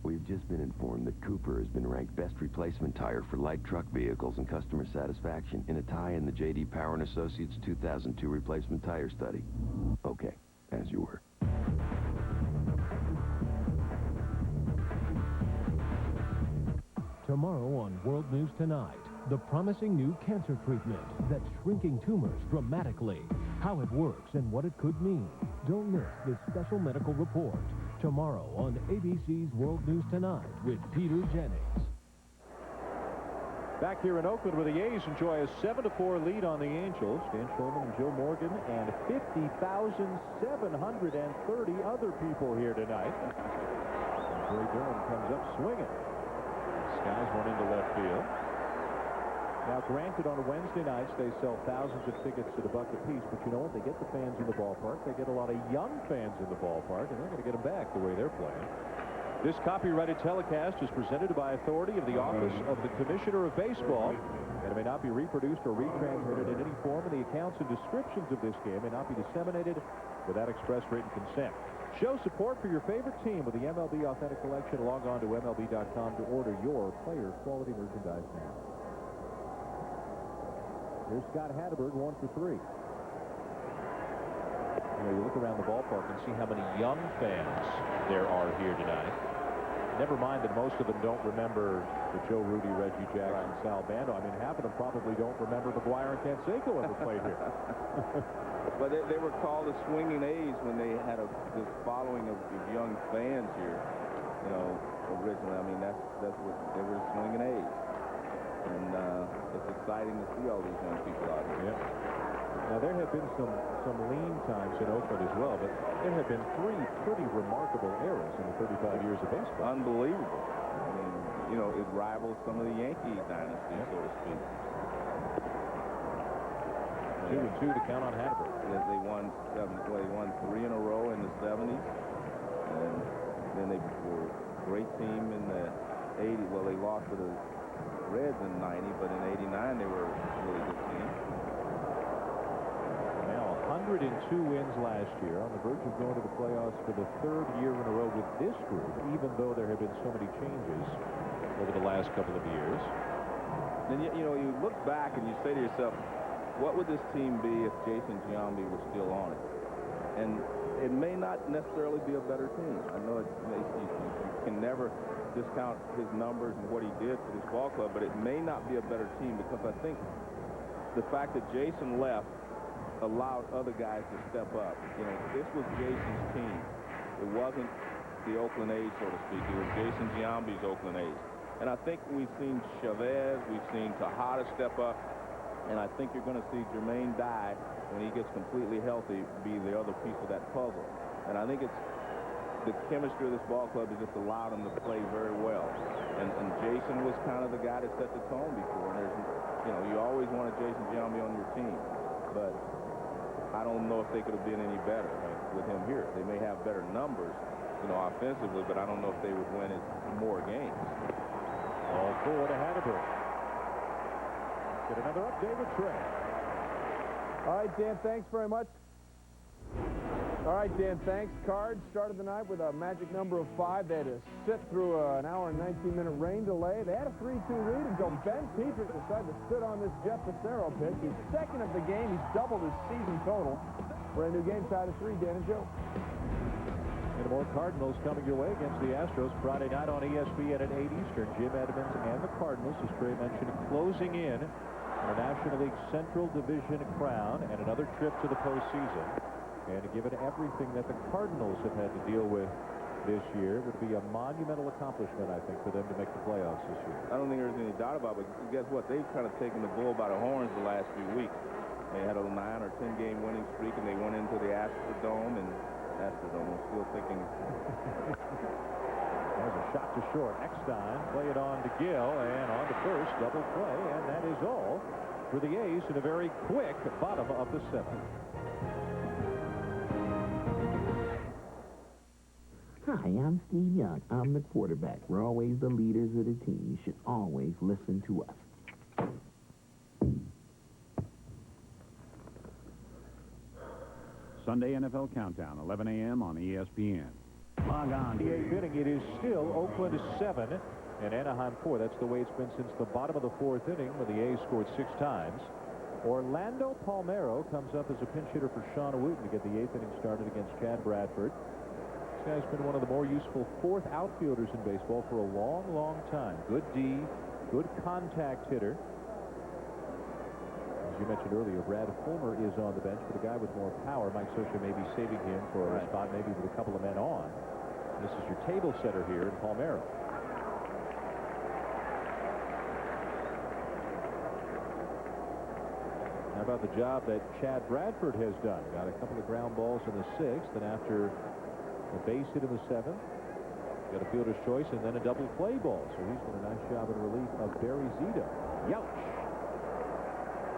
We've just been informed that Cooper has been ranked best replacement tire for light truck vehicles and customer satisfaction in a tie in the J.D. Power & Associates 2002 replacement tire study. Okay, as you were. Tomorrow on World News Tonight, the promising new cancer treatment that's shrinking tumors dramatically. How it works and what it could mean. Don't miss this special medical report. Tomorrow on ABC's World News Tonight with Peter Jennings. Back here in Oakland where the A's enjoy a 7-4 lead on the Angels. Dan Shulman and Joe Morgan and 50,730 other people here tonight. Jerry Durham comes up swinging. Skies one into left field. Now, granted, on Wednesday nights, they sell thousands of tickets to the buck apiece, but you know what? They get the fans in the ballpark. They get a lot of young fans in the ballpark, and they're going to get them back the way they're playing. This copyrighted telecast is presented by authority of the Office of the Commissioner of Baseball. and it may not be reproduced or retransmitted in any form, and the accounts and descriptions of this game may not be disseminated without express written consent. Show support for your favorite team with the MLB Authentic Collection. Log on to MLB.com to order your player quality merchandise now. Here's Scott Hatterberg, 1 for 3. You look around the ballpark and see how many young fans there are here tonight. Never mind that most of them don't remember the Joe Rudy, Reggie Jackson, Sal Bando. I mean, half of them probably don't remember McGuire and Canseco ever played here. But they were called the Swinging A's when they had this following of young fans here. You know, originally, I mean, that's what they were, Swinging A's. And it's exciting to see all these young people out here. Yeah. Now, there have been some lean times in Oakland as well, but there have been 3 pretty remarkable eras in the 35 years of baseball. Unbelievable. I mean, you know, it rivals some of the Yankee dynasty, so to speak. 2-2 to count on Hatterberg. They won 3 in a row in the 70s, and then they were a great team in the 80s. Well, they lost to the Reds in 90, but in 89 they were a really good team. Now 102 wins last year, on the verge of going to the playoffs for the 3rd year in a row with this group, even though there have been so many changes over the last couple of years. And you know, you look back and you say to yourself, what would this team be if Jason Giambi was still on it? And it may not necessarily be a better team. I know you can never discount his numbers and what he did for this ball club, but it may not be a better team, because I think the fact that Jason left allowed other guys to step up. You know, this was Jason's team. It wasn't the Oakland A's, so to speak. It was Jason Giambi's Oakland A's. And I think we've seen Chavez, we've seen Tejada step up, and I think you're going to see Jermaine Dye, when he gets completely healthy, be the other piece of that puzzle. And I think it's the chemistry of this ball club has just allowed him to play very well. And Jason was kind of the guy that set the tone before. And there's, you know, you always wanted Jason Giambi on your team, but I don't know if they could have been any better with him here. They may have better numbers, you know, offensively, but I don't know if they would win it more games. All 4 to Hatterberg. Get another update with Trey. All right, Dan, thanks very much. All right, Dan, thanks. Cards started the night with a magic number of 5. They had to sit through an hour and 19-minute rain delay. They had a 3-2 lead until Ben Petrick decided to sit on this Jeff Pissarro pitch. His second of the game. He's doubled his season total. Brand new game tied at 3. Dan and Joe. And more Cardinals coming your way against the Astros Friday night on ESPN at 8 Eastern. Jim Edmonds and the Cardinals, as Trey mentioned, closing in on a National League Central Division crown and another trip to the postseason. And given everything that the Cardinals have had to deal with this year, it would be a monumental accomplishment, I think, for them to make the playoffs this year. I don't think there's any doubt about it, but guess what? They've kind of taken the bull by the horns the last few weeks. They had a 9 or 10 game winning streak, and they went into the Astrodome, and Astrodome was still thinking. There's a shot to short. Eckstein play it on to Gill, and on to first, double play, and that is all for the A's in a very quick bottom of the 7th. Hi, I'm Steve Young. I'm the quarterback. We're always the leaders of the team. You should always listen to us. Sunday NFL Countdown, 11 a.m. on ESPN. Log on. The 8th inning, it is still Oakland 7 and Anaheim 4. That's the way it's been since the bottom of the 4th inning, when the A's scored 6 times. Orlando Palmeiro comes up as a pinch hitter for Sean Wooten to get the 8th inning started against Chad Bradford. This guy's been one of the more useful 4th outfielders in baseball for a long, long time. Good D, good contact hitter. As you mentioned earlier, Brad Fulmer is on the bench, but a guy with more power. Mike Scioscia may be saving him for a spot maybe with a couple of men on. This is your table setter here in Palmeiro. How about the job that Chad Bradford has done? Got a couple of ground balls in the 6th, and after a base hit in the 7th, got a fielder's choice, and then a double play ball. So he's done a nice job in relief of Barry Zito. Youch!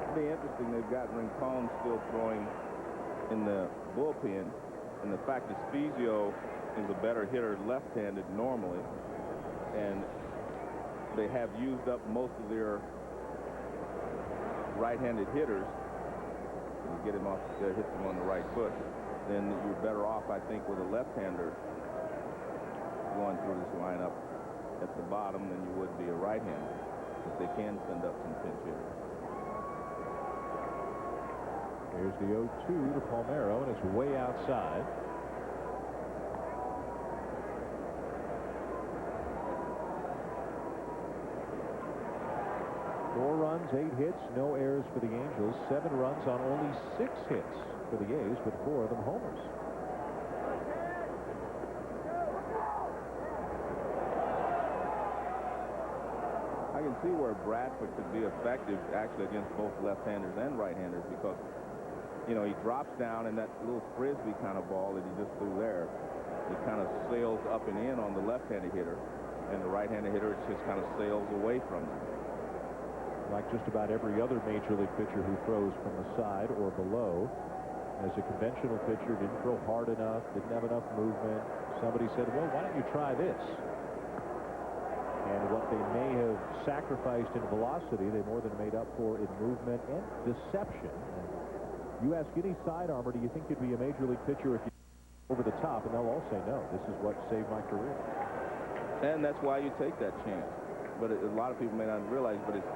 It'll be interesting. They've got Rincon still throwing in the bullpen, and the fact that Spezio is a better hitter left-handed normally, and they have used up most of their right-handed hitters, you get him off, hit them on the right foot, then you're better off, I think, with a left-hander going through this lineup at the bottom than you would be a right-hander, because they can send up some pinch hitters. Here's the 0-2 to Palmeiro, and it's way outside. Four runs, 8 hits, no errors for the Angels. 7 runs on only 6 hits for the A's, but 4 of them homers. I can see where Bradford could be effective actually against both left-handers and right-handers, because, you know, he drops down, and that little frisbee kind of ball that he just threw there, it kind of sails up and in on the left-handed hitter, and the right-handed hitter just kind of sails away from them. Like just about every other major league pitcher who throws from the side or below, as a conventional pitcher, didn't throw hard enough, didn't have enough movement. Somebody said, well, why don't you try this? And what they may have sacrificed in velocity, they more than made up for in movement and deception. And you ask any sidearmer, do you think you'd be a major league pitcher if you over the top? And they'll all say no. This is what saved my career. And that's why you take that chance. But a lot of people may not realize, but it's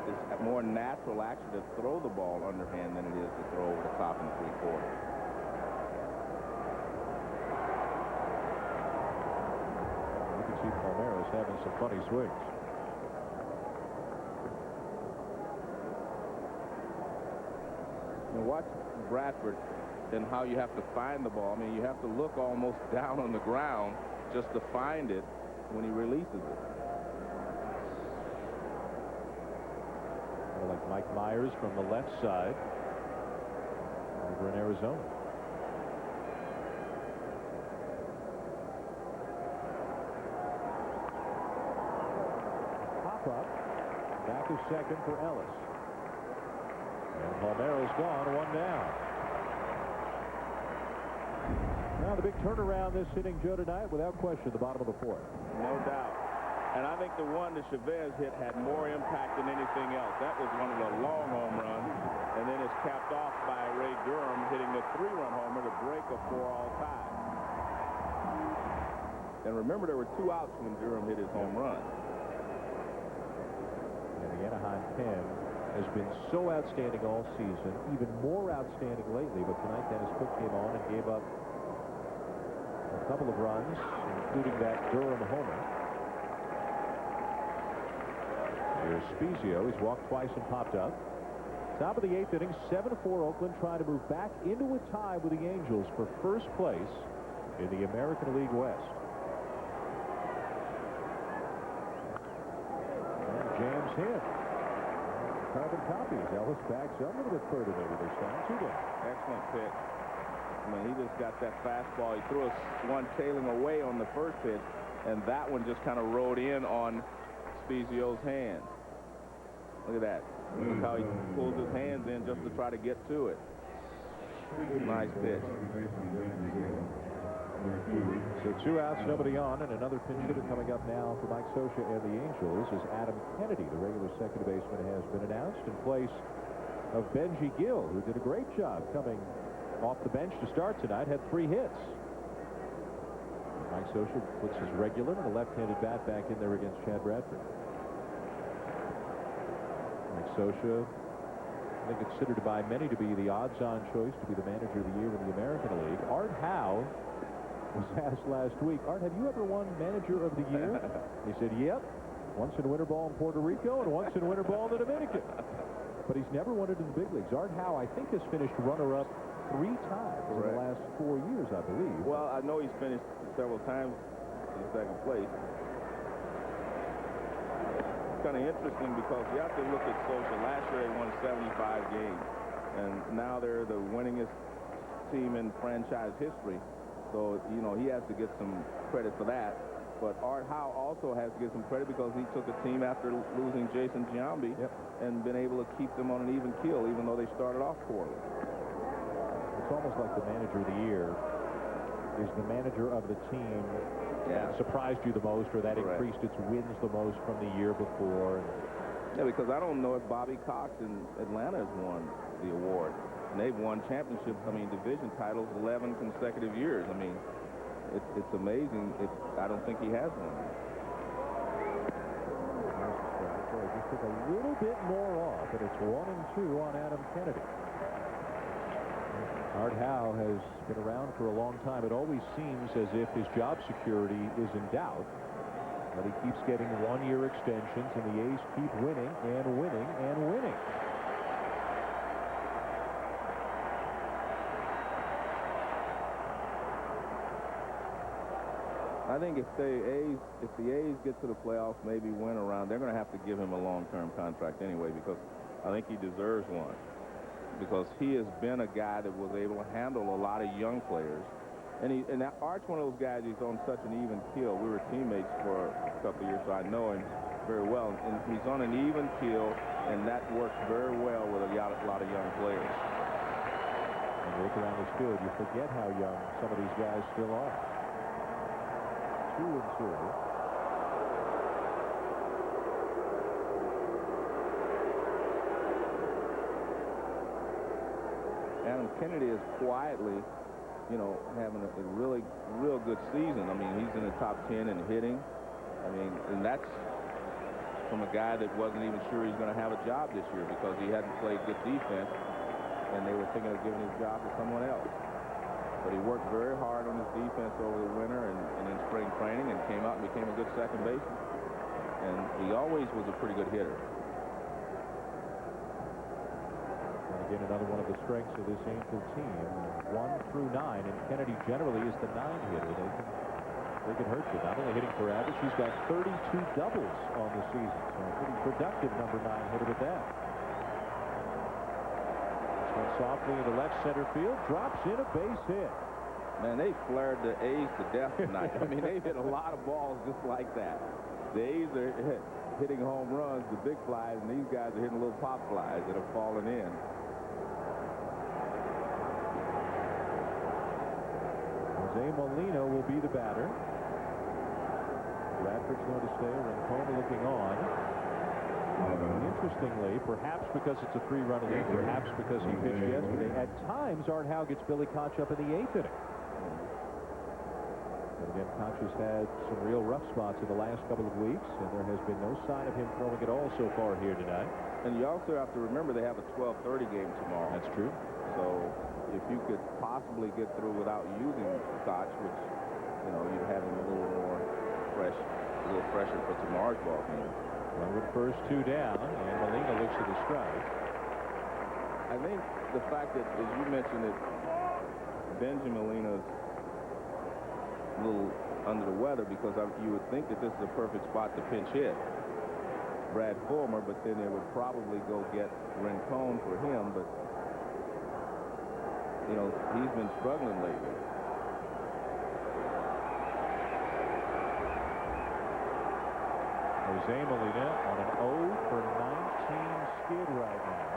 more natural actually to throw the ball underhand than it is to throw over the top and 3/4. You can see Palmeiro's having some funny swings. Now watch Bradford and how you have to find the ball. I mean, you have to look almost down on the ground just to find it when he releases it. Like Mike Myers from the left side over in Arizona. Pop up. Back to second for Ellis. And Palmeiro's gone, 1 down. Now the big turnaround this inning, Joe, tonight, without question, the bottom of the 4th. No doubt. And I think the one that Chavez hit had more impact than anything else. That was one of the long home runs, and then it's capped off by Ray Durham hitting the 3-run homer to break a 4-all tie. And remember, there were 2 outs when Durham hit his home run. And the Anaheim pen has been so outstanding all season, even more outstanding lately, but tonight Dennis Cook came on and gave up a couple of runs, including that Durham homer. Here's Spezio. He's walked twice and popped up. Top of the 8th inning, 7-4 Oakland, trying to move back into a tie with the Angels for first place in the American League West. And jams hit. Carbon copies. Ellis backs up a little bit further maybe this time. 2 down. Excellent pitch. I mean, he just got that fastball. He threw one tailing away on the first pitch, and that one just kind of rode in on Spezio's hands. Look at that. Look how he pulls his hands in just to try to get to it. Nice pitch. So 2 outs, nobody on, and another pinch hitter coming up now for Mike Scioscia and the Angels is Adam Kennedy. The regular second baseman has been announced in place of Benji Gill, who did a great job coming off the bench to start tonight, had 3 hits. Mike Scioscia puts his regular and a left-handed bat back in there against Chad Bradford. Mike Scioscia, I think, considered by many to be the odds-on choice to be the manager of the year in the American League. Art Howe was asked last week, Art, have you ever won manager of the year? He said, yep. Once in winter ball in Puerto Rico and once in winter ball in the Dominican. But he's never won it in the big leagues. Art Howe, I think, has finished runner-up 3 times in the last 4 years, I believe. Well, I know he's finished several times in second place. It's kind of interesting because you have to look at Scioscia. Last year they won 75 games, and now they're the winningest team in franchise history. So, you know, he has to get some credit for that. But Art Howe also has to get some credit because he took a team after losing Jason Giambi and been able to keep them on an even keel, even though they started off poorly. It's almost like the manager of the year is the manager of the team that surprised you the most, or that increased its wins the most from the year before. Yeah, because I don't know if Bobby Cox in Atlanta has won the award. And they've won championships, division titles 11 consecutive years. It's amazing. I don't think he has one. Just took a little bit more off, and it's 1-2 on Adam Kennedy. Art Howe has been around for a long time. It always seems as if his job security is in doubt. But he keeps getting one-year extensions, and the A's keep winning and winning and winning. I think if the A's get to the playoffs, maybe win around, they're going to have to give him a long-term contract anyway, because I think he deserves one. Because he has been a guy that was able to handle a lot of young players. And Art's one of those guys, he's on such an even keel. We were teammates for a couple of years, so I know him very well. And he's on an even keel, and that works very well with a lot of young players. And look around this field, you forget how young some of these guys still are. 2-2. Adam Kennedy is quietly, having a real good season. He's in the top 10 in hitting. And that's from a guy that wasn't even sure he's going to have a job this year because he hadn't played good defense, and they were thinking of giving his job to someone else. But he worked very hard on his defense over the winter and in spring training, and came out and became a good second baseman. And he always was a pretty good hitter. And again, another one of the strengths of this Angel team, 1 through 9, and Kennedy generally is the 9-hitter. They can hurt you. Not only hitting for average, he's got 32 doubles on the season. So a pretty productive number 9 hitter with that. This one softly into left center field, drops in a base hit. Man, they flared the A's to death tonight. They've hit a lot of balls just like that. The A's are hitting home runs, the big flies, and these guys are hitting little pop flies that are falling in. Jose Molina will be the batter. Bradford's going to stay. Rincon looking on. Interestingly, perhaps because it's a 3-run lead, perhaps because he pitched yesterday, at times Art Howe gets Billy Koch up in the 8th inning. But again, Koch has had some real rough spots in the last couple of weeks, and there has been no sign of him throwing at all so far here tonight. And you also have to remember they have a 12:30 game tomorrow. That's true. So if you could possibly get through without using Koch, which, you'd have him a little fresher for tomorrow's ball game. One with first 2 down, and Molina looks to the strike. I think the fact that, as you mentioned, that Benjamin Molina's a little under the weather, because you would think that this is a perfect spot to pinch hit Brad Fulmer, but then they would probably go get Rincon for him, but he's been struggling lately. Jose Molina on an 0 for 19 skid right now.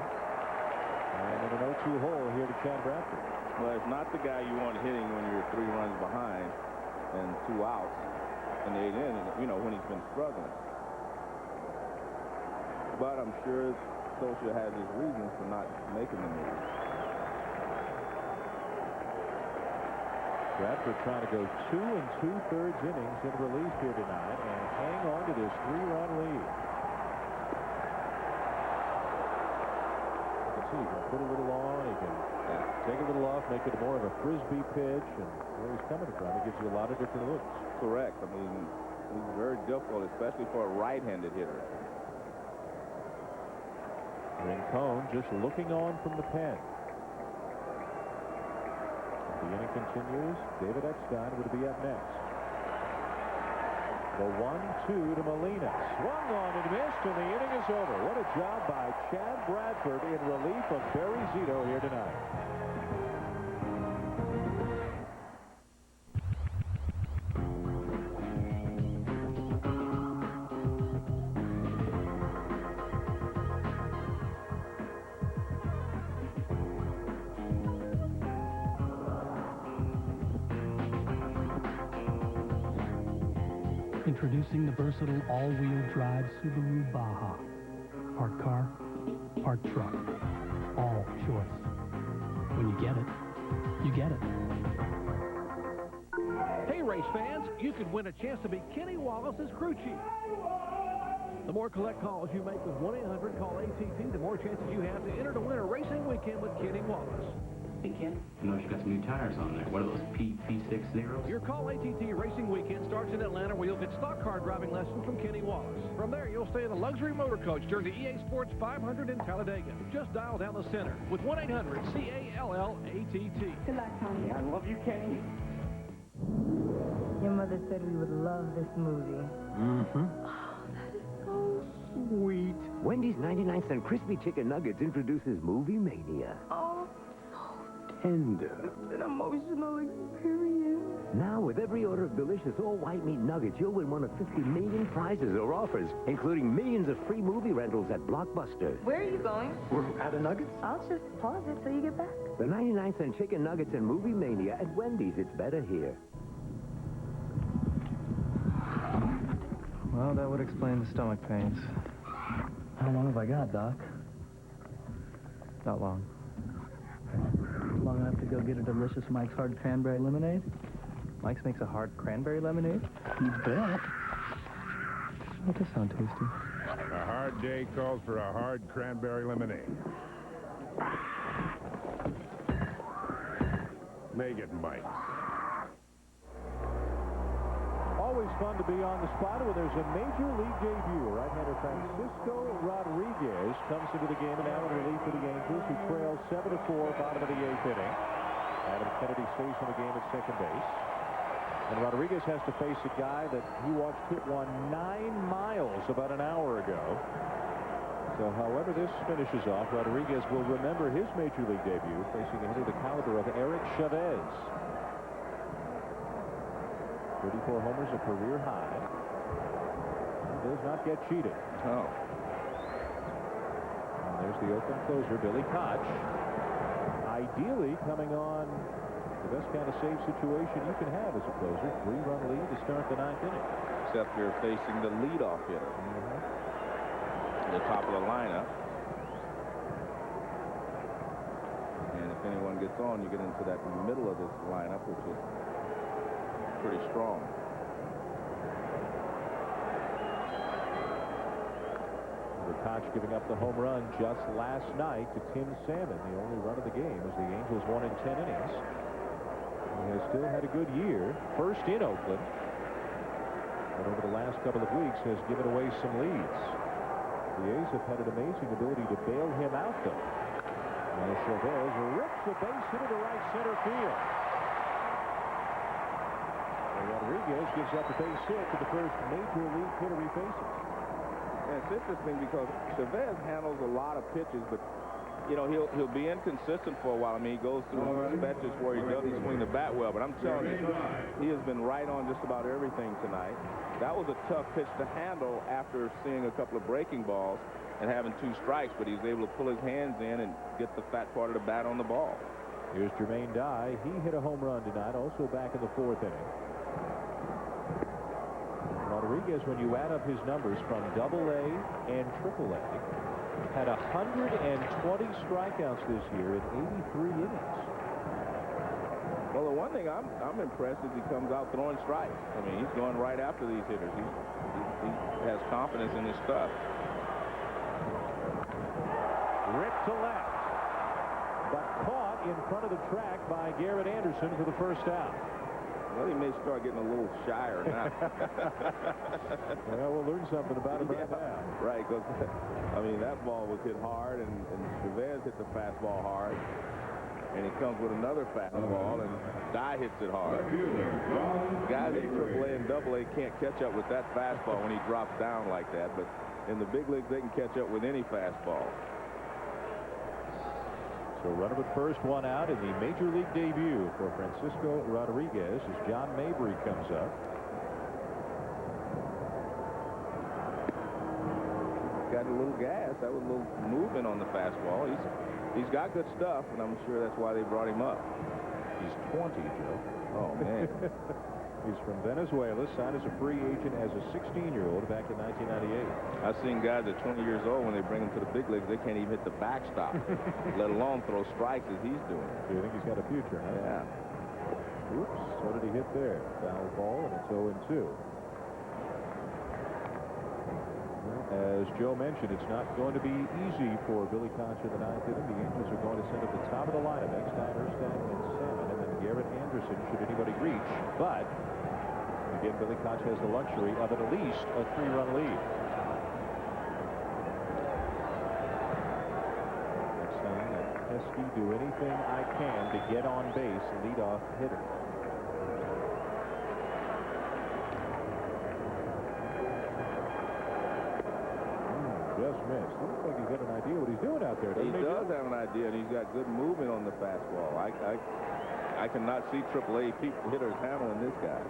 And in an 0-2 hole here to Chad Bradford. Well, it's not the guy you want hitting when you're 3 runs behind and 2 outs in the 8th inning, when he's been struggling. But I'm sure Scioscia has his reasons for not making the move. Bradford trying to go 2 2/3 innings in relief here tonight and hang on to this 3-run lead. You can see he can put a little on, he can take a little off, make it more of a frisbee pitch, and where he's coming from, it gives you a lot of different looks. Correct. He's very difficult, especially for a right-handed hitter. Rincon just looking on from the pen. The inning continues. David Eckstein would be up next. The 1-2 to Molina. Swung on and missed, and the inning is over. What a job by Chad Bradford in relief of Barry Zito here tonight. Introducing the versatile all-wheel drive Subaru Baja. Part car, part truck. All choice. When you get it, you get it. Hey, race fans, you could win a chance to be Kenny Wallace's crew chief. The more collect calls you make with 1-800-CALL-ATT, the more chances you have to enter to win a racing weekend with Kenny Wallace. Hey, Ken, I noticed you got some new tires on there. What are those, P6 zeros? Your Call ATT Racing Weekend starts in Atlanta, where you'll get stock car driving lessons from Kenny Wallace. From there, you'll stay in a luxury motor coach during the EA Sports 500 in Talladega. Just dial down the center with 1-800-CALL-ATT. Good luck, Tommy. I love you, Kenny. Your mother said we would love this movie. Mm-hmm. Sweet. Wendy's 99-cent crispy chicken nuggets introduces Movie Mania. Oh, Tender. an emotional experience. Now, with every order of delicious all-white meat nuggets, you'll win one of 50 million prizes or offers, including millions of free movie rentals at Blockbuster. Where are you going? We're out of nuggets? I'll just pause it till you get back. The 99-cent chicken nuggets and Movie Mania at Wendy's. It's better here. Well, that would explain the stomach pains. How long have I got, Doc? Not long. Long enough to go get a delicious Mike's Hard Cranberry Lemonade? Mike's makes a hard cranberry lemonade? You bet. That does sound tasty. A hard day calls for a hard cranberry lemonade. Make it Mike's. Always fun to be on the spot when there's a major league debut. Right-hander Francisco Rodriguez comes into the game and now in relief for the Angels, who trails 7-4, bottom of the 8th inning. Adam Kennedy stays in the game at second base. And Rodriguez has to face a guy that he watched hit one 9 miles about an hour ago. So however this finishes off, Rodriguez will remember his major league debut, facing a hitter the caliber of Eric Chavez. 34 homers, a career high. He does not get cheated. Oh. And there's the Oakland closer, Billy Koch. Ideally coming on the best kind of save situation you can have as a closer. 3-run lead to start the 9th inning. Except you're facing the leadoff hitter. The top of the lineup. And if anyone gets on, you get into that middle of this lineup, which is pretty strong. Koch giving up the home run just last night to Tim Salmon, the only run of the game as the Angels won in 10 innings. He has still had a good year, first in Oakland, but over the last couple of weeks has given away some leads. The A's have had an amazing ability to bail him out, though. Now Chavez rips a base hit into right center field. Rodriguez gives up a base hit to the first major league hitter he faces. And it's interesting because Chavez handles a lot of pitches, but you know he'll be inconsistent for a while. I mean, he goes through stretches where he doesn't swing the bat well, but I'm telling you, he has been right on just about everything tonight. That was a tough pitch to handle after seeing a couple of breaking balls and having 2 strikes, but he was able to pull his hands in and get the fat part of the bat on the ball. Here's Jermaine Dye. He hit a home run tonight, also back in the 4th inning. Rodriguez, when you add up his numbers from AA and AAA, had 120 strikeouts this year in 83 innings. Well, the one thing I'm impressed is he comes out throwing strikes. I mean, he's going right after these hitters. He has confidence in his stuff. Ripped to left, but caught in front of the track by Garrett Anderson for the first out. Well, he may start getting a little shyer now. Well, we'll learn something about him right now. Right, because, I mean, that ball was hit hard, and Chavez hit the fastball hard. And he comes with another fastball, and Dye hits it hard. Guys in AAA and AA can't catch up with that fastball when he drops down like that, but in the big leagues, they can catch up with any fastball. So runner at first, 1 out in the major league debut for Francisco Rodriguez as John Mabry comes up. Got a little gas. That was a little movement on the fastball. He's got good stuff, and I'm sure that's why they brought him up. He's 20, Joe. Oh, man. He's from Venezuela, signed as a free agent as a 16-year-old back in 1998. I've seen guys at 20 years old, when they bring them to the big leagues, they can't even hit the backstop, let alone throw strikes as he's doing. Do you think he's got a future, huh? Yeah. Oops, what did he hit there? Foul ball, and it's 0-2. As Joe mentioned, it's not going to be easy for Billy Koch in the ninth inning. The Angels are going to send at the top of the lineup Eckstein, Erstad, and Salmon, and then Garrett Anderson, should anybody reach. But, again, Billy Koch has the luxury of at least a 3-run lead. Eckstein and Pesky, do anything I can to get on base, leadoff hitter. Just missed. Looks like he's got an idea what he's doing out there. He does have an idea, and he's got good movement on the fastball. I cannot see AAA hitters handling this guy.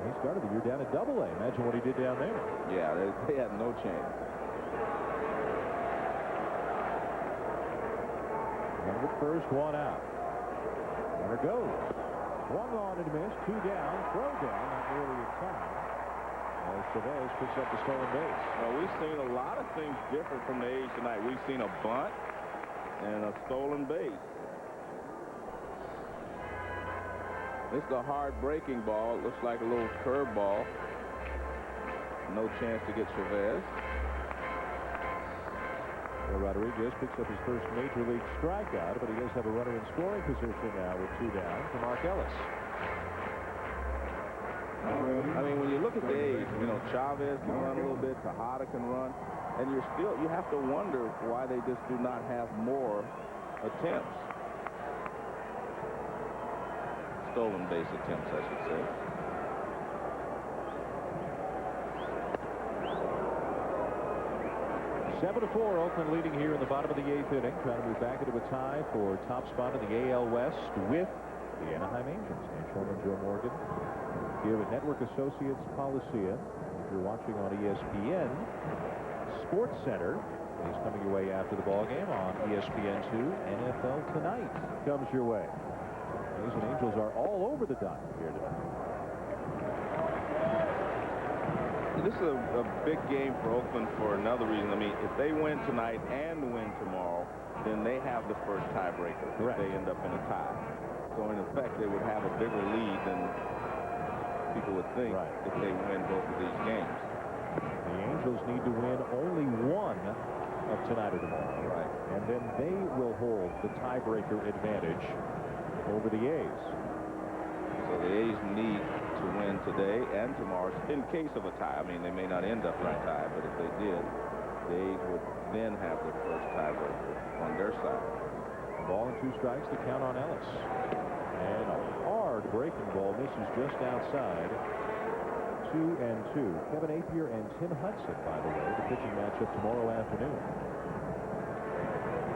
He started the year down at Double-A. Imagine what he did down there. Yeah, they had no chance. Runner at first, one out. Runner goes. One on and miss, two down, throw down, not nearly in time. As Chavez picks up the stolen base. Well, we've seen a lot of things different from the A's tonight. We've seen a bunt and a stolen base. This is a hard breaking ball. It looks like a little curve ball. No chance to get Chavez. Well, Rodriguez picks up his first major league strikeout, but he does have a runner in scoring position now with two down for Mark Ellis. I mean, when you look at the A's, you know, Chavez can run a little bit, Tejada can run, and you have to wonder why they just do not have more attempts. Stolen base attempts, I should say. Seven to 4, Oakland leading here in the bottom of the 8th inning, trying to move back into a tie for top spot in the AL West with the Anaheim Angels. Dan Shulman, Joe Morgan, here at Network Associates Coliseum. If you're watching on ESPN Sports Center, he's coming your way after the ball game on ESPN2. NFL Tonight comes your way. A's and Angels are all over the diamond here tonight. This is a big game for Oakland for another reason. I mean, if they win tonight and win tomorrow, then they have the first tiebreaker if they end up in a tie. So in effect, they would have a bigger lead than people would think if they win both of these games. The Angels need to win only one of tonight or tomorrow. Right. And then they will hold the tiebreaker advantage over the A's. So the A's need to win today and tomorrow in case of a tie. I mean, they may not end up in a tie, but if they did, the A's would then have their first tiebreaker on their side. Ball and 2 strikes to count on Ellis. And a hard breaking ball misses just outside. 2-2. Kevin Apier and Tim Hudson, by the way, the pitching matchup tomorrow afternoon.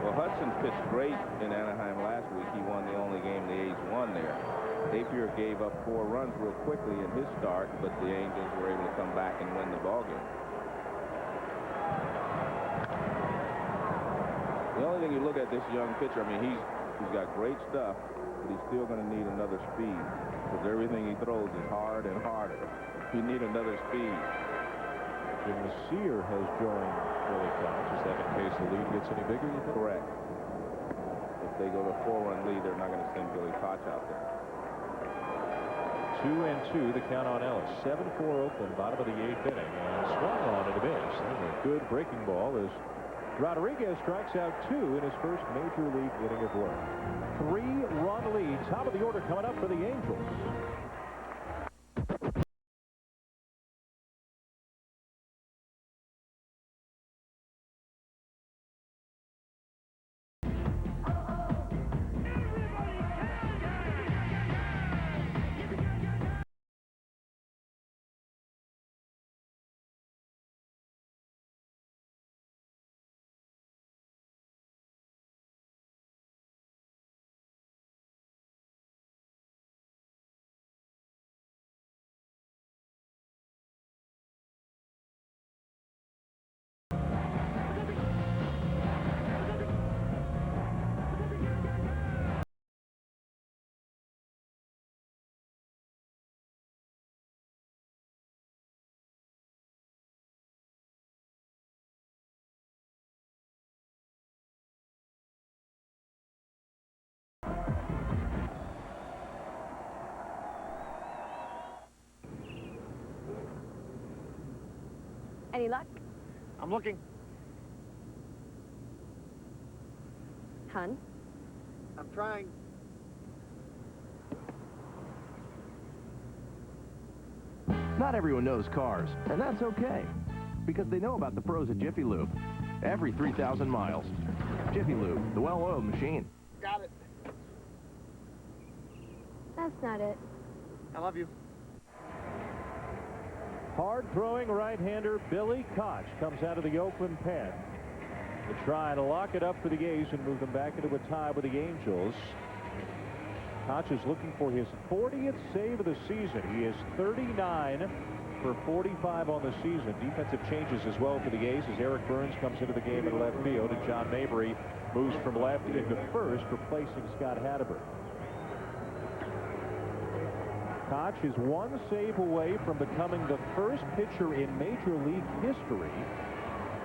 Well, Hudson pitched great in Anaheim last week. He won the only game the A's won there. Apier gave up 4 runs real quickly in his start, but the Angels were able to come back and win the ballgame. The only thing you look at this young pitcher, I mean, he's got great stuff, but he's still going to need another speed because everything he throws is hard and harder. You need another speed. Jim Sear has joined Billy Koch. Is that in case the lead gets any bigger, you think? Correct. If they go to a 4-run lead, they're not going to send Billy Koch out there. 2-2, the count on Ellis. 7-4 Oakland, bottom of the 8th inning, and swung on and a miss. And a good breaking ball as Rodriguez strikes out 2 in his first major league inning of work. 3-run lead, top of the order coming up for the Angels. Any luck? I'm looking. Hun? I'm trying. Not everyone knows cars, and that's okay, because they know about the pros at Jiffy Lube. Every 3,000 miles. Jiffy Lube, the well-oiled machine. Got it. That's not it. I love you. Hard-throwing right-hander Billy Koch comes out of the Oakland pen to try and lock it up for the A's and move them back into a tie with the Angels. Koch is looking for his 40th save of the season. He is 39 for 45 on the season. Defensive changes as well for the A's as Eric Burns comes into the game in left field and John Mabry moves from left into first, replacing Scott Hatteberg. Koch is one save away from becoming the first pitcher in Major League history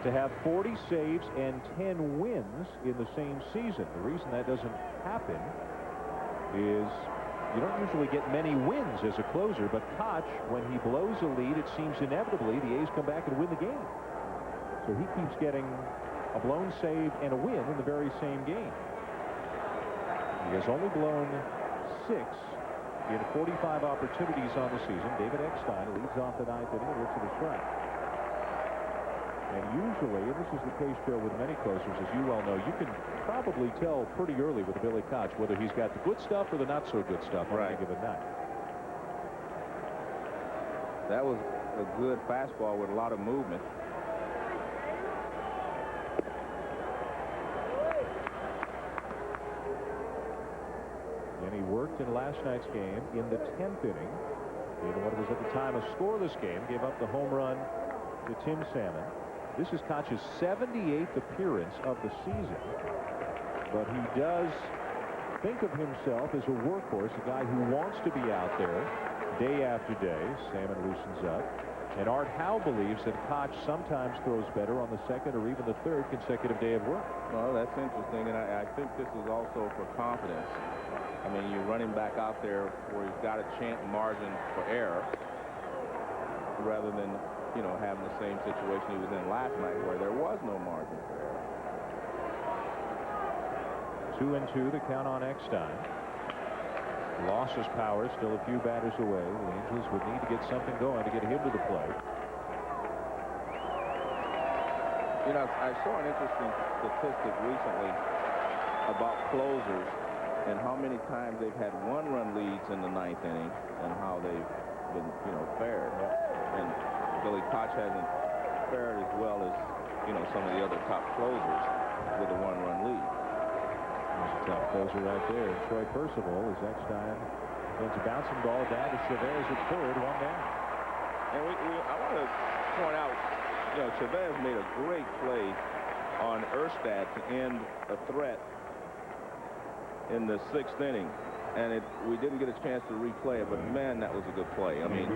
to have 40 saves and 10 wins in the same season. The reason that doesn't happen is you don't usually get many wins as a closer, but Koch, when he blows a lead, it seems inevitably the A's come back and win the game. So he keeps getting a blown save and a win in the very same game. He has only blown 6 in 45 opportunities on the season. David Eckstein leads off the ninth inning and looks at a strike. And usually, and this is the case, Joe, with many closers, as you well know, you can probably tell pretty early with Billy Koch whether he's got the good stuff or the not so good stuff on any given night. That was a good fastball with a lot of movement. And he worked in last night's game in the 10th inning. In what was at the time a scoreless game, gave up the home run to Tim Salmon. This is Koch's 78th appearance of the season. But he does think of himself as a workhorse, a guy who wants to be out there day after day. Salmon loosens up. And Art Howe believes that Koch sometimes throws better on the second or even the third consecutive day of work. Well, that's interesting, and I think this is also for confidence. I mean, you run him back out there where he's got a chance margin for error rather than, you know, having the same situation he was in last night where there was no margin for error. 2-2, the count on Eckstein. Lost his power, still a few batters away. The Angels would need to get something going to get him to the plate. You know, I saw an interesting statistic recently about closers and how many times they've had one-run leads in the ninth inning and how they've been, you know, fared. And Billy Koch hasn't fared as well as, you know, some of the other top closers with a one-run lead. There's a top closer right there. Troy Percival as Eckstein sends a bouncing ball down to Chavez at third, one down. And I want to point out, you know, Chavez made a great play on Erstad to end a threat in the 6th inning. And we didn't get a chance to replay it, but man, that was a good play. I mean,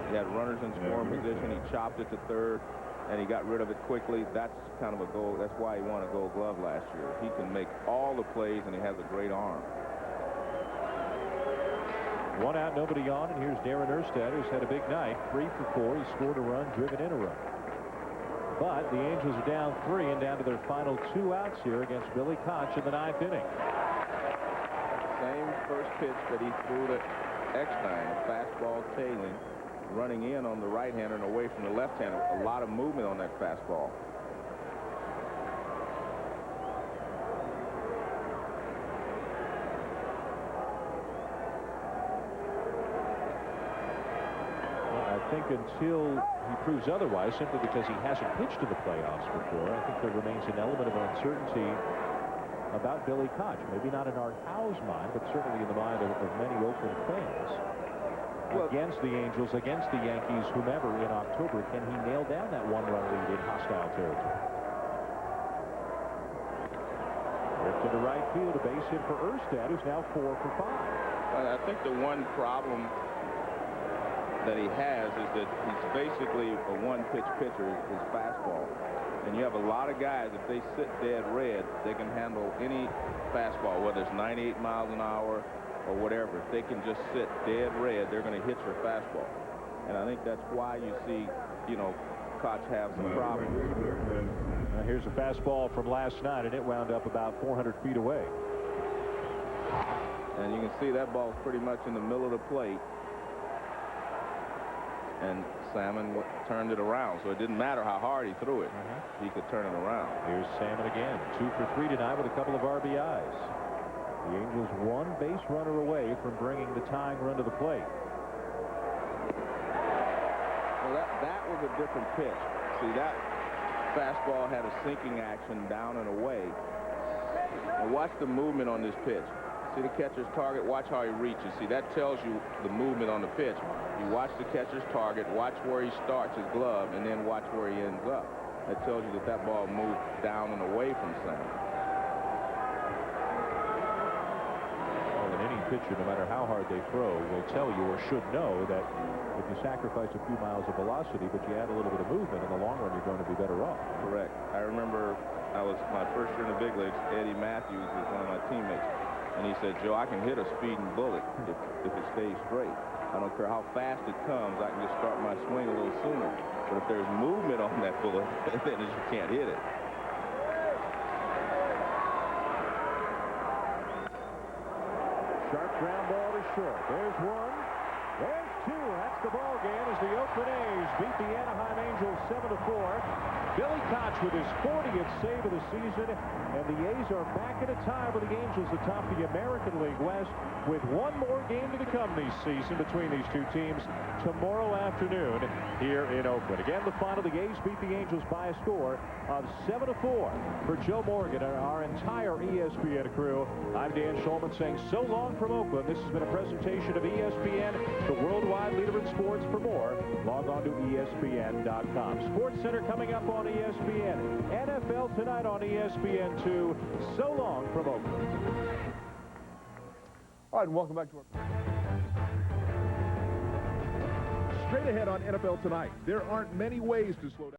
he had runners in scoring position. He chopped it to third, and he got rid of it quickly. That's kind of a goal. That's why he won a Gold Glove last year. He can make all the plays, and he has a great arm. 1 out, nobody on, and here's Darren Erstad, who's had a big night. 3 for 4. He scored a run, driven in a run. But the Angels are down 3 and down to their final 2 outs here against Billy Koch in the 9th inning. Same first pitch that he threw to Eckstein, a fastball tailing, running in on the right-hander and away from the left-hander. A lot of movement on that fastball. Well, I think until he proves otherwise, simply because he hasn't pitched in the playoffs before, I think there remains an element of uncertainty about Billy Koch. Maybe not in Art Howe's mind, but certainly in the mind of many Oakland fans. Well, against the Angels, against the Yankees, whomever in October, can he nail down that one-run lead in hostile territory? Ripped to the right field, a base hit for Erstad, who's now 4 for 5. I think the one problem that he has is that he's basically a one-pitch pitcher, his fastball. And you have a lot of guys, if they sit dead red, they can handle any fastball, whether it's 98 miles an hour or whatever. If they can just sit dead red, they're going to hit your fastball. And I think that's why you see, you know, Wilcox have some problems. Here's a fastball from last night, and it wound up about 400 feet away. And you can see that ball's pretty much in the middle of the plate. And Salmon turned it around, so it didn't matter how hard he threw it. He could turn it around. Here's Salmon again, 2 for 3 tonight with a couple of RBIs. The Angels 1 base runner away from bringing the tying run to the plate. Well, that was a different pitch. See, that fastball had a sinking action down and away. And watch the movement on this pitch. See the catcher's target, watch how he reaches. See, that tells you the movement on the pitch. You watch the catcher's target, watch where he starts his glove, and then watch where he ends up. That tells you that that ball moved down and away from Salmon. Well, any pitcher, no matter how hard they throw, will tell you or should know that if you sacrifice a few miles of velocity, but you add a little bit of movement, in the long run, you're going to be better off. Correct. I remember my first year in the big leagues, Eddie Matthews was one of my teammates. And he said, Joe, I can hit a speeding bullet if it stays straight. I don't care how fast it comes. I can just start my swing a little sooner. But if there's movement on that bullet, then you can't hit it. Sharp ground ball to short. There's one. There's two. That's the ball game as the Oakland A's beat the Anaheim Angels 7-4. Billy Koch with his 40th save of the season, and the A's are back in a tie with the Angels atop the American League West with one more game to come this season between these two teams tomorrow afternoon here in Oakland. Again, the final, the A's beat the Angels by a score of 7-4. For Joe Morgan and our entire ESPN crew, I'm Dan Shulman saying so long from Oakland. This has been a presentation of ESPN, the worldwide leader in sports. For more, log on to ESPN.com. Sports Center coming up on ESPN. NFL tonight on ESPN2. So long from Oakland. All right, and welcome back to our... Straight ahead on NFL Tonight. There aren't many ways to slow down.